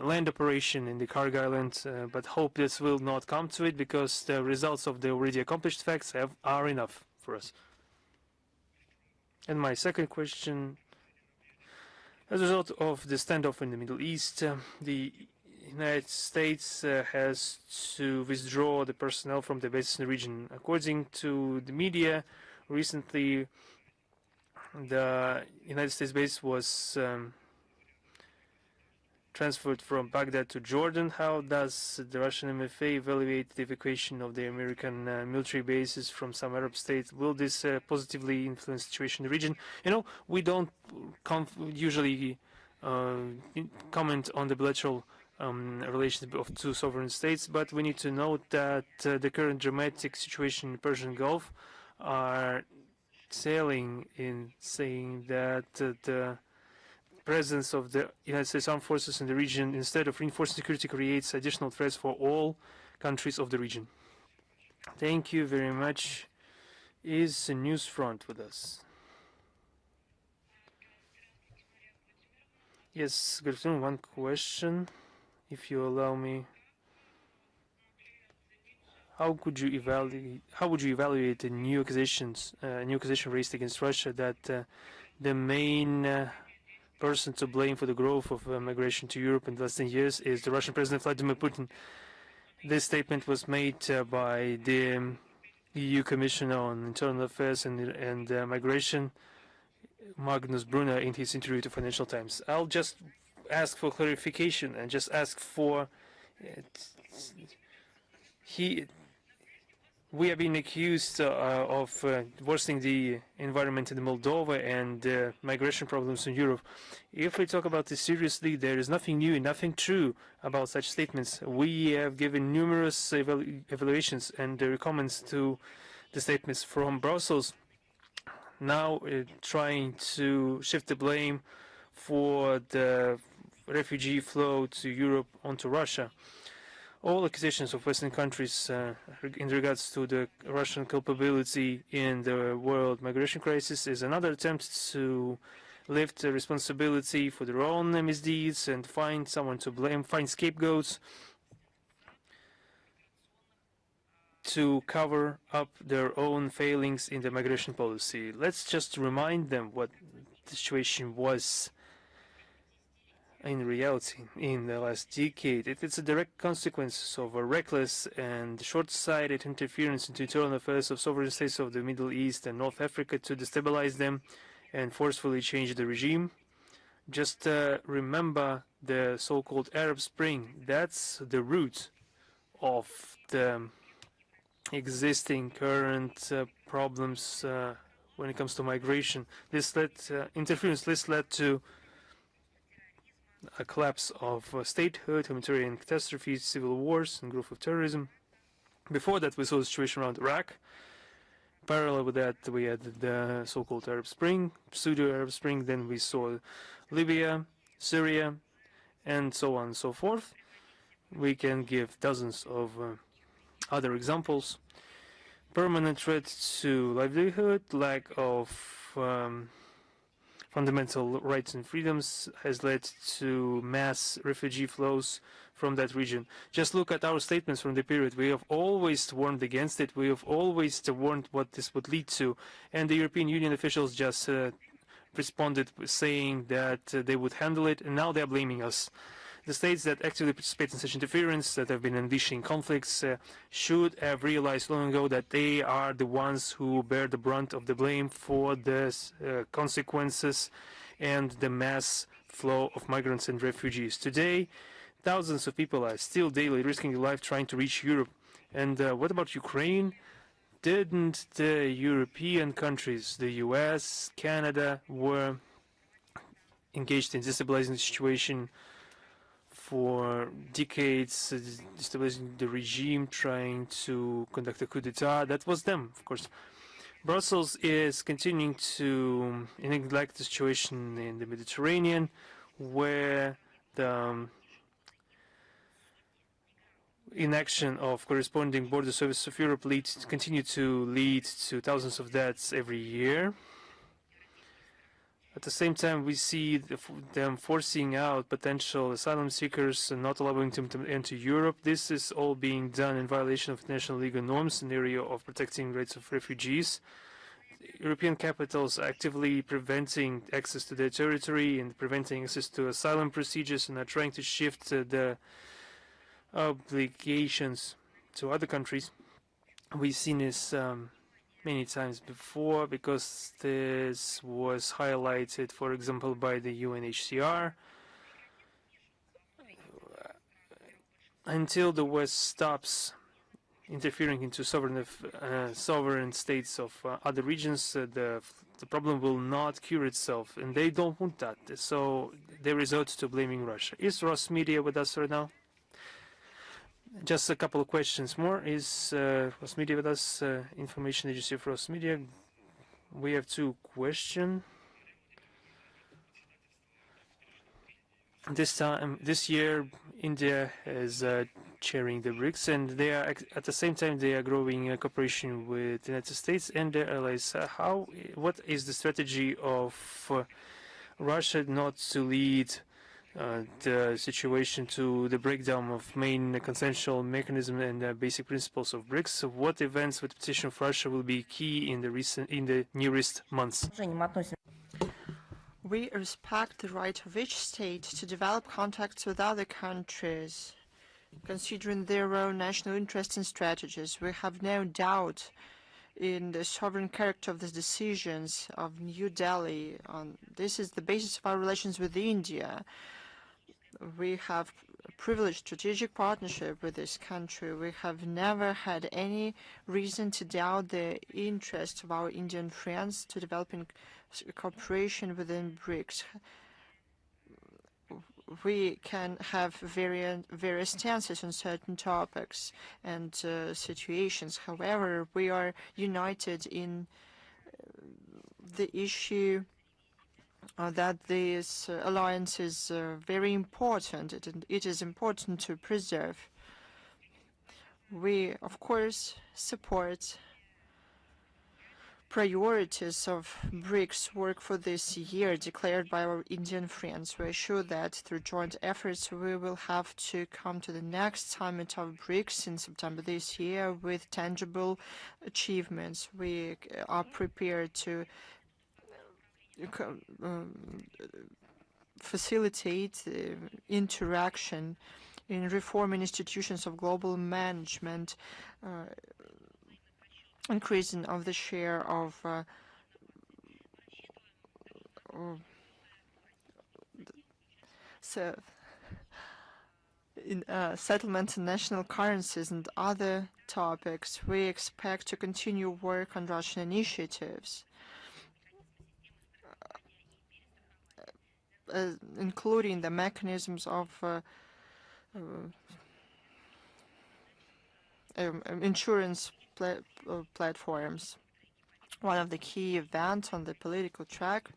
land operation in the Kharg Island, but hope this will not come to it because the results of the already accomplished facts are enough for us. And my second question: as a result of the standoff in the Middle East, the United States has to withdraw the personnel from the bases in the region. According to the media, recently the United States base was transferred from Baghdad to Jordan. How does the Russian MFA evaluate the evacuation of the American military bases from some Arab states? Will this positively influence the situation in the region? You know, we don't usually comment on the bilateral relations of two sovereign states, but we need to note that the current dramatic situation in the Persian Gulf are telling in saying that the presence of the United States Armed Forces in the region, instead of reinforcing security, creates additional threats for all countries of the region. Thank you very much. Is Newsfront with us? Yes, good afternoon. One question, if you allow me. How would you evaluate the new accusation raised against Russia that the main person to blame for the growth of migration to Europe in the last 10 years is the Russian President Vladimir Putin? This statement was made by the EU Commissioner on Internal Affairs and Migration, Magnus Brunner, in his interview to Financial Times. I'll just ask for clarification and just ask for we have been accused of worsening the environment in Moldova and migration problems in Europe. If we talk about this seriously, there is nothing new and nothing true about such statements. We have given numerous evaluations and comments to the statements from Brussels. now trying to shift the blame for the refugee flow to Europe onto Russia. All accusations of Western countries in regards to the Russian culpability in the world migration crisis is another attempt to lift the responsibility for their own misdeeds and find someone to blame, find scapegoats to cover up their own failings in the migration policy. Let's just remind them what the situation was in reality in the last decade. It's a direct consequence of a reckless and short-sighted interference into internal affairs of sovereign states of the Middle East and North Africa to destabilize them and forcefully change the regime. Just remember the so-called Arab Spring. That's the root of the existing current problems when it comes to migration. This led to a collapse of statehood, humanitarian catastrophes, civil wars, and growth of terrorism. Before that, we saw the situation around Iraq. Parallel with that, we had the so-called Arab Spring, pseudo-Arab Spring. Then we saw Libya, Syria, and so on and so forth. We can give dozens of other examples. Permanent threat to livelihood, lack of fundamental rights and freedoms has led to mass refugee flows from that region. Just look at our statements from the period. We have always warned against it. We have always warned what this would lead to. And the European Union officials just responded saying that they would handle it, and now they're blaming us. The states that actively participate in such interference, that have been unleashing conflicts, should have realized long ago that they are the ones who bear the brunt of the blame for the consequences and the mass flow of migrants and refugees. Today, thousands of people are still daily risking their life trying to reach Europe. And what about Ukraine? Didn't the European countries, the US, Canada, were engaged in destabilizing the situation for decades, destabilizing the regime, trying to conduct a coup d'etat? That was them, of course. Brussels is continuing to neglect the situation in the Mediterranean, where the inaction of corresponding border services of Europe continue to lead to thousands of deaths every year. At the same time, we see them forcing out potential asylum seekers and not allowing them to enter Europe. This is all being done in violation of international legal norms in the area of protecting rights of refugees. European capitals are actively preventing access to their territory and preventing access to asylum procedures, and are trying to shift the obligations to other countries. We've seen this many times before, because this was highlighted, for example, by the UNHCR. Until the West stops interfering into sovereign states of other regions, the problem will not cure itself, and they don't want that. So they resort to blaming Russia. Is Ross Media with us right now? Just a couple of questions more. Is Ross Media with us? Information agency of Ross Media. We have two questions. This year, India is chairing the BRICS, and they are at the same time they are growing cooperation with the United States and their allies. What is the strategy of Russia not to lead the situation to the breakdown of main consensual mechanism and basic principles of BRICS? What events with the petition of Russia will be key in the nearest months? We respect the right of each state to develop contacts with other countries, considering their own national interests and strategies. We have no doubt in the sovereign character of the decisions of New Delhi. This is the basis of our relations with India. We have a privileged strategic partnership with this country. We have never had any reason to doubt the interest of our Indian friends to developing cooperation within BRICS. We can have various stances on certain topics and situations. However, we are united in the issue that this alliance is very important. It is important to preserve. We, of course, support priorities of BRICS work for this year declared by our Indian friends. We are sure that through joint efforts we will have to come to the next summit of BRICS in September this year with tangible achievements. We are prepared to facilitate interaction in reforming institutions of global management, increasing of the share of settlement in national currencies and other topics. We expect to continue work on Russian initiatives, including the mechanisms of insurance platforms. One of the key events on the political track,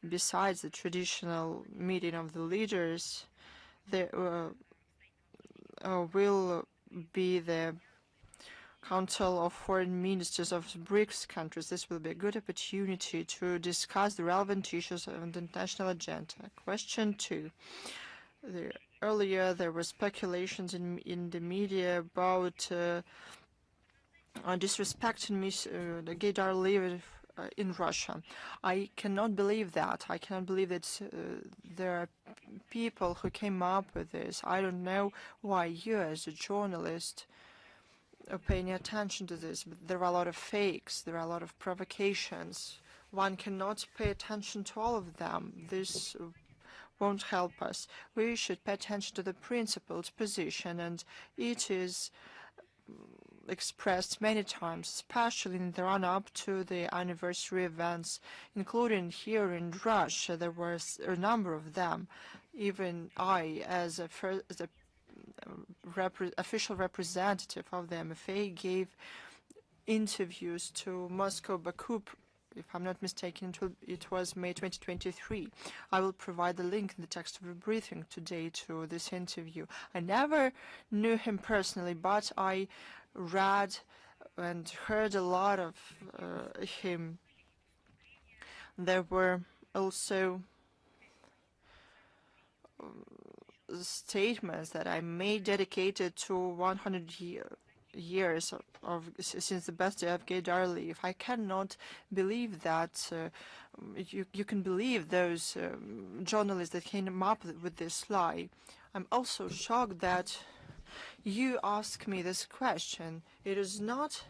besides the traditional meeting of the leaders, there will be the Council of Foreign Ministers of BRICS countries. This will be a good opportunity to discuss the relevant issues on the international agenda. Question 2. Earlier there were speculations in the media about disrespecting the Gaydar leader in Russia. I cannot believe that. I cannot believe that there are people who came up with this. I don't know why you, as a journalist, are paying attention to this, but there are a lot of fakes, there are a lot of provocations. One cannot pay attention to all of them. This won't help us. We should pay attention to the principled position, and it is expressed many times, especially in the run-up to the anniversary events, including here in Russia. There was a number of them. Even I, as a official representative of the MFA, gave interviews to Moscow, Baku. If I'm not mistaken, it was May 2023. I will provide the link in the text of the briefing today to this interview. I never knew him personally, but I read and heard a lot of him. There were also statements that I made dedicated to 100 years since the birthday of Gaydar Aliyev. I cannot believe that you can believe those journalists that came up with this lie. I'm also shocked that you ask me this question. It is not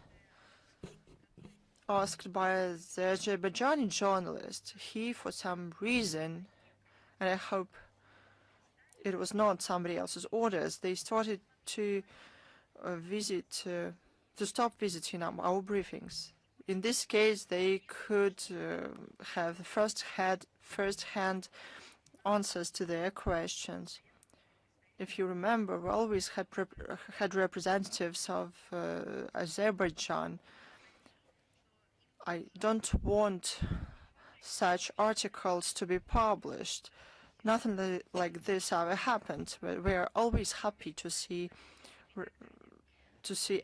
asked by the Azerbaijani journalist. He, for some reason, and I hope it was not somebody else's orders, they started to stop visiting our briefings. In this case, they could have first-hand answers to their questions. If you remember, we always had representatives of Azerbaijan. I don't want such articles to be published. Nothing like this ever happened. But we are always happy to see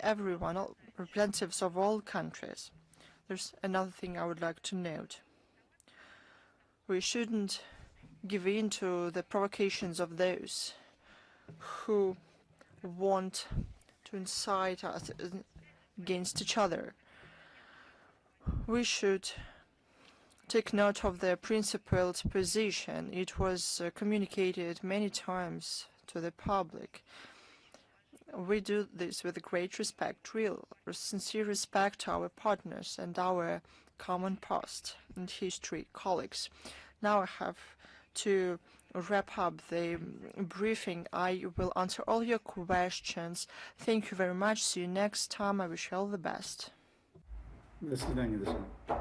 everyone, representatives of all countries. There's another thing I would like to note. We shouldn't give in to the provocations of those who want to incite us against each other. We should take note of their principled position. It was communicated many times to the public. We do this with great respect, real, sincere respect to our partners and our common past and history colleagues. Now I have to wrap up the briefing. I will answer all your questions. Thank you very much. See you next time. I wish you all the best. До свидания, до свидания.